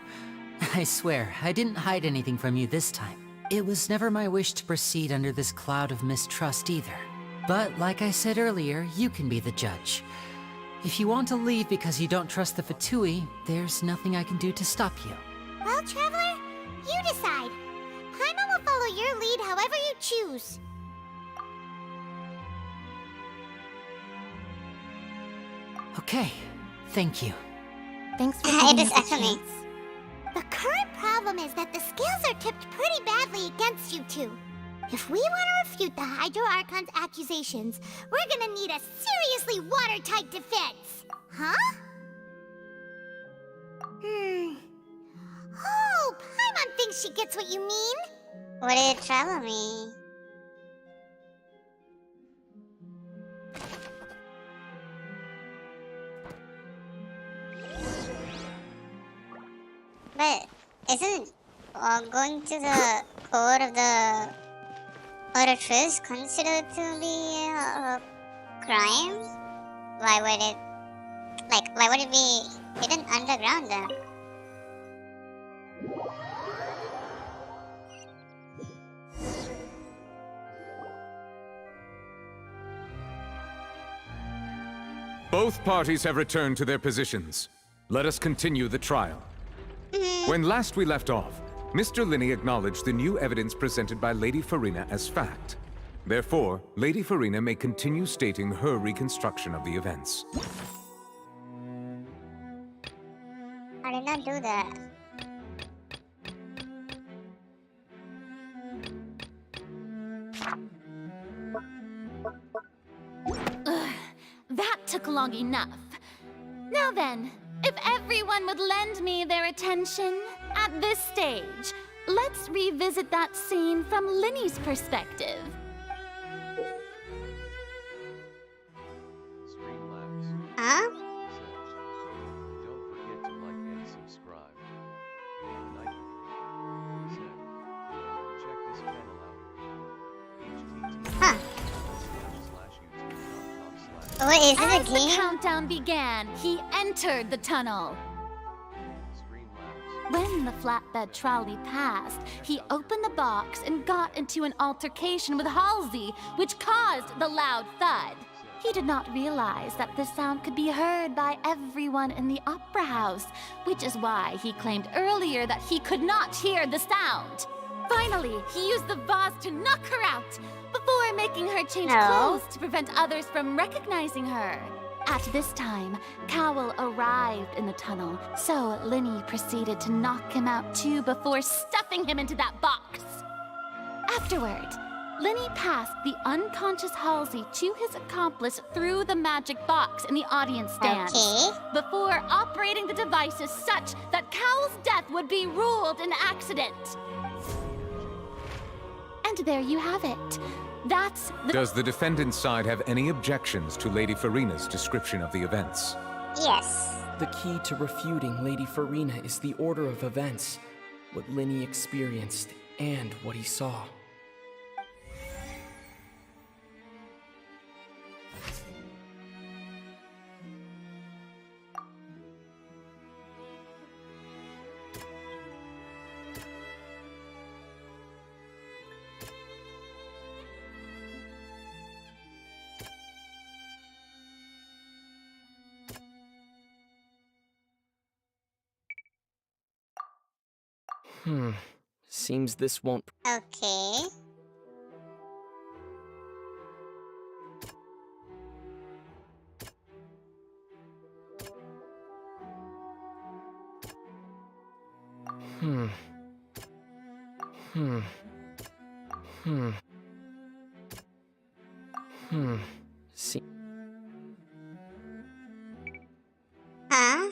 I swear, I didn't hide anything from you this time. It was never my wish to proceed under this cloud of mistrust either. But like I said earlier, you can be the judge. If you want to leave because you don't trust the Fatui, there's nothing I can do to stop you. Well, Traveler, you decide. Paimon will follow your lead however you choose. Okay, thank you. Thanks for It giving is us a Akame. chance. The current problem is that the scales are tipped pretty badly against you two. If we want to refute the Hydro Archon's accusations, we're gonna need a seriously watertight defense. Huh? Oh, Paimon thinks she gets what you mean. What did it travel me? But isn't going to the core of the Orchestrations considered to be a crime? Why would it, why would it be hidden underground then? Both parties have returned to their positions. Let us continue the trial. When last we left off, Mr. Linney acknowledged the new evidence presented by Lady Farina as fact. Therefore, Lady Farina may continue stating her reconstruction of the events. I did not do that. Ugh, that took long enough. Now then, if everyone would lend me their attention, at this stage, let's revisit that scene from Linney's perspective. Huh? Don't forget to like and subscribe. Night. Check this channel out. What is it As again? the countdown began, he entered the tunnel. When the flatbed trolley passed, he opened the box and got into an altercation with Halsey, which caused the loud thud. He did not realize that this sound could be heard by everyone in the opera house, which is why he claimed earlier that he could not hear the sound. Finally, he used the vase to knock her out, before making her change clothes to prevent others from recognizing her. At this time, Cowell arrived in the tunnel, so Linney proceeded to knock him out too before stuffing him into that box. Afterward, Linney passed the unconscious Halsey to his accomplice through the magic box in the audience stand, before operating the devices such that Cowell's death would be ruled an accident. And there you have it. That's the— Does the defendant's side have any objections to Lady Farina's description of the events? Yes. The key to refuting Lady Farina is the order of events, what Linney experienced and what he saw. Seems this won't... Okay. See. Huh?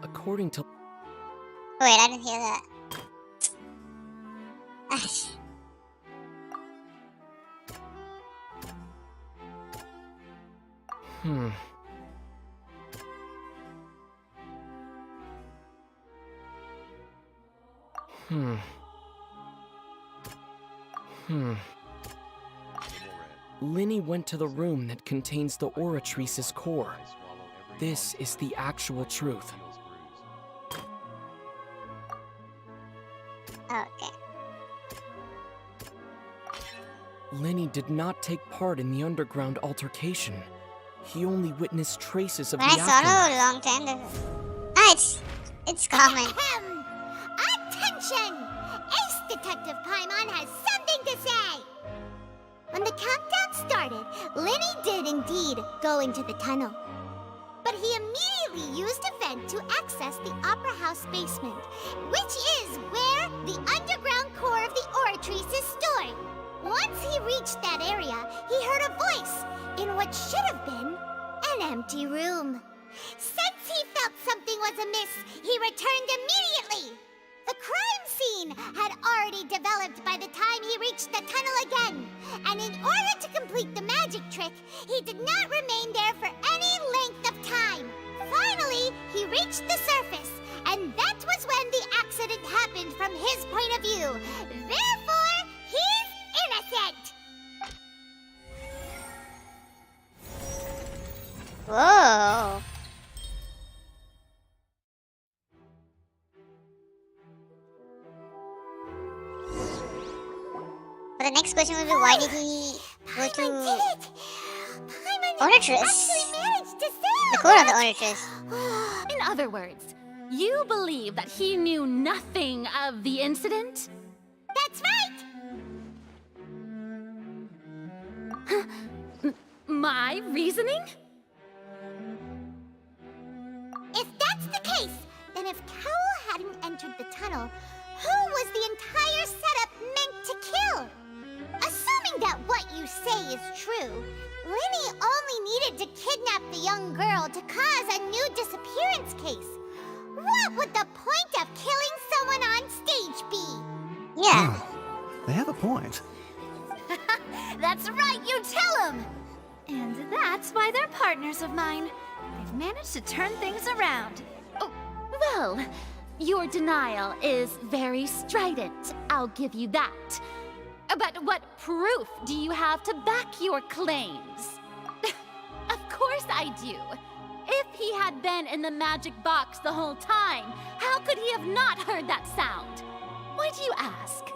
According to... Wait, I didn't hear that. Ash. Linny went to the room that contains the Orchestrations core. This is the actual truth. Okay. Linny did not take part in the underground altercation. He only witnessed traces of When the I saw aftermath. it a long time ago. Ah, it's common. Attention! Ace Detective Paimon has something to say! When the countdown started, Linny did indeed go into the tunnel. But he immediately used a vent to access the Opera House basement, which is where the underground core of the Orchestrations is stored. Once he reached that area, he heard a voice in what should have been an empty room. Since he felt something was amiss, he returned immediately. The crime scene had already developed by the time he reached the tunnel again, and in order to complete the magic trick, he did not remain there for any length of time. Finally, he reached the surface, and that was when the accident happened from his point of view. Therefore, he's innocent! Whoa. But the next question would be, why did he go to Orchestrations? The core of the Orchestrations. In other words, you believe that he knew nothing of the incident? That's right! My reasoning? If that's the case, then if Cowell hadn't entered the tunnel, who was the entire setup meant to kill? Assuming that what you say is true, Linny only needed to kidnap the young girl to cause a new disappearance case. What would the point of killing someone on stage be? Yeah. They have a point. That's right, you tell him! And that's why they're partners of mine. They've managed to turn things around. Oh, well, your denial is very strident, I'll give you that. But what proof do you have to back your claims? Of course I do. If he had been in the magic box the whole time, how could he have not heard that sound? Why do you ask?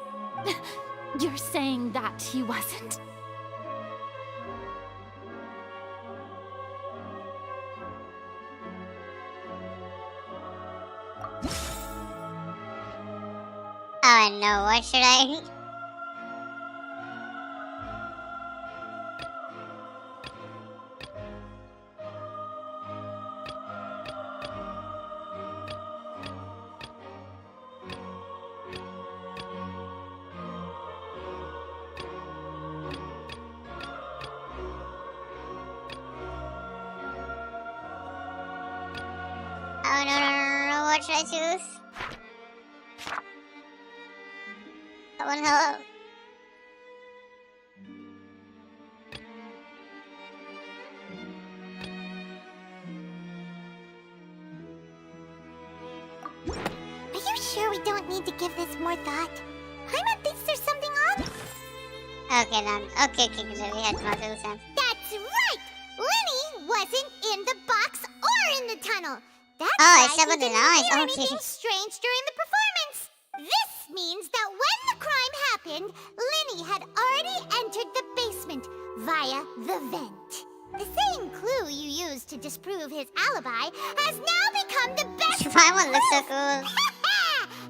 You're saying that he wasn't? Oh no, what should I... Oh no, what should I choose? Someone hello. Are you sure we don't need to give this more thought? Paimon thinks there's something off. Okay then. Okay, we had more sense. That's right! Linny wasn't in the box or in the tunnel. That's Oh, why except he for the didn't noise. hear Okay. anything strange during the performance. This means that when the crime happened, Linny had already entered the basement via the vent. The same clue you used to disprove his alibi has now become the best. Paimon looks so cool.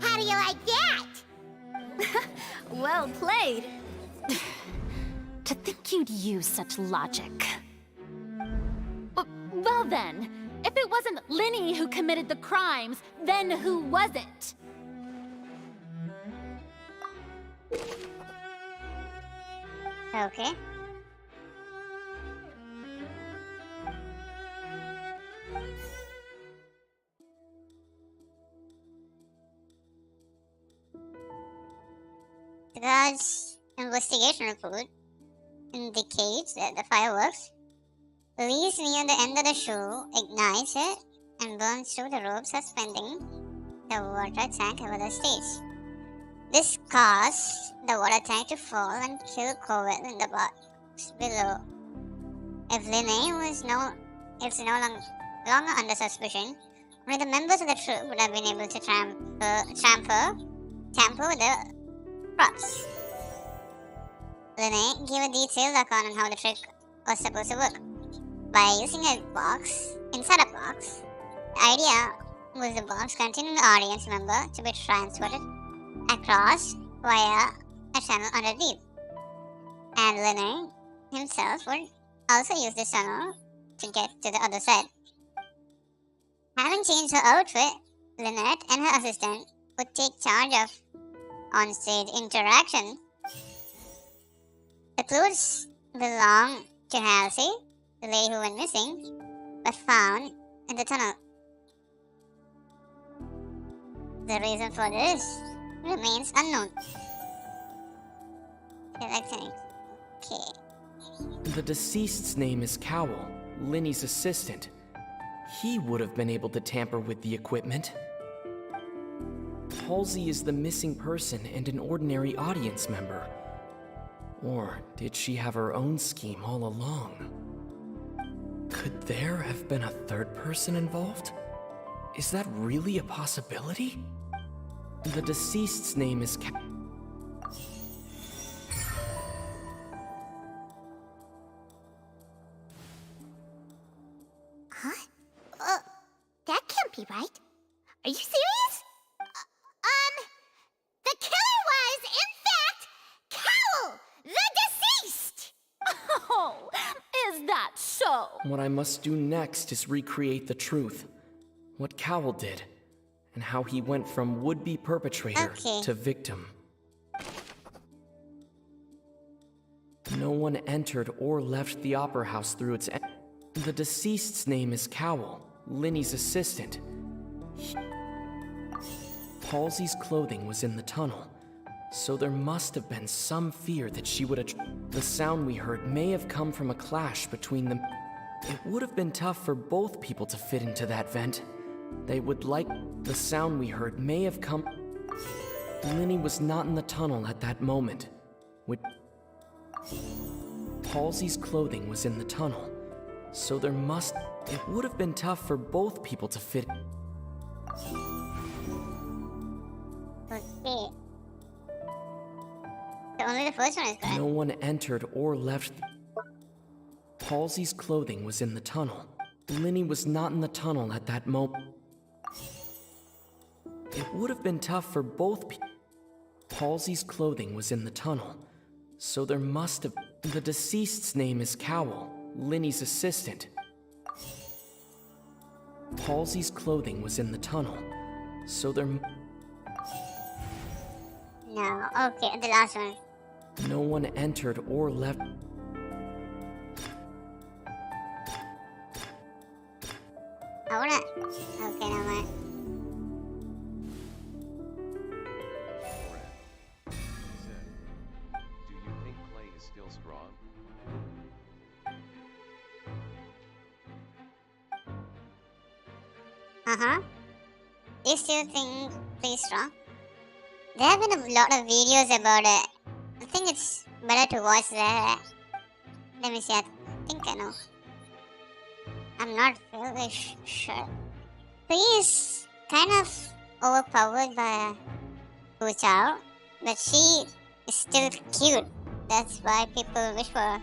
How do you like that? Well played. To think you'd use such logic. Well then, if it wasn't Linny who committed the crimes, then who was it? Okay. The guard's investigation report indicates that the fireworks released near the end of the show ignites it and burns through the rope suspending the water tank over the stage. This caused the water tank to fall and kill Cowell in the box below. If Linné was no longer under suspicion, only the members of the troupe would have been able to tamper with the props. Linné gave a detailed account on how the trick was supposed to work. By using a box inside a box, the idea was the box containing the audience member to be transported across via a channel underneath, and Linné himself would also use this tunnel to get to the other side. Having changed her outfit, Lynette and her assistant would take charge of on-stage interaction. The clues belong to Halsey, the lady who went missing, but found in the tunnel. The reason for this remains unknown. Okay. The deceased's name is Cowell, Linny's assistant. He would have been able to tamper with the equipment. Halsey is the missing person and an ordinary audience member. Or did she have her own scheme all along? Could there have been a third person involved? Is that really a possibility? The deceased's name is Huh? That can't be right. Are you serious? The killer was, in fact, Cowell, the deceased! Oh, is that so? What I must do next is recreate the truth. What Cowell did, and how he went from would-be perpetrator to victim. No one entered or left the opera house through its end. The deceased's name is Cowell, Linny's assistant. Halsey's clothing was in the tunnel, so there must have been some fear that she would The sound we heard may have come from a clash between them. It would have been tough for both people to fit into that vent. The sound we heard may have come... Linny was not in the tunnel at that moment. Halsey's clothing was in the tunnel, so there must... It would have been tough for both people to fit... Okay. So only the first one is correct. No one entered or left... Halsey's clothing was in the tunnel. Linny was not in the tunnel at that moment. It would have been tough for both people. Halsey's clothing was in the tunnel, so there must have... The deceased's name is Cowell, Linny's assistant. Halsey's clothing was in the tunnel, so there... No, okay, the last one. No one entered or left... I wanna... Okay, never mind. Do you think Clay is still strong? Uh-huh. Do you still think Clay's strong? There have been a lot of videos about it. I think it's better to watch that. Let me see, I think I know. I'm not really sure. He is kind of overpowered by Hu Chao, but she is still cute. That's why people wish for her.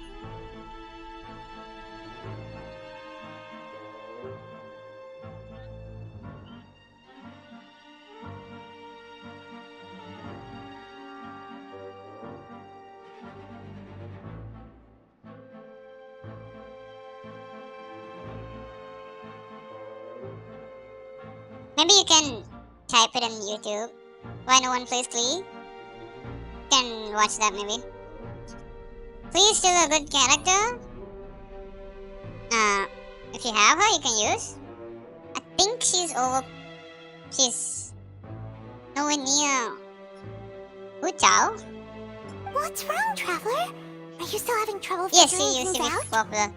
Maybe you can type it on YouTube. Why no one plays Klee? You can watch that maybe. Klee is still a good character. If you have her, you can use. I think she's nowhere near Hu Chao. What's wrong, Traveler? Are you still having trouble Yes, figuring she used to things be out? popular.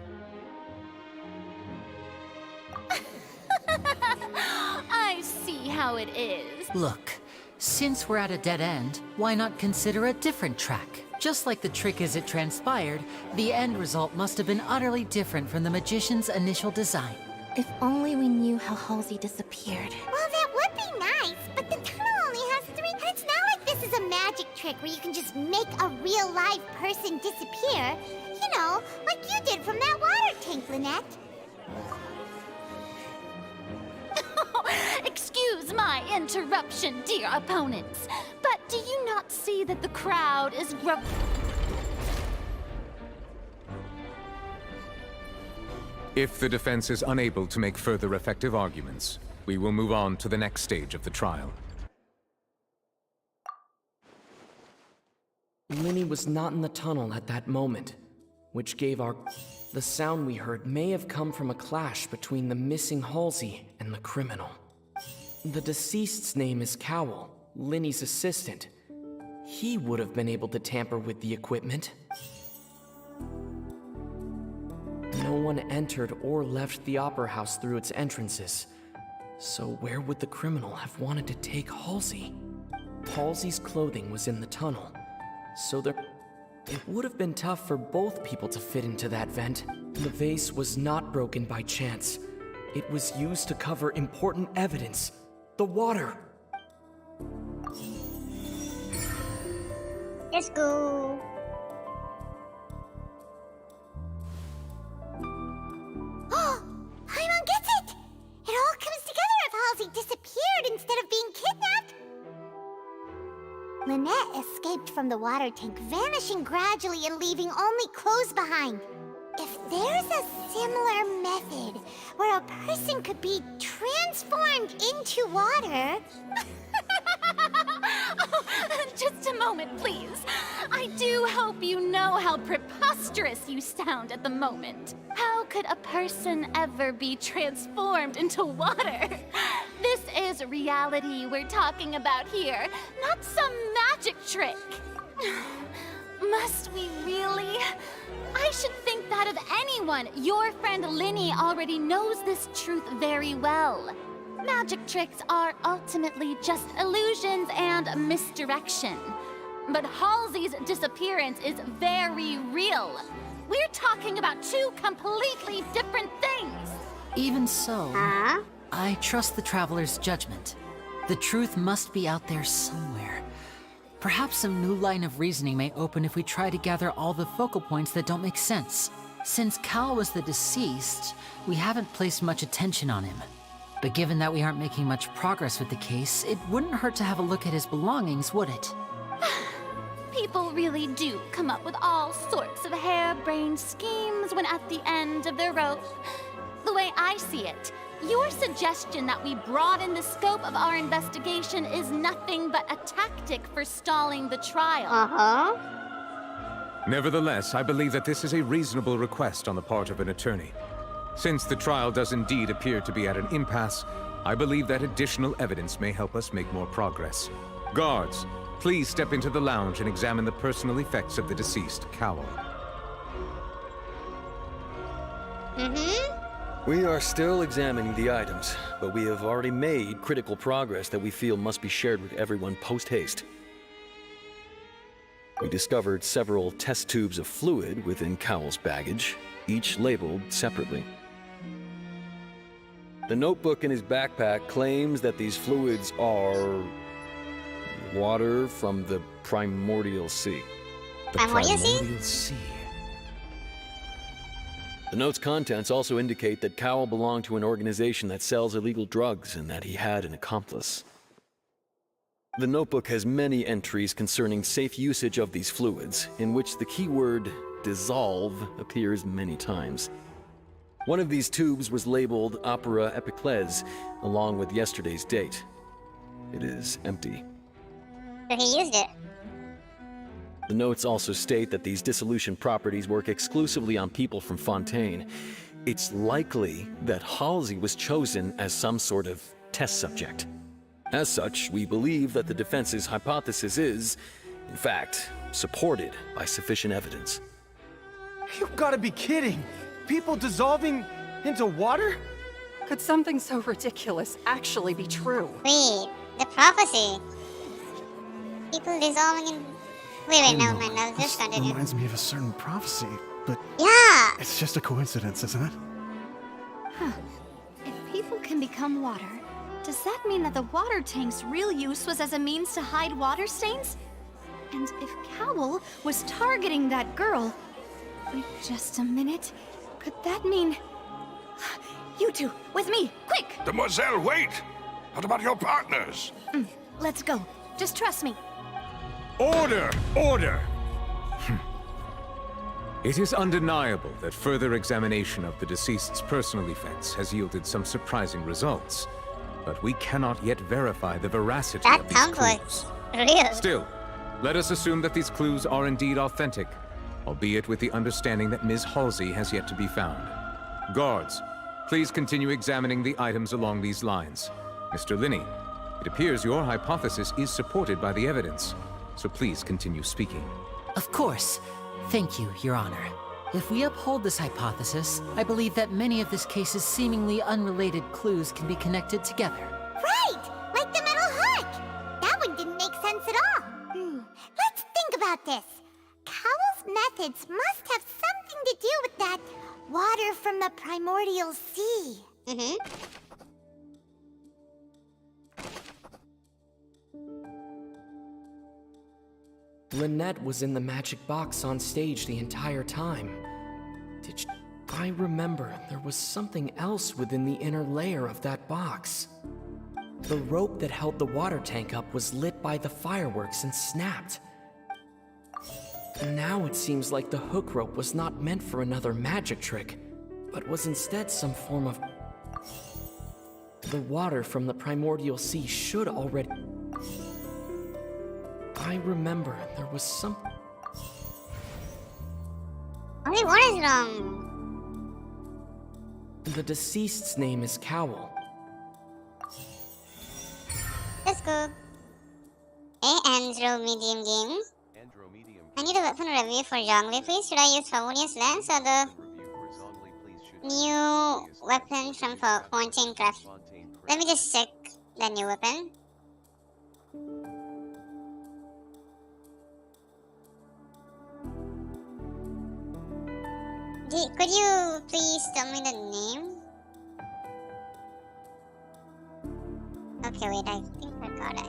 I see how it is. Look, since we're at a dead end, why not consider a different track? Just like the trick as it transpired, the end result must have been utterly different from the magician's initial design. If only we knew how Halsey disappeared. Well, that would be nice, but the tunnel only has 3. And it's not like this is a magic trick where you can just make a real live person disappear. You know, like you did from that water tank, Lynette. Excuse my interruption, dear opponents, but do you not see that the crowd is If the defense is unable to make further effective arguments, we will move on to the next stage of the trial. Lyney was not in the tunnel at that moment, which gave the sound we heard may have come from a clash between the missing Halsey and the criminal. The deceased's name is Cowell, Lyney's assistant. He would have been able to tamper with the equipment. No one entered or left the Opera House through its entrances. So where would the criminal have wanted to take Halsey? Halsey's clothing was in the tunnel, so it would have been tough for both people to fit into that vent. The vase was not broken by chance. It was used to cover important evidence. The water. Let's go. Oh, Paimon gets it! It all comes together if Halsey disappeared instead of being kidnapped. Lynette escaped from the water tank, vanishing gradually and leaving only clothes behind. If there's a similar method where a person could be transformed into water... Oh, just a moment, please. I do hope you know how preposterous you sound at the moment. How could a person ever be transformed into water? This is reality we're talking about here, not some magic trick. Must we really? I should think that of anyone. Your friend Lyney already knows this truth very well. Magic tricks are ultimately just illusions and misdirection. But Halsey's disappearance is very real. We're talking about 2 completely different things. Even so, I trust the Traveler's judgment. The truth must be out there somewhere. Perhaps some new line of reasoning may open if we try to gather all the focal points that don't make sense. Since Cal was the deceased, we haven't placed much attention on him. But given that we aren't making much progress with the case, it wouldn't hurt to have a look at his belongings, would it? People really do come up with all sorts of harebrained schemes when at the end of their rope. The way I see it, your suggestion that we broaden the scope of our investigation is nothing but a tactic for stalling the trial. Nevertheless, I believe that this is a reasonable request on the part of an attorney. Since the trial does indeed appear to be at an impasse, I believe that additional evidence may help us make more progress. Guards, please step into the lounge and examine the personal effects of the deceased, Cowell. We are still examining the items, but we have already made critical progress that we feel must be shared with everyone post-haste. We discovered several test tubes of fluid within Cowell's baggage, each labeled separately. The notebook in his backpack claims that these fluids are water from the primordial sea. The primordial sea? The note's contents also indicate that Cowell belonged to an organization that sells illegal drugs and that he had an accomplice. The notebook has many entries concerning safe usage of these fluids, in which the keyword dissolve appears many times. One of these tubes was labeled Opera Epiclese, along with yesterday's date. It is empty. So he used it. The notes also state that these dissolution properties work exclusively on people from Fontaine. It's likely that Halsey was chosen as some sort of test subject. As such, we believe that the defense's hypothesis is, in fact, supported by sufficient evidence. You've got to be kidding! People dissolving into water? Could something so ridiculous actually be true? Wait, the prophecy. People dissolving in... Wait, never mind, I'll just continue. Reminds me of a certain prophecy, but yeah, it's just a coincidence, isn't it? Huh. If people can become water, does that mean that the water tank's real use was as a means to hide water stains? And if Cowl was targeting that girl... Wait just a minute. Could that mean... You two, with me, quick! Demoiselle, wait! What about your partners? Let's go. Just trust me. Order! Order! It is undeniable that further examination of the deceased's personal effects has yielded some surprising results. But we cannot yet verify the veracity of these clues. Real. Still, let us assume that these clues are indeed authentic, albeit with the understanding that Ms. Halsey has yet to be found. Guards, please continue examining the items along these lines. Mr. Linney, it appears your hypothesis is supported by the evidence, so please continue speaking. Of course. Thank you, Your Honor. If we uphold this hypothesis, I believe that many of this case's seemingly unrelated clues can be connected together. Right! Like the metal hook! That one didn't make sense at all. Let's think about this. Cowell's methods must have something to do with that water from the primordial sea. Lynette was in the magic box on stage the entire time. Did she... I remember there was something else within the inner layer of that box. The rope that held the water tank up was lit by the fireworks and snapped. And now it seems like the hook rope was not meant for another magic trick, but was instead some form of... The water from the primordial sea should already... I remember there was some... Only one is wrong. The deceased's name is Cowell. Let's go. Andro Medium Game. I need a weapon review for Zhongli, please. Should I use Harmonious Lance or the new weapon from Fontaine Craft? Let me just check the new weapon. Could you please tell me the name? Okay, wait, I think I got it.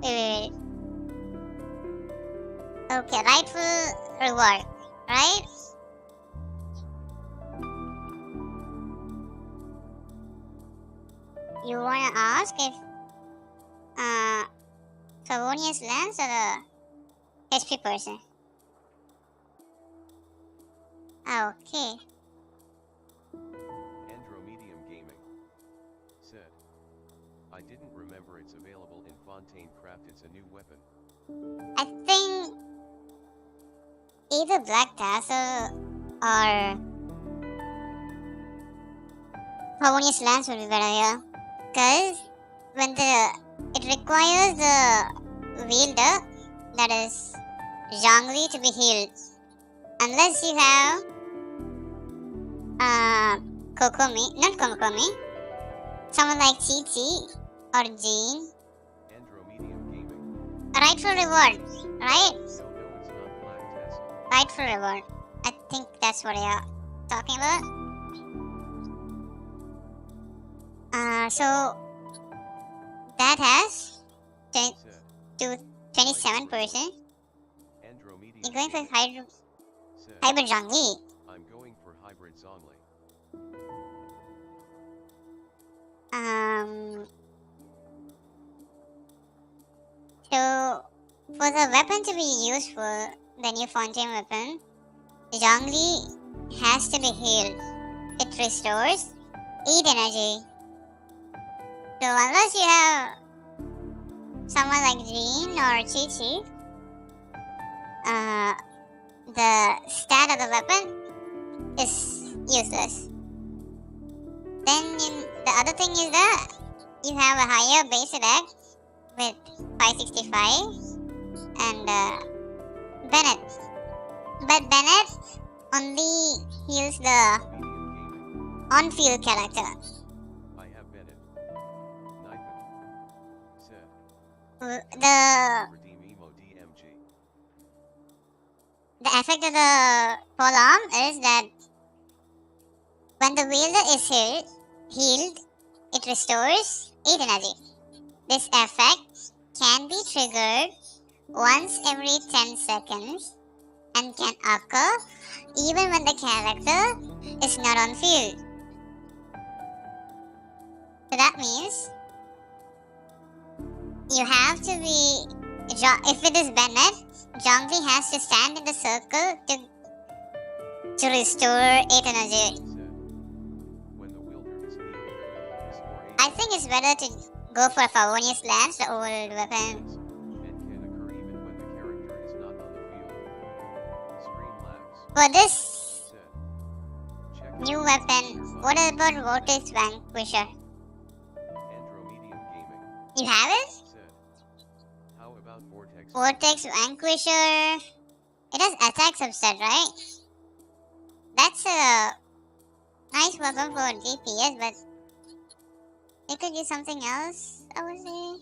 Wait. Okay, rightful reward, right? You wanna ask if Favonius Lance or the HP person? Okay. Andromedium Gaming said, I didn't remember it's available in Fontaine Craft. It's a new weapon. I think either Black Tassel or Harmonious Lance would be better here. Because when it requires the wielder, that is Zhongli, to be healed. Unless you have Kokomi, not Kokomi, someone like Chi-Chi or Jean. Rightful reward, right? Rightful reward. I think that's what you're talking about. So that has 27%. You're going for hybrid Zhongli. I'm going for hybrid Zhongli. So, for the weapon to be useful, the new Fontaine weapon, Zhongli has to be healed. It restores 8 energy. So, unless you have someone like Jean or Chi-Chi, the stat of the weapon is useless. Then the other thing is that you have a higher base attack with 565 and Bennett. But Bennett only heals the on-field character. I have Bennett. The effect of the polearm is that when the wielder is healed, it restores 8 energy. This effect can be triggered once every 10 seconds and can occur even when the character is not on field. So that means you have to be, if it is Bennett, Zhongli has to stand in the circle to restore 8 energy. I think it's better to go for Favonius Lance, the old weapon. For this new weapon, what about Vortex Vanquisher? You have it? Vortex Vanquisher. It has attack subset, right? That's a nice weapon for DPS, but it could use something else, I would say.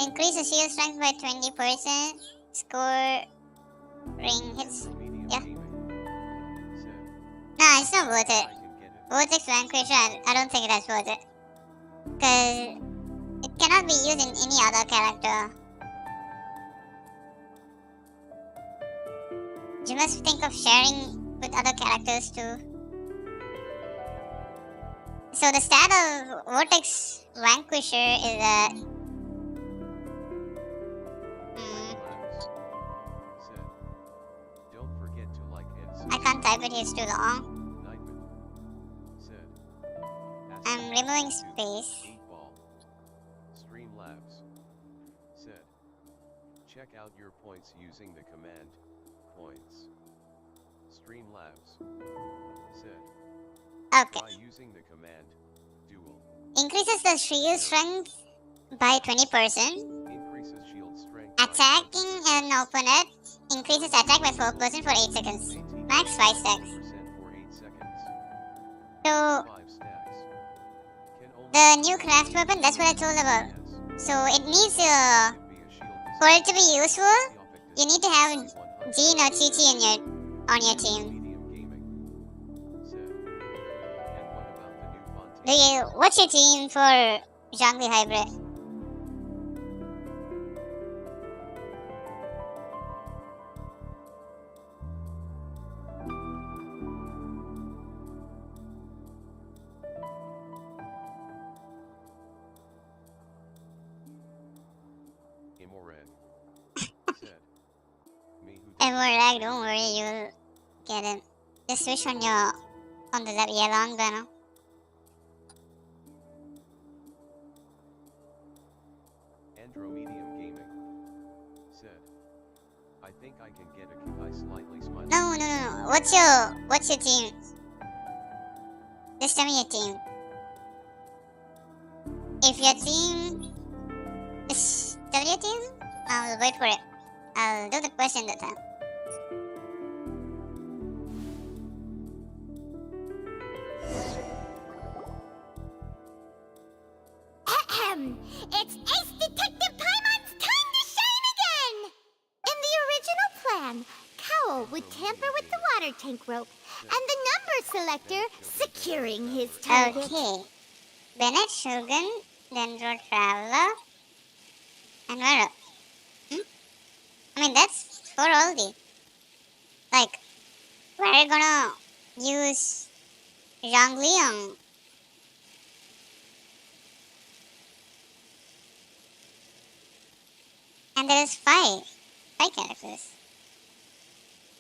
Increase the shield strength by 20%. Score ring hits. Yeah. Nah, it's not worth it. Vortex Vanquisher, I don't think that's worth it. Because it cannot be used in any other character. You must think of sharing with other characters too. So the stat of Vortex Vanquisher is that... I can't type it, it's too long. I'm removing space. Streamlabs said, check out your points using the command points. Streamlabs said, okay. By using the command dual. Increases the shield strength by 20%. Increases shield strength. Attacking an opponent increases attack by 4% for 8 seconds. Max 5 stacks. So the new craft weapon, that's what I told about. So it needs for it to be useful, you need to have Jean or Chi-Chi on your team. What's your team for Zhongli Hybrid? Emorag, don't worry, you'll get it. Just switch on the long banner. Andromedium Gaming said, I think I can get a slightly smiley. No. What's your team? Just tell me your team. If your team is tell your team, I'll wait for it. I'll do the question that time. It's Ace Detective Paimon's time to shine again! In the original plan, Cowl would tamper with the water tank rope, and the number selector securing his target. Okay. Bennett, Shogun, Dendro Traveler, and Mero. I mean, that's for all the... Like, we're gonna use Zhongliang. And there is five characters.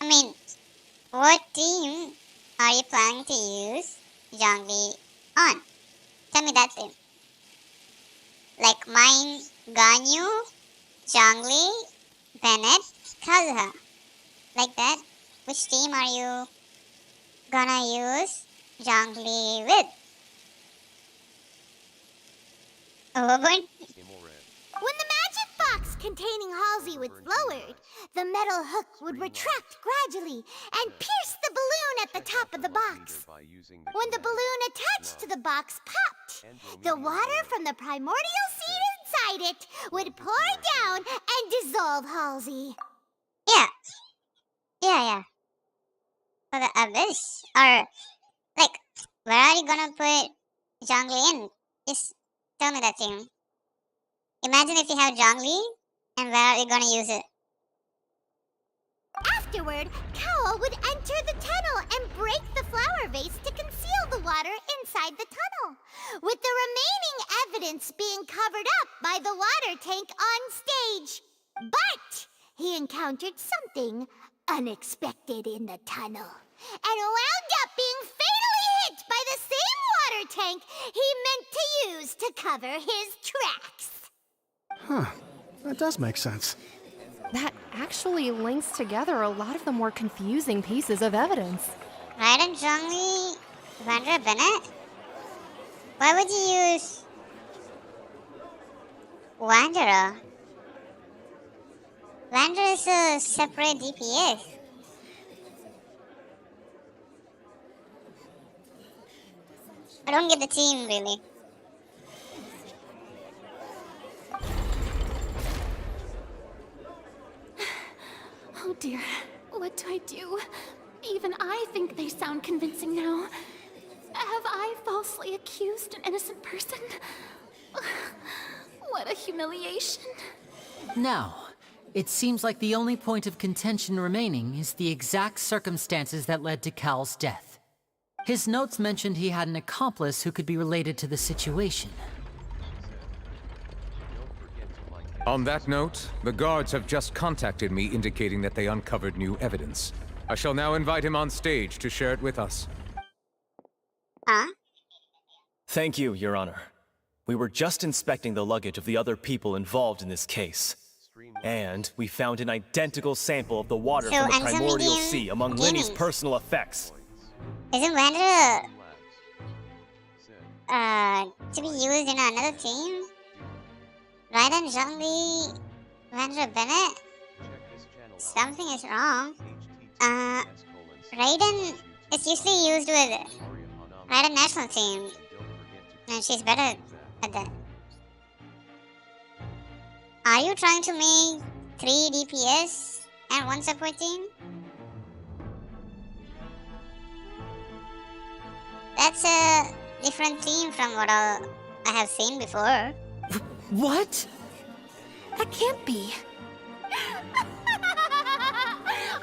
I mean, what team are you planning to use Zhongli on? Tell me that team. Like mine, Ganyu, Zhongli, Bennett, Kazuha. Like that. Which team are you gonna use Zhongli with? Oh boy. When the magic box containing Halsey was lowered, the metal hook would retract gradually and pierce the balloon at the top of the box. When the balloon attached to the box popped, the water from the primordial seed inside it would pour down and dissolve Halsey. Yeah. For the abyss? Or, like, where are you gonna put Zhongli in? Just tell me that team. Imagine if you have Zhongli, and where are you gonna use it? Afterward, Cowl would enter the tunnel and break the flower vase to conceal the water inside the tunnel, with the remaining evidence being covered up by the water tank on stage. But he encountered something unexpected in the tunnel, and wound up being fatally hit by the same water tank he meant to use to cover his tracks. Huh. That does make sense. That actually links together a lot of the more confusing pieces of evidence. Raiden, Zhongli, Vandra, Bennett? Why would you use Wanderer? Wanderer is a separate DPS. I don't get the team, really. Oh dear, what do I do? Even I think they sound convincing now. Have I falsely accused an innocent person? What a humiliation. Now, it seems like the only point of contention remaining is the exact circumstances that led to Cal's death. His notes mentioned he had an accomplice who could be related to the situation. On that note, the guards have just contacted me indicating that they uncovered new evidence. I shall now invite him on stage to share it with us. Huh? Thank you, Your Honor. We were just inspecting the luggage of the other people involved in this case. And we found an identical sample of the water from the primordial sea among Linny's personal effects. Isn't Wanderer to be used in another team? Raiden, Zhongli, Vandra, Bennett? Something is wrong. Raiden is usually used with Raiden national team, and she's better at that. Are you trying to make 3 DPS and 1 support team? That's a different team from what I have seen before. What? That can't be.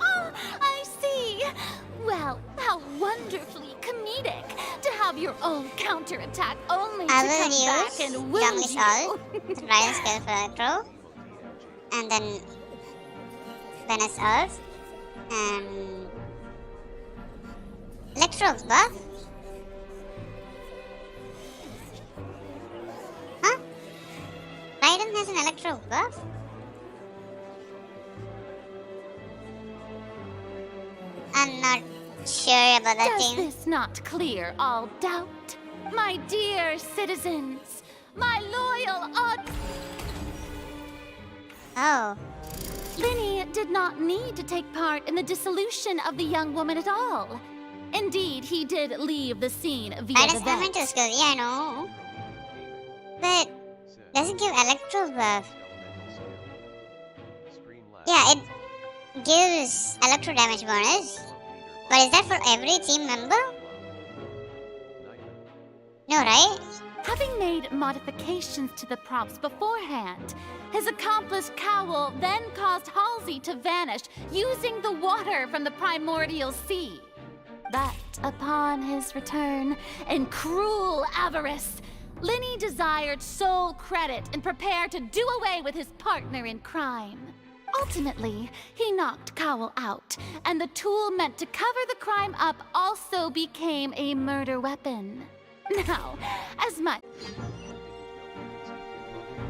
Oh, I see. Well, how wonderfully comedic to have your own counterattack only to come back and wound you. Raiden's skill for Electro, and then Bennett's ult, and Electro's buff. Huh? Raiden has an Electro buff? I'm not sure about that Does thing. this not clear all doubt? My dear citizens, my loyal Oh. Linny did not need to take part in the dissolution of the young woman at all. Indeed, he did leave the scene via Raiden's the vent. elemental skill, yeah, I know. But doesn't give Electro buff. Yeah, it gives Electro damage bonus. But is that for every team member? No, right? Having made modifications to the props beforehand, his accomplice Cowl then caused Halsey to vanish using the water from the primordial sea. that upon his return, in cruel avarice, Linny desired sole credit and prepared to do away with his partner in crime. Ultimately, he knocked Cowell out, and the tool meant to cover the crime up also became a murder weapon. Now, as much...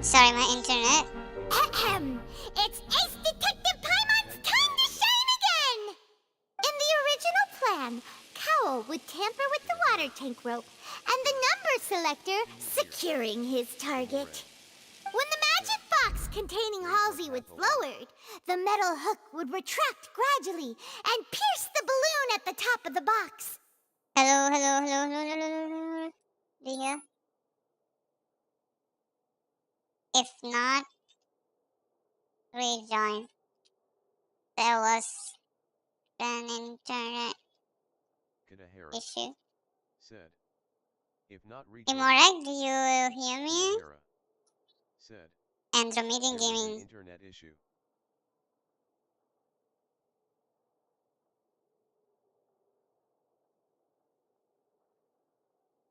Sorry, my internet. Ahem. It's Ace Detective Paimon's time to shine again! In the original plan, Cowell would tamper with the water tank rope and the number selector securing his target. When the magic box containing Halsey was lowered, the metal hook would retract gradually and pierce the balloon at the top of the box. Hello. Do you hear? If not, rejoin. There was an internet issue. Said, if not Imorek, do you hear me? Said, Andromedan Gaming. Internet issue.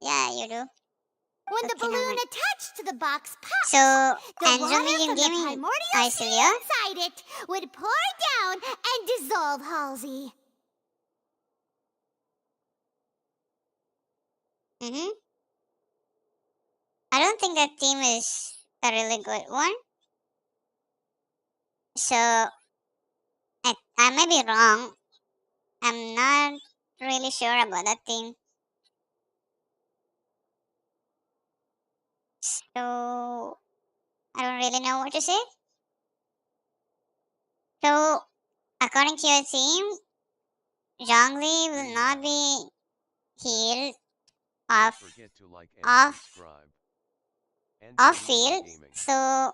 Yeah, you do. When the balloon attached to the box popped, so, the water Andromedan from the Gaming, primordial sea inside it would pour down and dissolve Halsey. I don't think that team is a really good one. So, I may be wrong. I'm not really sure about that team. So, I don't really know what to say. So, according to your team, Zhongli will not be healed off field. So,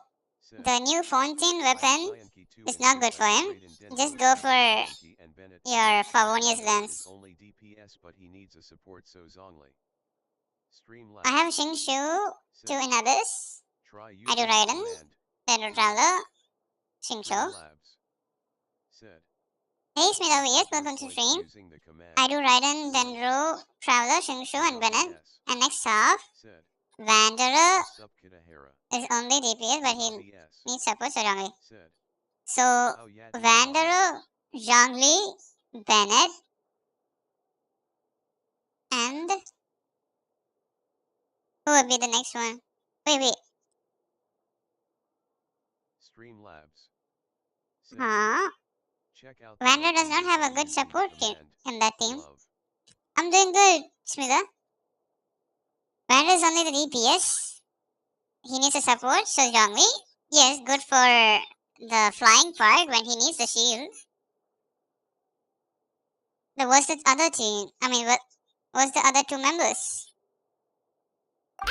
the new Fontaine weapon is not good for him. Just go for your Favonius lens. Only DPS, but he needs a support, so Zhongli. I have Xingshu, 2 in Abyss. I do Raiden, then Traveler, Xingshu. Hey Smith OVS, welcome to stream. I do Raiden, Dendro, Traveler, Xingshu, and Bennett. And next half, Wanderer is only DPS, but he needs support, so Zhongli. So, Wanderer, Zhongli, Bennett, and who will be the next one? Wait. Streamlabs. Huh? Wanderer does not have a good support team in that team. I'm doing good, Smitha. Wanderer is only the DPS. He needs a support, so Zhongli. Yes, good for the flying part when he needs the shield. But what's the other team? I mean, what's the other 2 members?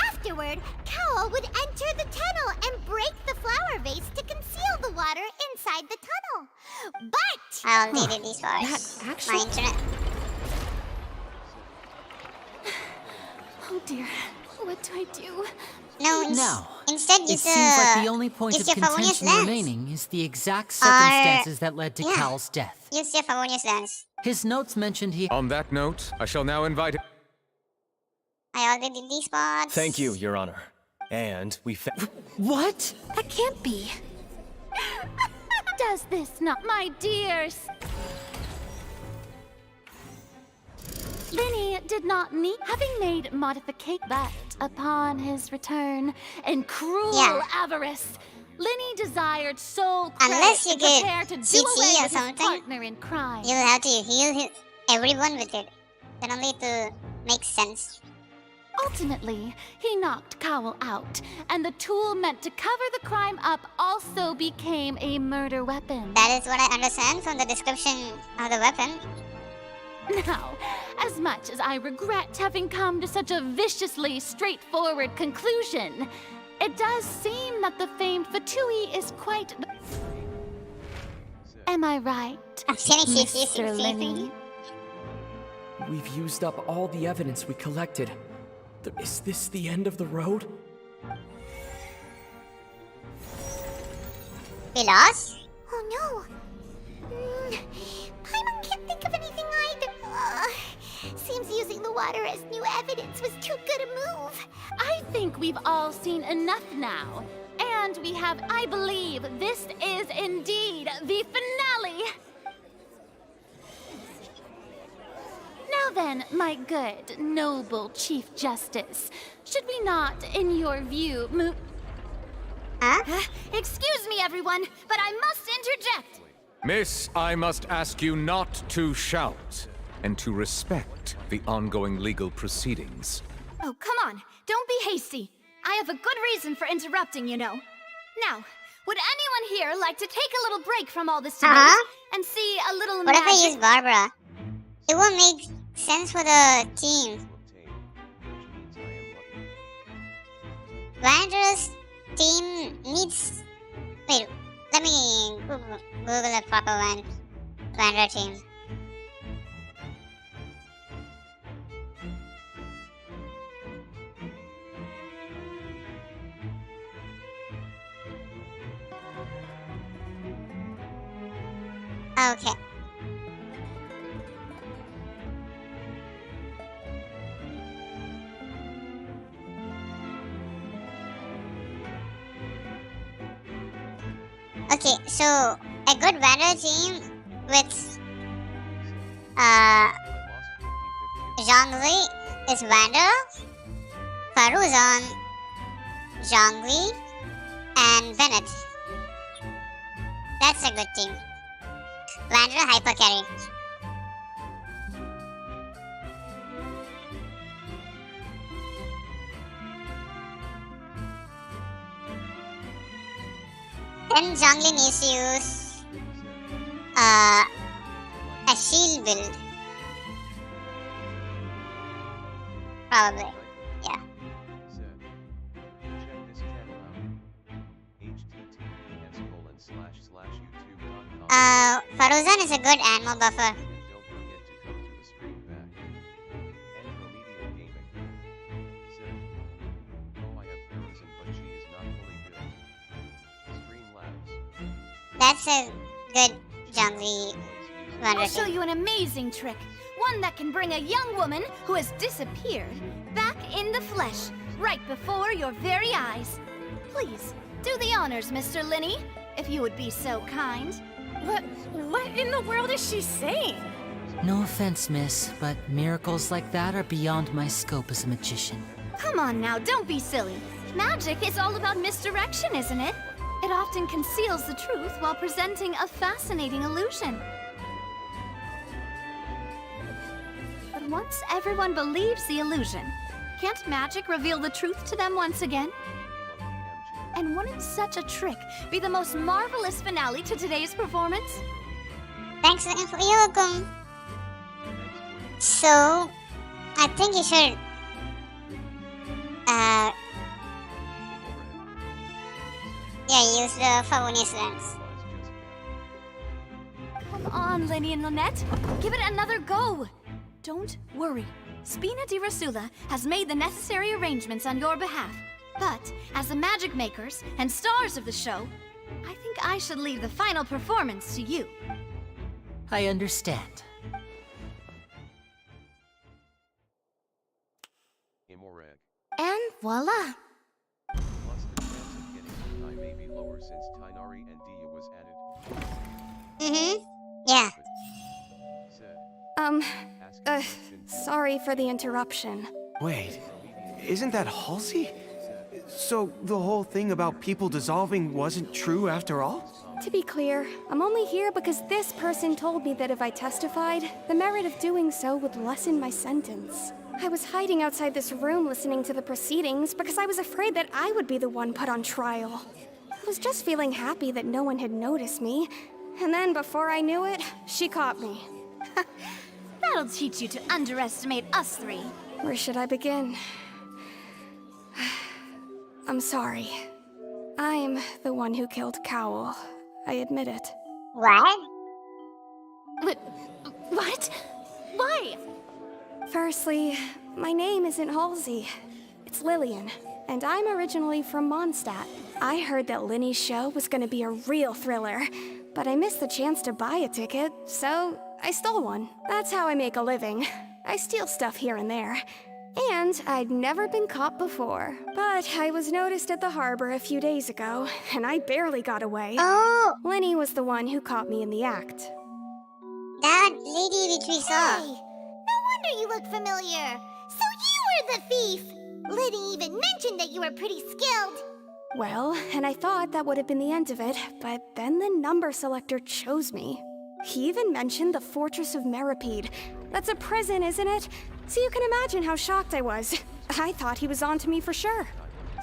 Afterward, Cowell would enter the tunnel and break the flower vase to conceal the water inside the tunnel. But I'll delete these bars. My internet. Oh dear, what do I do? No, instead use it seems like the only point of contention remaining is the exact circumstances that led to Cal's death. Use your Favonius lens. His notes mentioned he... On that note, I shall now invite... I already did these spots. Thank you, Your Honor. And we What? That can't be. Does this not, my dears? Linny did not need, having made modification that upon his return in cruel avarice. Linny desired sole credit unless you get prepared to do CT away or with something, his partner in crime. you'll have to heal everyone with it. Then only to make sense. Ultimately, he knocked Cowell out, and the tool meant to cover the crime up also became a murder weapon. That is what I understand from the description of the weapon. Now, as much as I regret having come to such a viciously straightforward conclusion, it does seem that the famed Fatui is quite... Am I right, Mr. Linny? We've used up all the evidence we collected. Is this the end of the road? We lost? Oh no. Paimon can't think of anything either. water as new evidence was too good a move. I think we've all seen enough now. And we have, I believe, this is indeed the finale. Now then, my good, noble Chief Justice, should we not, in your view, move... Excuse me, everyone, but I must interject. Miss, I must ask you not to shout, and to respect the ongoing legal proceedings. Oh, come on. Don't be hasty. I have a good reason for interrupting, you know. Now, would anyone here like to take a little break from all this debate and see a little What if magic? I use Barbara? It won't make sense for the team. Vandra's team needs... Wait, let me Google the proper Vandra team. Okay. Okay, so a good Vandal team with Zhongli is Vandal, Faruzan, Zhongli, and Bennett. That's a good team. Vandal Hyper Carry. Then Zhongli needs to use a shield build. Probably, yeah. Faruzan is a good animal buffer. That's a good Zhongli I'll show you an amazing trick. One that can bring a young woman who has disappeared back in the flesh, right before your very eyes. Please, do the honors, Mr. Linny, if you would be so kind. What in the world is she saying? No offense, miss, but miracles like that are beyond my scope as a magician. Come on now, don't be silly. Magic is all about misdirection, isn't it? It often conceals the truth while presenting a fascinating illusion. But once everyone believes the illusion, can't magic reveal the truth to them once again? And wouldn't such a trick be the most marvelous finale to today's performance? Thanks for the info. You're welcome. So, I think you should use the Favonius lens. Come on, Lenny and Lynette. Give it another go. Don't worry. Spina di Rasula has made the necessary arrangements on your behalf. But, as the magic makers and stars of the show, I think I should leave the final performance to you. I understand. And voila! Yeah. Sorry for the interruption. Wait, isn't that Halsey? So the whole thing about people dissolving wasn't true after all? To be clear, I'm only here because this person told me that if I testified, the merit of doing so would lessen my sentence. I was hiding outside this room listening to the proceedings because I was afraid that I would be the one put on trial. I was just feeling happy that no one had noticed me, and then before I knew it, she caught me. That'll teach you to underestimate us three. Where should I begin? I'm sorry. I'm the one who killed Cowl. I admit it. What? What? Why? Firstly, my name isn't Halsey. It's Lillian, and I'm originally from Mondstadt. I heard that Linny's show was gonna be a real thriller, but I missed the chance to buy a ticket, so I stole one. That's how I make a living. I steal stuff here and there. And I'd never been caught before. But I was noticed at the harbor a few days ago, and I barely got away. Oh! Lenny was the one who caught me in the act. That lady which we saw. Hey, no wonder you look familiar. So you were the thief! Liddy even mentioned that you were pretty skilled. Well, and I thought that would have been the end of it, but then the number selector chose me. He even mentioned the Fortress of Meripede. That's a prison, isn't it? So you can imagine how shocked I was. I thought he was on to me for sure.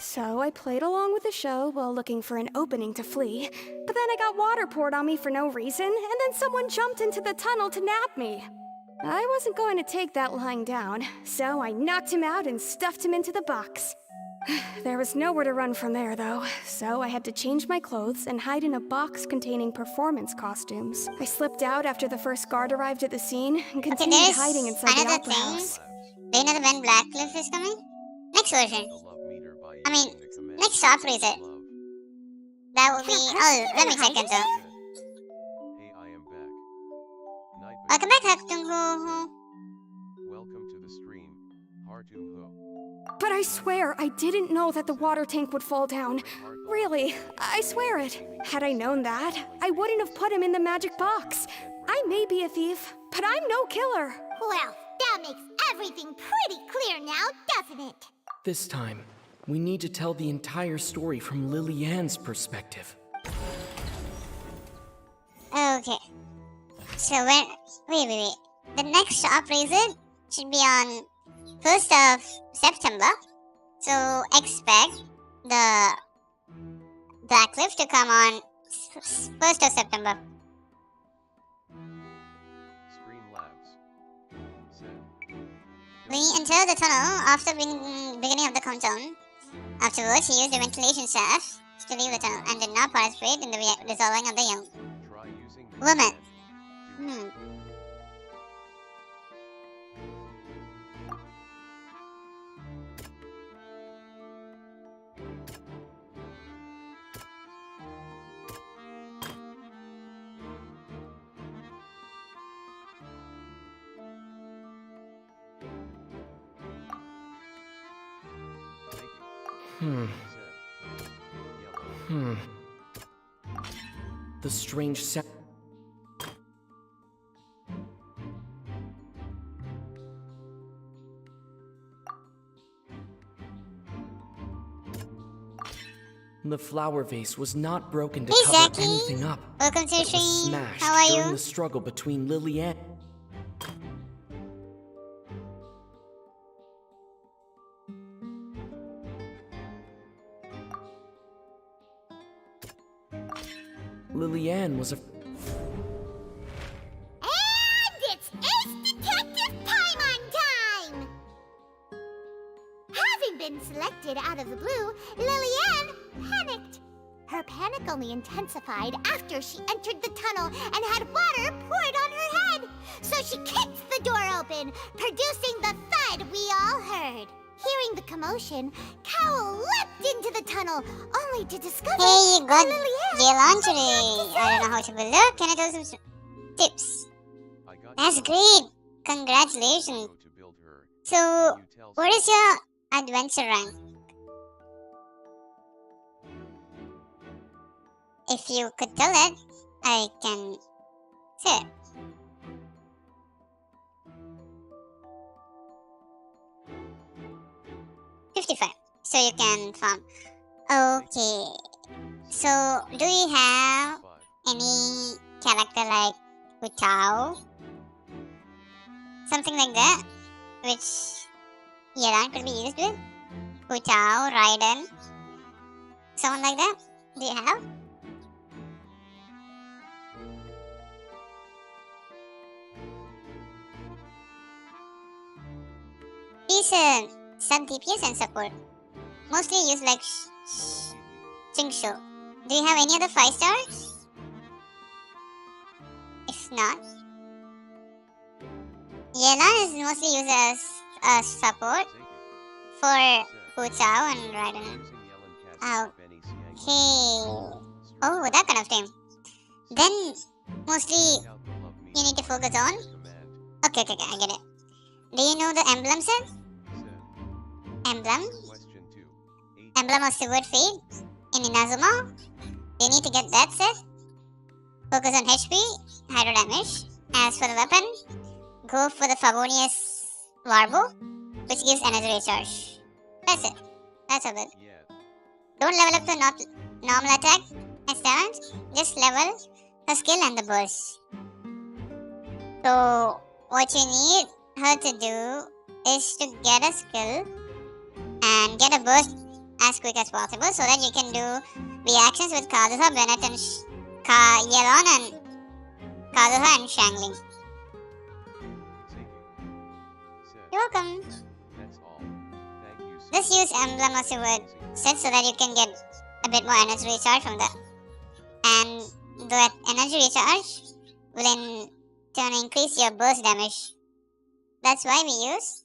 So I played along with the show while looking for an opening to flee. But then I got water poured on me for no reason, and then someone jumped into the tunnel to nab me. I wasn't going to take that lying down, so I knocked him out and stuffed him into the box. There was nowhere to run from there, though, so I had to change my clothes and hide in a box containing performance costumes. I slipped out after the first guard arrived at the scene and continued hiding inside the opera house. Do you know when Blackcliff is coming? Next version. I mean, next stop reset. That would be... Oh, let me check it though. Hey, I am back. Welcome back, Haktung. Welcome to the stream, Hartung Ho. But I swear, I didn't know that the water tank would fall down. Really, I swear it. Had I known that, I wouldn't have put him in the magic box. I may be a thief, but I'm no killer. Well, that makes everything pretty clear now, doesn't it? This time, we need to tell the entire story from Lily-Ann's perspective. Okay. So when... Wait. The next stop reset should be on 1st of September. So expect the Blackcliff to come on 1st of September. We enter the tunnel after beginning of the countdown. Afterwards, he used the ventilation shaft to leave the tunnel and did not participate in the resolving of the young woman. The strange sound. The flower vase was not broken to cover anything up. Welcome to the stream. Smashed How are you? during the struggle between Lily-Ann. Lily-Ann was a... And it's Ace Detective time on time! Having been selected out of the blue, Lily-Ann panicked. Her panic only intensified after she entered the tunnel and had water poured on her head. So she kicked the door open, producing the thud we all heard. Hearing the commotion, Cowl leapt into the tunnel, only to discover Hey, you got Lily-Ann Gale today. I don't know how to build it. Can I tell some tips? That's great. Congratulations. So, what is your adventure rank? If you could tell it, I can say it. $55. So you can farm. Okay. So, do you have any character like Utao? Something like that? Which Yelan could be used with? Utao, Raiden? Someone like that? Do you have? Decent. Some DPS and support. Mostly use like Jingshu. Do you have any other 5 stars? If not, Yelan is mostly used as support for Hu Chao and Raiden. Okay. Oh, that kind of thing. Then mostly you need to focus on. Okay, I get it. Do you know the emblem set? Emblem? Emblem of Sword Fate in Inazuma. You need to get that set. Focus on HP, hydro damage. As for the weapon, go for the Favonius Warbow, which gives energy recharge. That's it. That's a bit. Don't level up to normal attack and talent. Just level her skill and the burst. So what you need her to do is to get a skill and get a burst as quick as possible so that you can do reactions with Kazuha, Bennett, and Yelan, and Kazuha and Shangling. You're welcome. Just use Emblem of Sword set so that you can get a bit more energy recharge from that. And that energy recharge will in turn increase your burst damage. That's why we use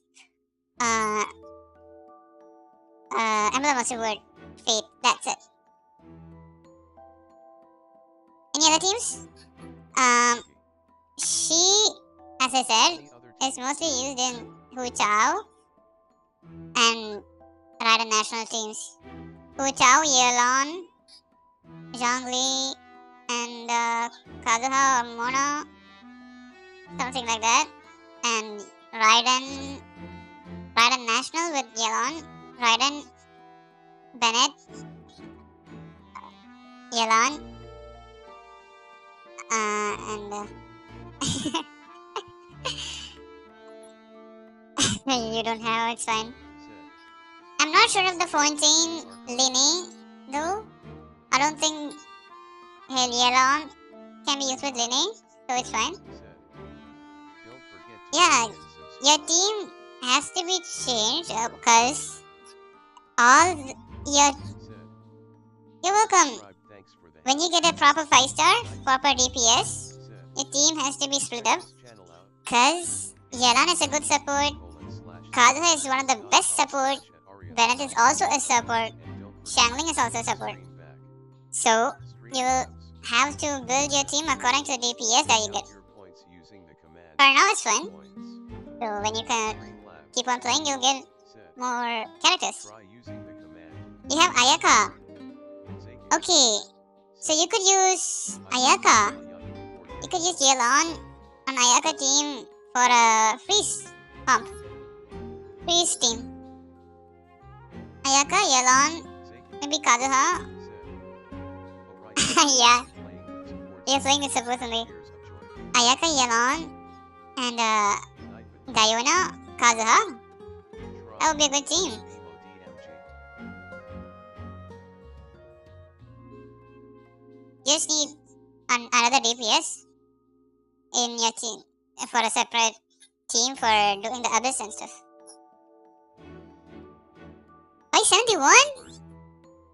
Emblem of Sword Fate. That's it. Any other teams? She, as I said, is mostly used in Hu Chao and Raiden national teams. Hu Chao, Yelan, Zhongli, and Kazuha or Mono, something like that. And Raiden national with Yelan, Raiden, Bennett, Yelan, and you don't have, it's fine. I'm not sure of the Fontaine Linne though. I don't think Yelan can be used with Linne, so it's fine. Yeah, your team has to be changed because you're welcome. When you get a proper 5-star, proper DPS, your team has to be split up because Yelan is a good support, Kazuha is one of the best support, Bennett is also a support, Shangling is also a support. So, you have to build your team according to the DPS that you get. For now, it's fine. So, when you can keep on playing, you'll get more characters. You have Ayaka. Okay, so you could use Ayaka. You could use Yelan on Ayaka team for a freeze pump. Freeze team. Ayaka, Yelan, maybe Kazuha. Yeah, you're playing with support only. Ayaka, Yelan, and Diona, Kazuha. That would be a good team. You just need another DPS in your team for a separate team for doing the abyss and stuff. Why 71?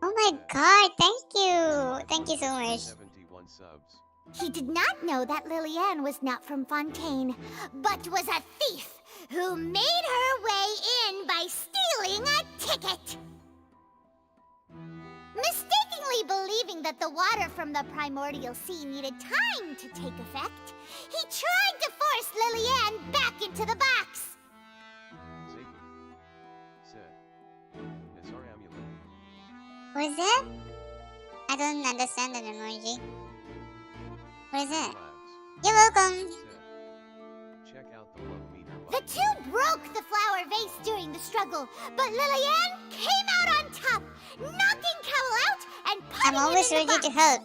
Oh my god, thank you so much. He did not know that Lillian was not from Fontaine, but was a thief who made her way in by stealing a ticket. Mistakenly believing that the water from the primordial sea needed time to take effect, he tried to force Lillian back into the box. What is that? I don't understand that emoji. What is that? You're welcome. The two broke the flower vase during the struggle, but Lillian came out on top, knocking Cowell out and putting I'm always him in the ready to box. help.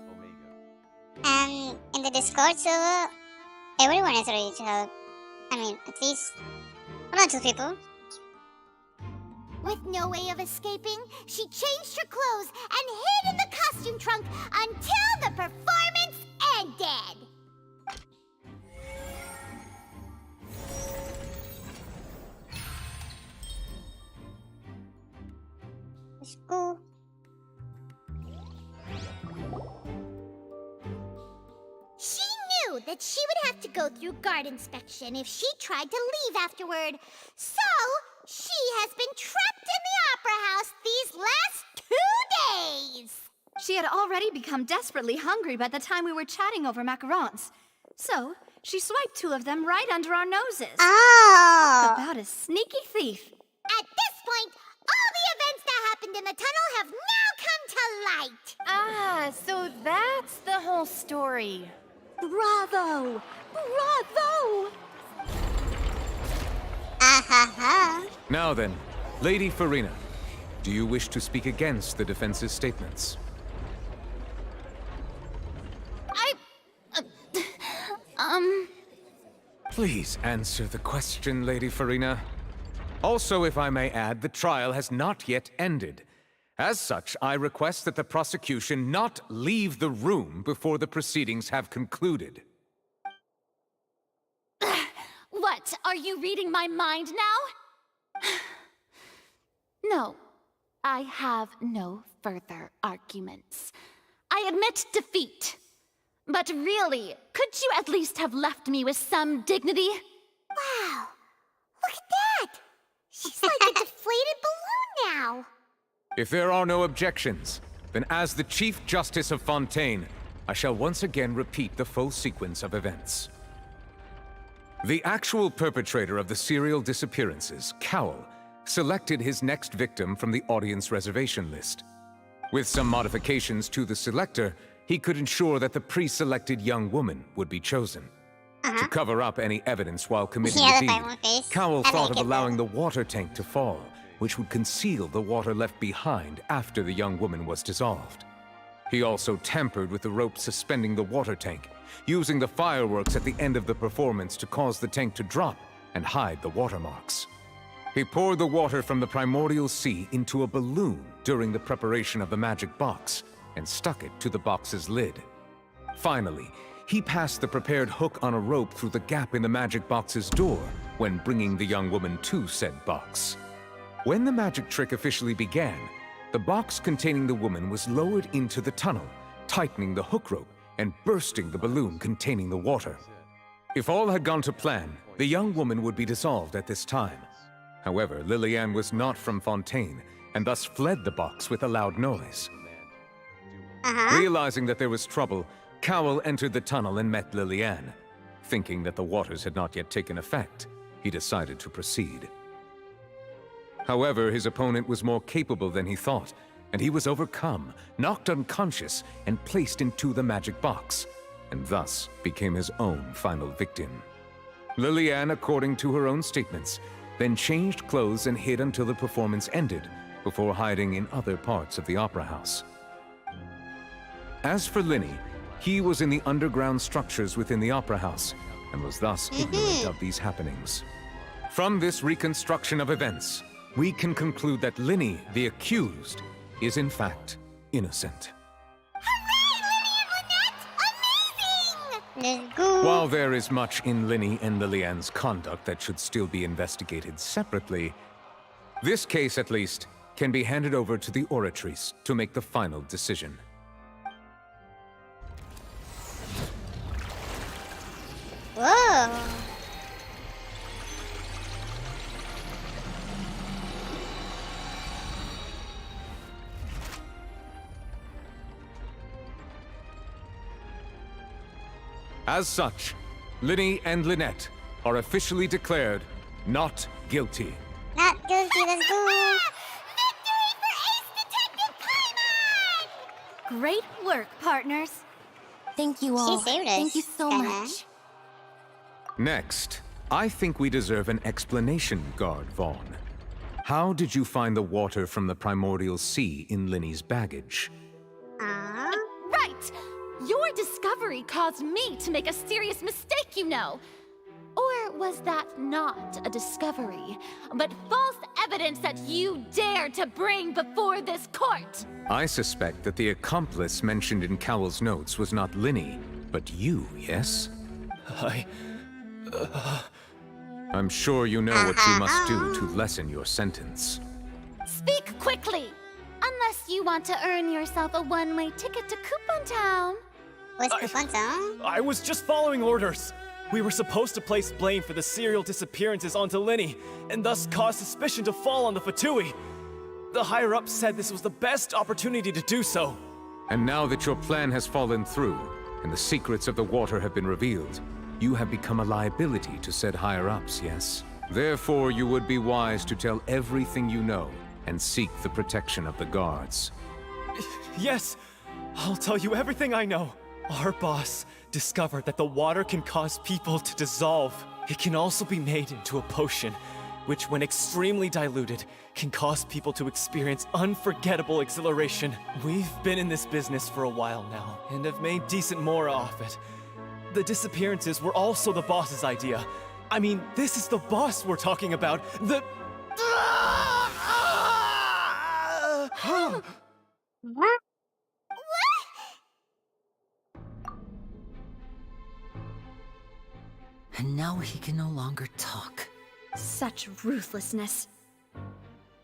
And in the Discord server, everyone is ready to help. I mean, at least one or two people. With no way of escaping, she changed her clothes and hid in the costume trunk until the performance ended. Let's go. She knew that she would have to go through guard inspection if she tried to leave afterward. So, she has been trapped in the Opera House these last 2 days. She had already become desperately hungry by the time we were chatting over macarons. So, She swiped 2 of them right under our noses. Oh! Talk about a sneaky thief. At this point, all the events that happened in the tunnel have now come to light. Ah, so that's the whole story. Bravo! Bravo! Now then, Lady Farina, do you wish to speak against the defense's statements? Please answer the question, Lady Farina. Also, if I may add, the trial has not yet ended. As such, I request that the prosecution not leave the room before the proceedings have concluded. What? Are you reading my mind now? No, I have no further arguments. I admit defeat. But really, could you at least have left me with some dignity? Wow, look at that! She's like a deflated balloon now. If there are no objections, then as the Chief Justice of Fontaine, I shall once again repeat the full sequence of events. The actual perpetrator of the serial disappearances, Cowell, selected his next victim from the audience reservation list. With some modifications to the selector, he could ensure that the pre-selected young woman would be chosen. To cover up any evidence while committing the deed, Cowell thought of allowing the water tank to fall, which would conceal the water left behind after the young woman was dissolved. He also tampered with the rope suspending the water tank, using the fireworks at the end of the performance to cause the tank to drop and hide the watermarks. He poured the water from the primordial sea into a balloon during the preparation of the magic box, and stuck it to the box's lid. Finally, he passed the prepared hook on a rope through the gap in the magic box's door when bringing the young woman to said box. When the magic trick officially began, the box containing the woman was lowered into the tunnel, tightening the hook rope and bursting the balloon containing the water. If all had gone to plan, the young woman would be dissolved at this time. However, Lillian was not from Fontaine, and thus fled the box with a loud noise. Realizing that there was trouble, Cowell entered the tunnel and met Lillian. Thinking that the waters had not yet taken effect, he decided to proceed. However, his opponent was more capable than he thought, and he was overcome, knocked unconscious, and placed into the magic box, and thus became his own final victim. Lillian, according to her own statements, then changed clothes and hid until the performance ended, before hiding in other parts of the opera house. As for Linny, he was in the underground structures within the opera house, and was thus ignorant of these happenings. From this reconstruction of events, we can conclude that Linny, the accused, is in fact innocent. While there is much in Linny and Lillian's conduct that should still be investigated separately, this case, at least, can be handed over to the Oratrice to make the final decision. Whoa! As such, Linny and Lynette are officially declared not guilty. Not guilty, let's go! Great work, partners. Thank you all. She saved us. Thank you so much. Next, I think we deserve an explanation, Guard Vaughn. How did you find the water from the primordial sea in Linny's baggage? Right! Your discovery caused me to make a serious mistake, you know. Or was that not a discovery, but false evidence that you dared to bring before this court? I suspect that the accomplice mentioned in Cowell's notes was not Linny, but you, yes? I'm sure you know what you must do to lessen your sentence. Speak quickly! Unless you want to earn yourself a one-way ticket to Coupon Town. What's Coupon Town? I was just following orders. We were supposed to place blame for the serial disappearances onto Linny, and thus cause suspicion to fall on the Fatui. The higher-ups said this was the best opportunity to do so. And now that your plan has fallen through, and the secrets of the water have been revealed, You have become a liability to said higher-ups, yes? Therefore, you would be wise to tell everything you know and seek the protection of the guards. Yes, I'll tell you everything I know. Our boss discovered that the water can cause people to dissolve. It can also be made into a potion, which when extremely diluted, can cause people to experience unforgettable exhilaration. We've been in this business for a while now, and have made decent mora off it. The disappearances were also the boss's idea. I mean, this is the boss we're talking about. The... And now he can no longer talk. Such ruthlessness.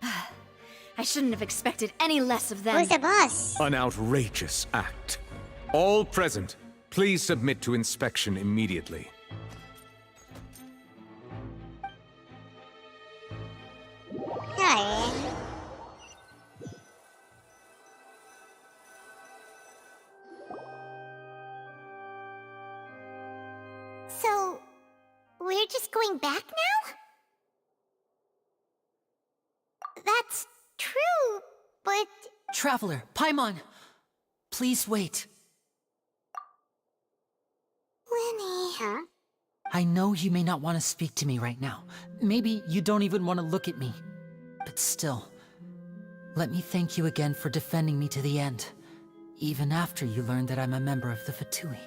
I shouldn't have expected any less of them. Who's the boss? An outrageous act. All present, please submit to inspection immediately. Hi. So, we're just going back now? That's true, but... Traveler, Paimon! Please wait. Lenny... Huh? I know you may not want to speak to me right now. Maybe you don't even want to look at me. But still, let me thank you again for defending me to the end. Even after you learned that I'm a member of the Fatui.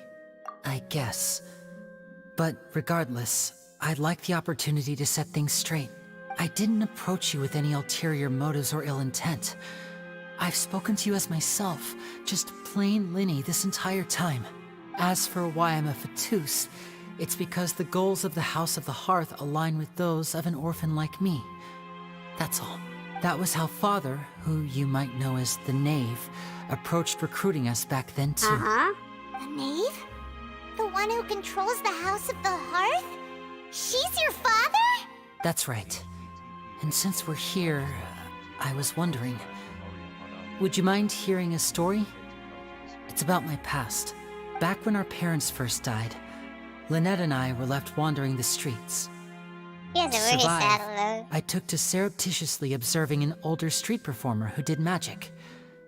I guess. But regardless, I'd like the opportunity to set things straight. I didn't approach you with any ulterior motives or ill intent. I've spoken to you as myself, just plain Linny this entire time. As for why I'm a Fatus, it's because the goals of the House of the Hearth align with those of an orphan like me. That's all. That was how Father, who you might know as the Knave, approached recruiting us back then too. The Knave? The one who controls the House of the Hearth? She's your father? That's right. And since we're here, I was wondering, would you mind hearing a story? It's about my past. Back when our parents first died, Lynette and I were left wandering the streets. He has a really sad look. I took to surreptitiously observing an older street performer who did magic.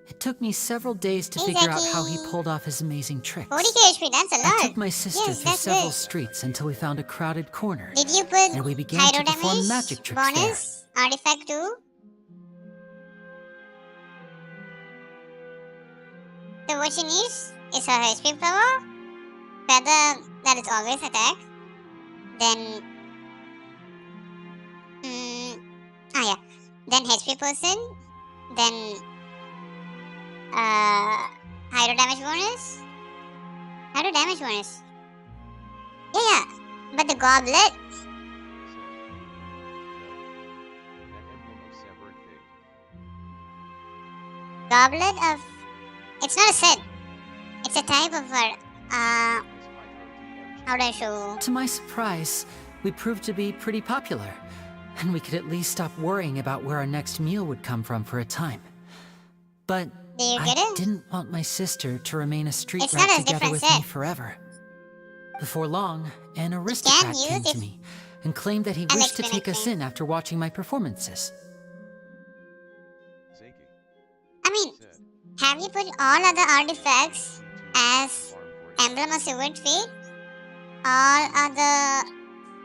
It took me several days to figure out how he pulled off his amazing tricks. 40k HP, that's a lot. I took my sister through several streets until we found a crowded corner. Did you put and we began to perform damage magic tricks bonus artifact too? So what she needs is her HP power, feather that is always attack, then then HP person, then hydro damage bonus. Hydro damage bonus. Yeah, but the goblet. Goblet of... It's not a set. It's a type of how do I show? To my surprise, we proved to be pretty popular, and we could at least stop worrying about where our next meal would come from for a time. But I didn't want my sister to remain a street rat together with me forever. Before long, an aristocrat came to me and claimed that he wished to take us in after watching my performances. I mean, have you put all other artifacts as emblem of Silver Feet? All other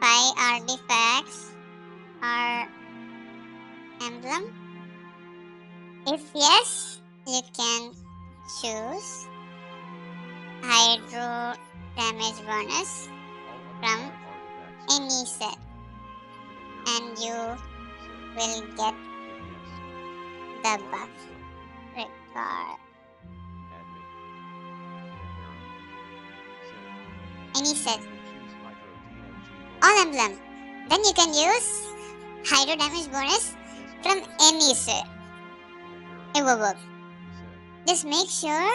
5 artifacts are emblem? If yes, you can choose hydro damage bonus from any set, and you will get the buff required. Any set. All emblem. Then you can use hydro damage bonus from any set. It will work. Just make sure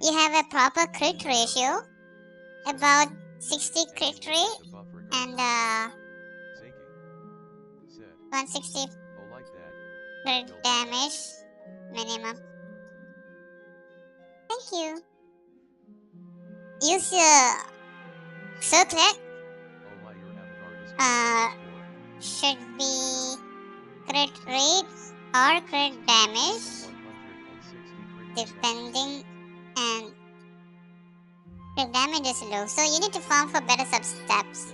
you have a proper crit ratio, about 60 crit rate and 160 crit damage minimum. Thank you. Use your circlet should be crit rate or crit damage, depending, and crit damage is low. So you need to farm for better substats.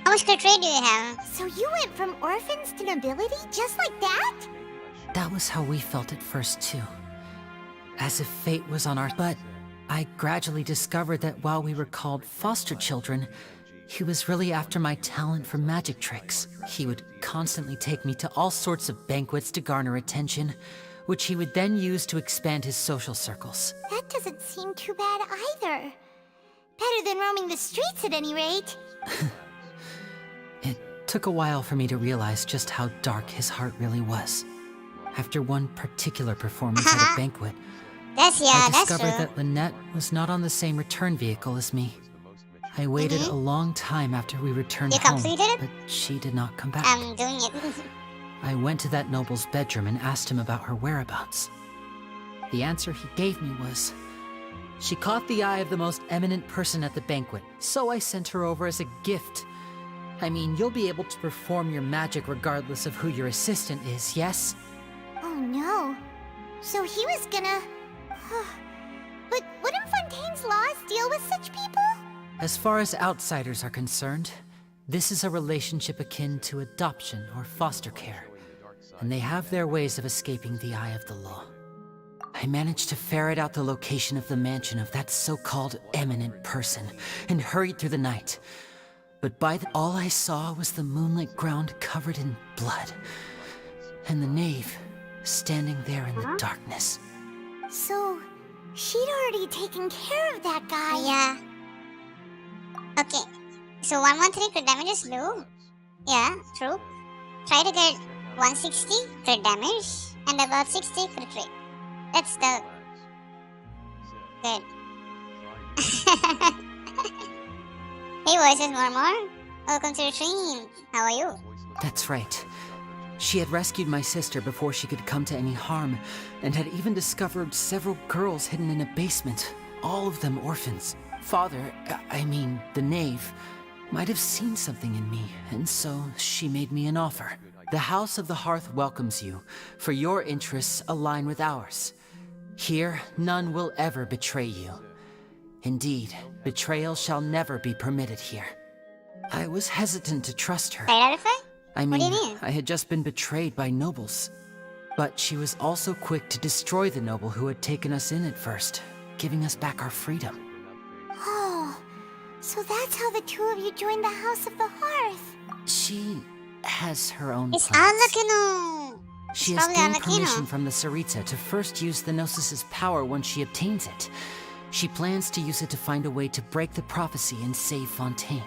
How much crit rate do you have? So you went from orphans to nobility just like that? That was how we felt at first, too. As if fate was on our... But I gradually discovered that while we were called foster children, he was really after my talent for magic tricks. He would constantly take me to all sorts of banquets to garner attention, which he would then use to expand his social circles. That doesn't seem too bad either. Better than roaming the streets at any rate. It took a while for me to realize just how dark his heart really was. After one particular performance at a banquet, I discovered that Lynette was not on the same return vehicle as me. I waited a long time after we returned home, but she did not come back. I'm doing it. I went to that noble's bedroom and asked him about her whereabouts. The answer he gave me was, she caught the eye of the most eminent person at the banquet, so I sent her over as a gift. I mean, you'll be able to perform your magic regardless of who your assistant is, yes? Oh no. So he was gonna... But wouldn't Fontaine's laws deal with such people? As far as outsiders are concerned, this is a relationship akin to adoption or foster care, and they have their ways of escaping the eye of the law. I managed to ferret out the location of the mansion of that so-called eminent person and hurried through the night. But all I saw was the moonlit ground covered in blood, and the knave standing there in the darkness. So, she'd already taken care of that guy. Yeah. Okay. So 113 crit damage is low. Yeah, true. Try to get 160 crit damage and about 60 crit rate. That's the... Good. Hey voices, more. Welcome to the stream. How are you? That's right. She had rescued my sister before she could come to any harm, and had even discovered several girls hidden in a basement, all of them orphans. Father, the knave, might have seen something in me, and so she made me an offer. The House of the Hearth welcomes you, for your interests align with ours. Here, none will ever betray you. Indeed, betrayal shall never be permitted here. I was hesitant to trust her. What do you mean? I had just been betrayed by nobles. But she was also quick to destroy the noble who had taken us in at first, giving us back our freedom. Oh, so that's how the two of you joined the House of the Hearth. She has her own It's plans. Arlecchino. She has gained permission from the Tsaritsa to first use the Gnosis' power once she obtains it. She plans to use it to find a way to break the prophecy and save Fontaine.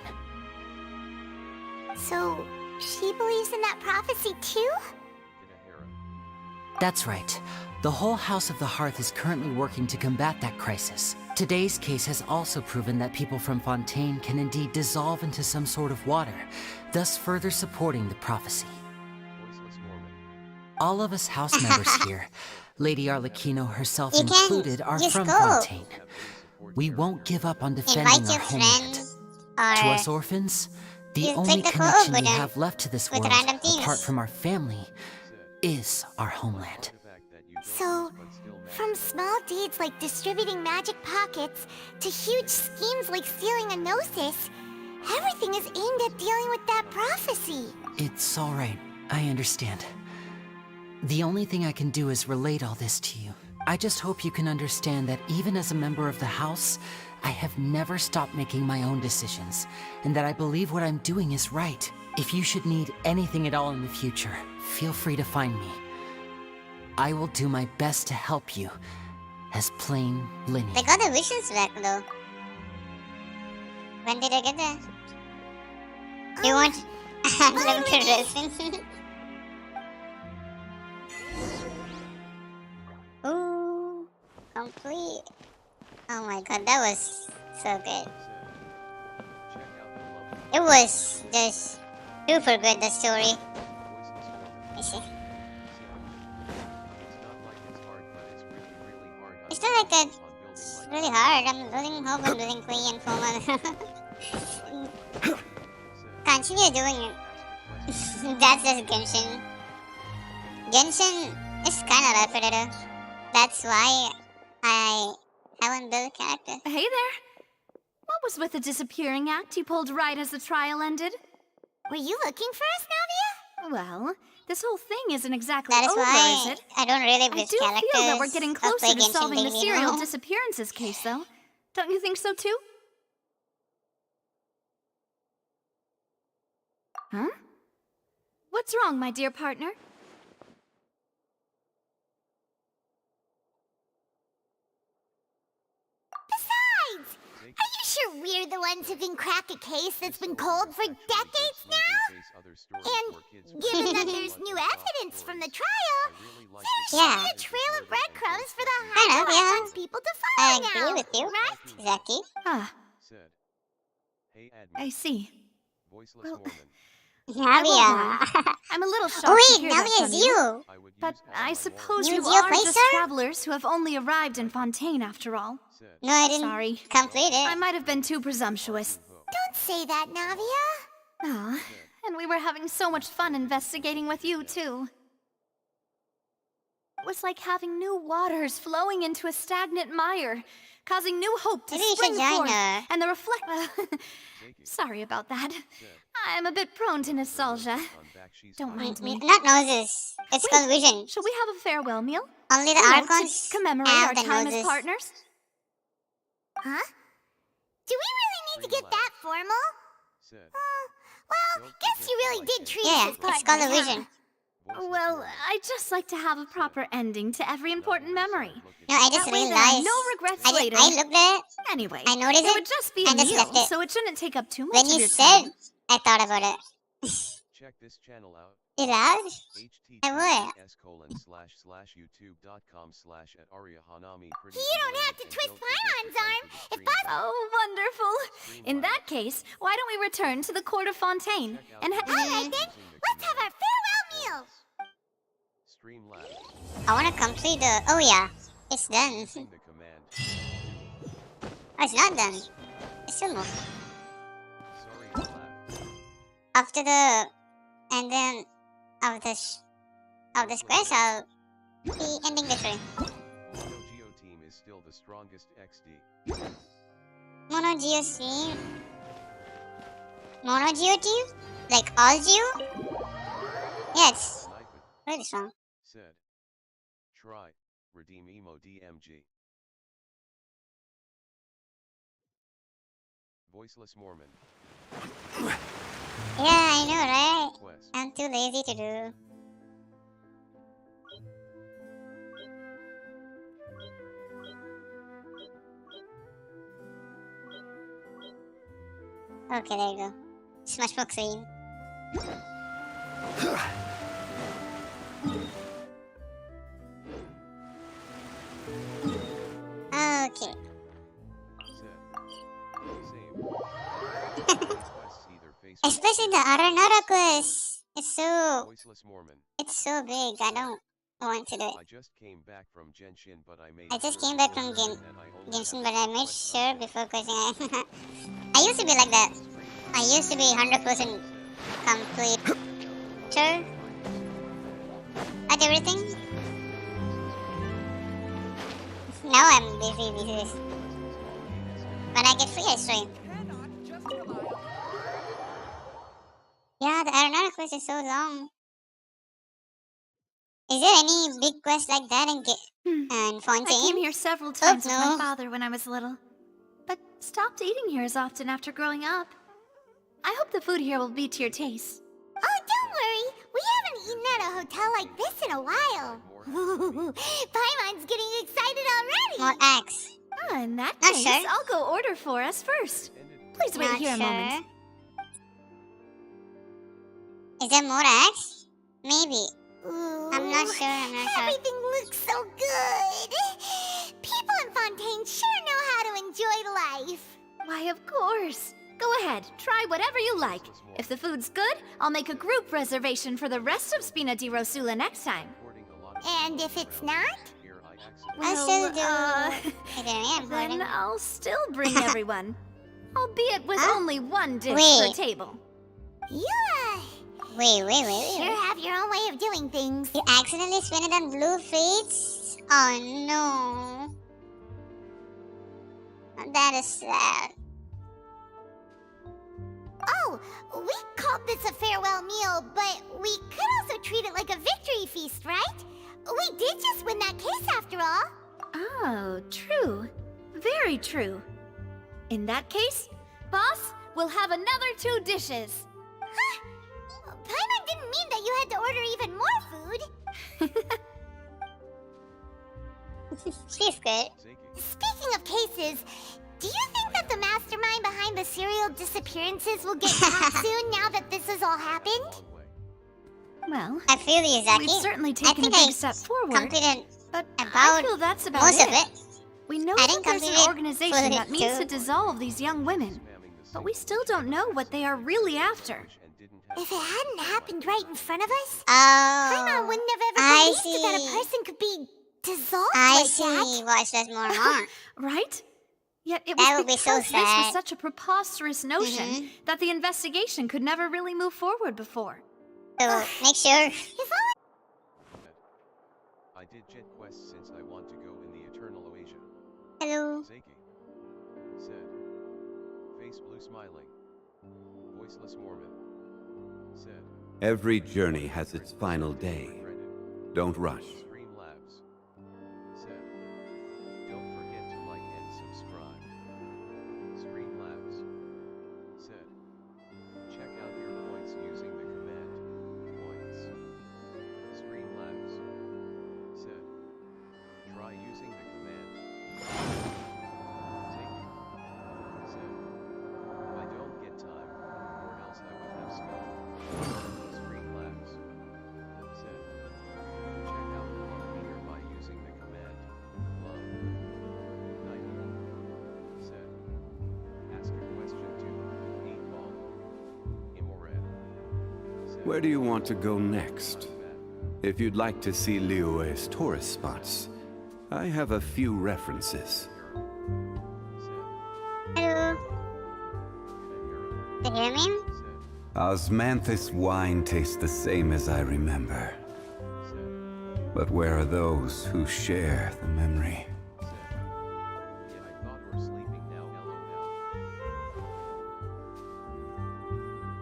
So, she believes in that prophecy too? That's right. The whole House of the Hearth is currently working to combat that crisis. Today's case has also proven that people from Fontaine can indeed dissolve into some sort of water, thus further supporting the prophecy. All of us house members here, Lady Arlecchino herself included, are from Fontaine. We won't give up on defending our homeland. To us orphans, the only connection we have left to this world, apart from our family, is our homeland. So, from small deeds like distributing magic pockets to huge schemes like stealing a Gnosis, everything is aimed at dealing with that prophecy. It's all right. I understand. The only thing I can do is relate all this to you. I just hope you can understand that even as a member of the House, I have never stopped making my own decisions, and that I believe what I'm doing is right. If you should need anything at all in the future, feel free to find me. I will do my best to help you, as plain Linny. They got the visions back though. When did I get that? You want unlimited resin? Ooh, complete. Oh my god, that was so good. It was just super good, the story. You see? It's not like that. It's really hard. I'm losing hope and losing Kui and Foma. Continue doing it. That's just Genshin. Genshin is kind of repetitive. That's why I haven't built a character. Hey there. What was with the disappearing act you pulled right as the trial ended? Were you looking for us, Navia? Well, this whole thing isn't exactly That is over, why is it? I don't really build I do characters. feel that we're getting closer to solving the serial disappearance. disappearances case, though. Don't you think so, too? Huh? What's wrong, my dear partner? Besides, are you sure we're the ones who can crack a case that's been cold for decades now? And given that there's new evidence from the trial, there should be a trail of breadcrumbs for the high people to follow I now. agree with you. Right? Exactly. Ah. I see. Well, Navia. I'm a little shocked Wait, to hear that Navia from is you. But I suppose You you do your are place, just sir? travelers who have only arrived in Fontaine after all. No, I didn't Sorry. complete it. I might have been too presumptuous. Don't say that, Navia. Ah, and we were having so much fun investigating with you, too. It was like having new waters flowing into a stagnant mire, causing new hope to Maybe you should spring join forth, her. and the reflect... Sorry about that. I'm a bit prone to nostalgia. Don't mind me. Not noses. It's called vision. Shall we have a farewell meal? Only the You know, Archons to commemorate have our the time noses. as partners? Huh? Do we really need to get that formal? Well, guess you really did treat us as partners. It's called a huh? vision. Well, I just like to have a proper ending to every important memory. No, I just That way there are realized. no regrets later. I looked at it. Anyway, I noticed it it would just be a and just meal, left it. so it shouldn't take up too much When of you your said, time. I thought about it. Check this channel out. It has? I would. youtube.com/youtube.com/@ariahanami. You don't have to twist Paimon's arm. If possible. Oh, wonderful! In that case, why don't we return to the court of Fontaine and All right then, let's have our farewell meal. I want to complete the. Oh, yeah. It's done. Oh, it's not done. It's still more. After the. And then. Of this quest, I'll be ending the stream. Geo team is still the strongest XD. Mono Geo team? Mono Geo team? Like all Geo? Yeah, it's really strong. Said. Try. Redeem emo DMG. Voiceless Mormon. Yeah, I know, right? I'm too lazy to do. Okay, there you go. It's much more clean. Okay. Especially the Aranara quest. It's so big. I don't want to do it. I just came back from Genshin, but I made Genshin, but I made sure before questing. I used to be like that. I used to be 100% complete sure at everything. Now I'm busy. When I get free, I stream. Yeah, the Aranara quest is so long. Is there any big quest like that in Fontaine? I came here several times with no. my father when I was little, but stopped eating here as often after growing up. I hope the food here will be to your taste. Oh, don't worry. We haven't eaten at a hotel like this in a while. Paimon's getting excited already. More eggs. Ah, in that Not case, sure. I'll go order for us first. Please wait Not here a sure. moment. Is there more eggs? Maybe. Ooh, I'm not sure. Everything looks so good. People in Fontaine sure know how to enjoy life. Why, of course. Go ahead, try whatever you like. If the food's good, I'll make a group reservation for the rest of Spina di Rosula next time. And if it's not? Then I'll still bring everyone. Albeit with only one dish per table. Yeah. Wait. Sure have your own way of doing things. You accidentally spin it on blue feeds? Oh no. That is sad. Oh, we called this a farewell meal, but we could also treat it like a victory feast, right? We did just win that case after all. Oh, true. Very true. In that case, boss, we'll have another 2 dishes. Huh? Paimon didn't mean that you had to order even more food. She's good. Speaking of cases, do you think that the mastermind behind the serial disappearances will get caught soon now that this has all happened? Well, I feel you, Zaki. We've certainly taken a big step forward, but I feel that's about most it. of it. We know that there's an organization that means to dissolve these young women, but we still don't know what they are really after. If it hadn't happened right in front of us, Paimon wouldn't have ever believed that a person could be dissolved like that. Watch that more and more. Right? Yet it That was would be so because this was sad. such a preposterous notion that the investigation could never really move forward before. So, make sure. I did jet quests since I want to go in the Eternal Oasia. Hello. Seiki said. Face blue smiling. Voiceless Mormon said. Every journey has its final day. Don't rush. Streamlabs said. Don't forget to like and subscribe. Streamlabs said. Check out your points using the command points. Streamlabs said. Try using the command. Seiki said. I don't get time, or else I would have stopped. Streamlabs said. Check out the love meter by using the command love 90 said. Ask a question to 8ball. MORIYA said. Where do you want to go next? If you'd like to see Liyue's tourist spots, I have a few references. Hello. Can you hear me? Osmanthus wine tastes the same as I remember. But where are those who share the memory?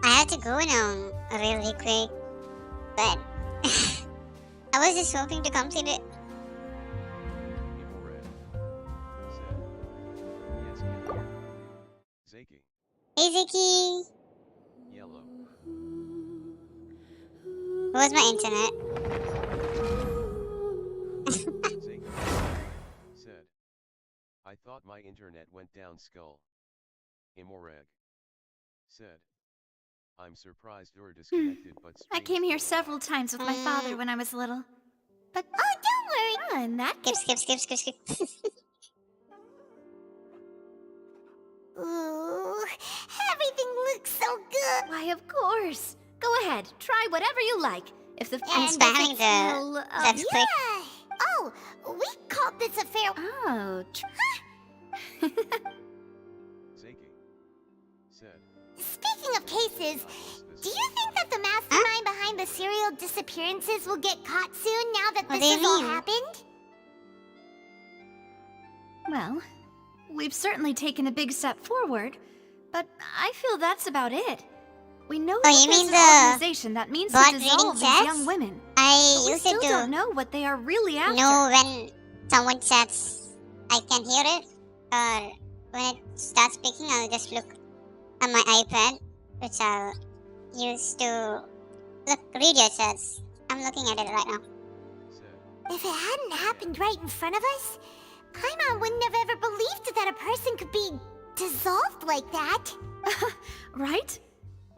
I have to go now, really quick. But I was just hoping to complete it. Seiki Hey, Ziki. yellow Where's my internet? said. I thought my internet went down skull. Imoreg said. I'm surprised you're disconnected, but I came here several times with my father when I was little. But don't worry. In that case, skip. Ooh, everything looks so good. Why, of course. Go ahead, try whatever you like. If the I'm spamming the that's quick. Oh, we called this a fair. Oh, Seiki said. Speaking of cases, do you think that the mastermind behind the serial disappearances will get caught soon now that What this do you has all mean? happened? well, we've certainly taken a big step forward, but I feel that's about it. We know that you there's mean an the organization that means to bot dissolve reading these chats? young women. I but we used still to don't know what they are really after. when someone chats, I can hear it. Or when it starts speaking, I'll just look at my iPad, which I'll use to read your chats. I'm looking at it right now. If it hadn't happened right in front of us, Paimon wouldn't have ever believed that a person could be dissolved like that. Right?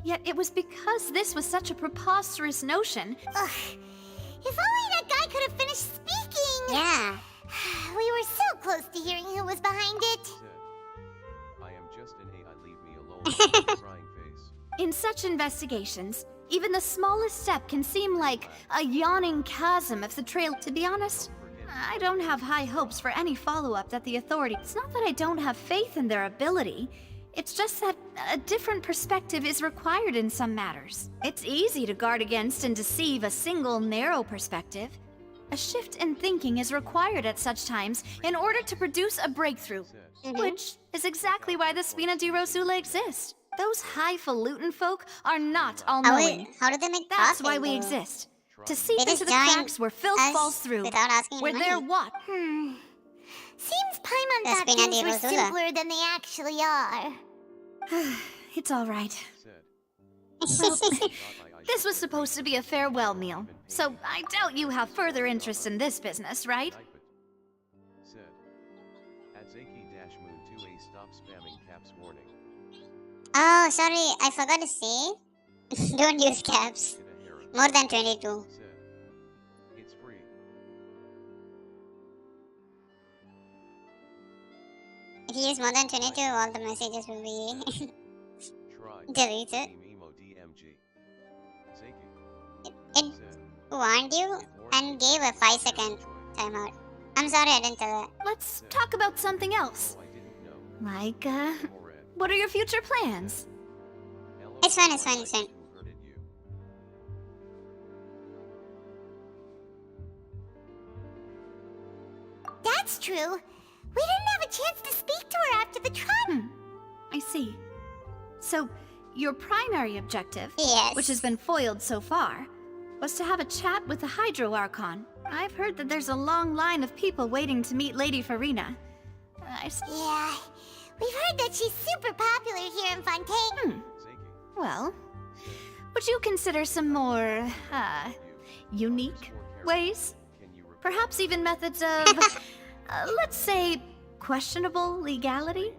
Yet it was because this was such a preposterous notion. Ugh. If only that guy could have finished speaking! Yeah. We were so close to hearing who was behind it. I am just an AI, leave me alone. In such investigations, even the smallest step can seem like a yawning chasm if the trail. To be honest, I don't have high hopes for any follow-up that the authorities. It's not that I don't have faith in their ability. It's just that a different perspective is required in some matters. It's easy to guard against and deceive a single narrow perspective. A shift in thinking is required at such times in order to produce a breakthrough, which is exactly why the Spina di Rosula exists. Those highfalutin folk are not all-knowing. How do they make That's profit, why we though? exist. To see They into just the join cracks where filth us falls through. without asking Where money. they're what? Seems Paimon The thought Spina things di were Rosula. simpler than they actually are. It's all right. Well, this was supposed to be a farewell meal, so I doubt you have further interest in this business, right? Oh, sorry, I forgot to say. Don't use caps. More than 22. If you use more than 22, all the messages will be deleted. It warned you and gave a 5-second timeout. I'm sorry I didn't tell that. Let's talk about something else. Like, what are your future plans? It's fine, it's fine, it's fine. That's true. We didn't have a chance to speak to her after the trial. I see. So, your primary objective, yes, which has been foiled so far, was to have a chat with the Hydro Archon. I've heard that there's a long line of people waiting to meet Lady Farina. Yeah, we've heard that she's super popular here in Fontaine. Well, would you consider some more, unique ways? Perhaps even methods of, let's say, questionable legality?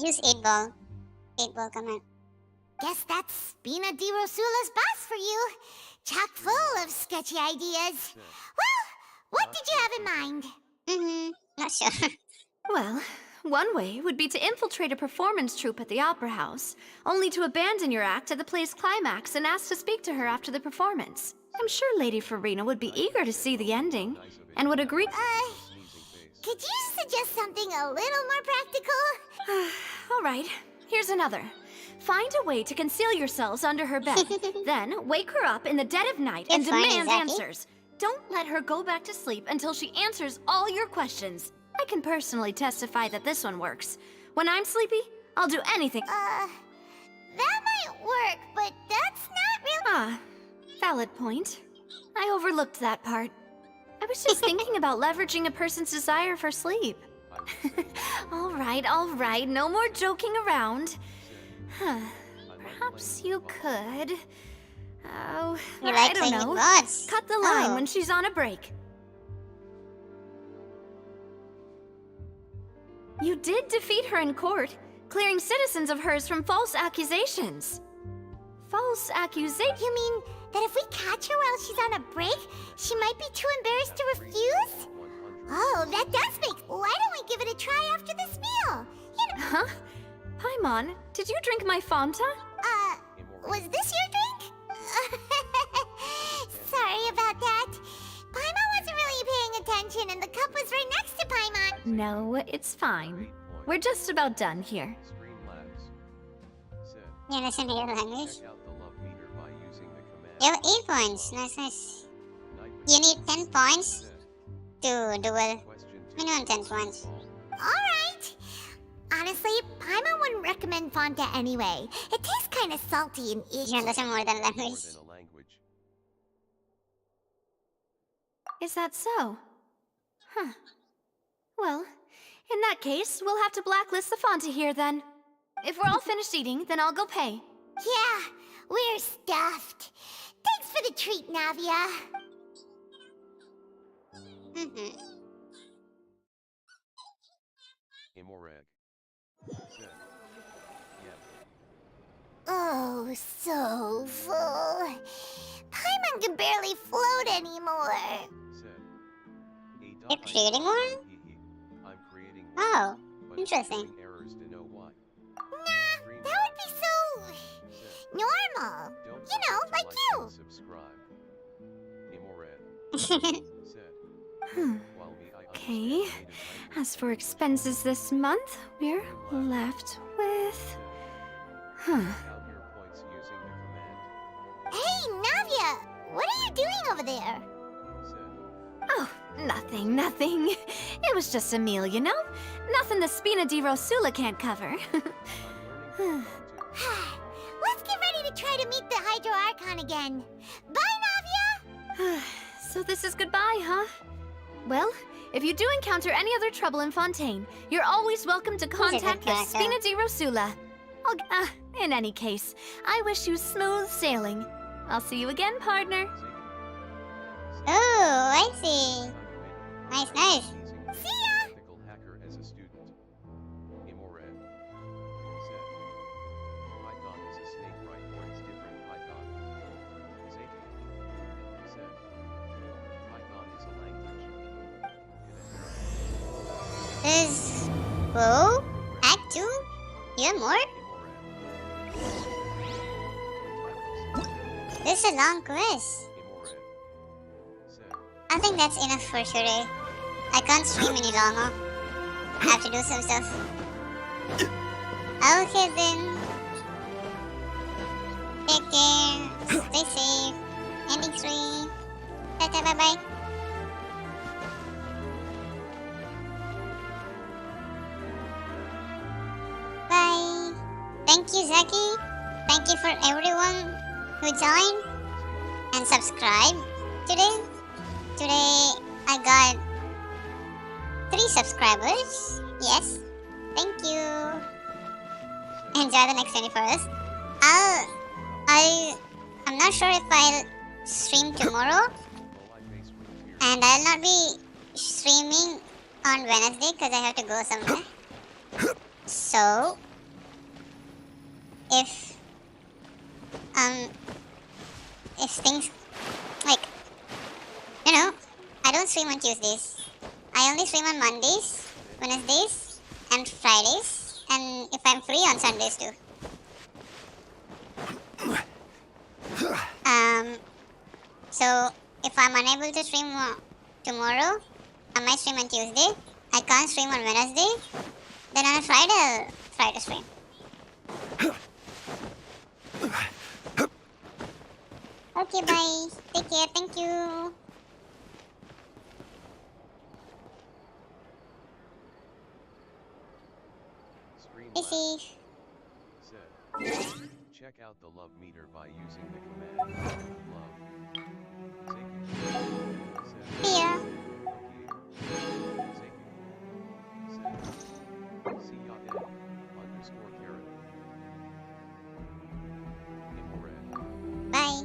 Use 8-ball. 8-ball command. Guess that's Spina di Rosula's boss for you. Chock full of sketchy ideas. Well, what did you have in mind? Not sure. Well, one way would be to infiltrate a performance troupe at the Opera House, only to abandon your act at the play's climax and ask to speak to her after the performance. I'm sure Lady Farina would be eager to see the ending, and would agree. Could you suggest something a little more practical? All right, here's another. Find a way to conceal yourselves under her bed. Then wake her up in the dead of night and demand answers. Don't let her go back to sleep until she answers all your questions. I can personally testify that this one works. When I'm sleepy, I'll do anything. That might work, but that's not really... Valid point. I overlooked that part. I was just thinking about leveraging a person's desire for sleep. All right, no more joking around. Perhaps you could... Oh, I don't know. Cut the line when she's on a break. You did defeat her in court, clearing citizens of hers from false accusations. False accusations? You mean that if we catch her while she's on a break, she might be too embarrassed to refuse? Oh, that does make... Why don't we give it a try after this meal? You know... Huh? Paimon, did you drink my Fanta? Was this your drink? Sorry about that. Paimon wasn't really paying attention and the cup was right next to Paimon. No, it's fine. We're just about done here. You listen to your language? You have 8 points. Nice. You need 10 points to duel. Minimum 10 points. Alright. Honestly, Paimon wouldn't recommend Fanta anyway. It tastes kind of salty and icky. You understand more than language. Is that so? Huh. Well, in that case, we'll have to blacklist the Fanta here then. If we're all finished eating, then I'll go pay. Yeah, we're stuffed. Thanks for the treat, Navia. Oh, Oh, so full. Paimon can barely float anymore. You're creating one? I'm creating one. Oh, but interesting. Errors to know why. Nah, that would be so normal. You know, like you. Subscribe. Okay. As for expenses this month, we're left with... Hey, Navia! What are you doing over there? Oh, nothing. It was just a meal, you know? Nothing the Spina di Rosula can't cover. Let's get ready to try to meet the Hydro Archon again. Bye, Navia! So this is goodbye, huh? Well, if you do encounter any other trouble in Fontaine, you're always welcome to contact the Spina di Rosula. In any case, I wish you smooth sailing. I'll see you again, partner. Oh, I see. Nice. See ya! Hacker as a student. Imored said, Python is a snake, right? Or it's different. Python is a said, Python is a language. There's... Whoa? Act 2? You have more? This is a long quest. I think that's enough for today. I can't stream any longer. I have to do some stuff. Okay then. Take care. Stay safe. Ending 3. Ta-ta, bye-bye. Bye. Thank you, Zaki. Thank you for everyone who joined and subscribed today. Today I got 3 subscribers. Yes. Thank you. Enjoy the next 24 hours. I'm not sure if I'll stream tomorrow. And I'll not be streaming on Wednesday because I have to go somewhere. So if things like, you know, I don't stream on Tuesdays. I only stream on Mondays, Wednesdays, and Fridays, and if I'm free on Sundays too. So if I'm unable to stream tomorrow, I might stream on Tuesday. I can't stream on Wednesday. Then on a Friday, I'll try to stream. Okay, bye. Take care. Thank you. Be safe. Check out the love meter by using the command love. See ya. Bye.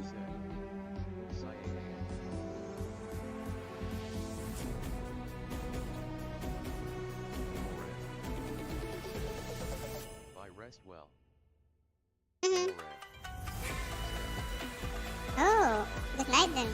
Rest well. Oh, good night then.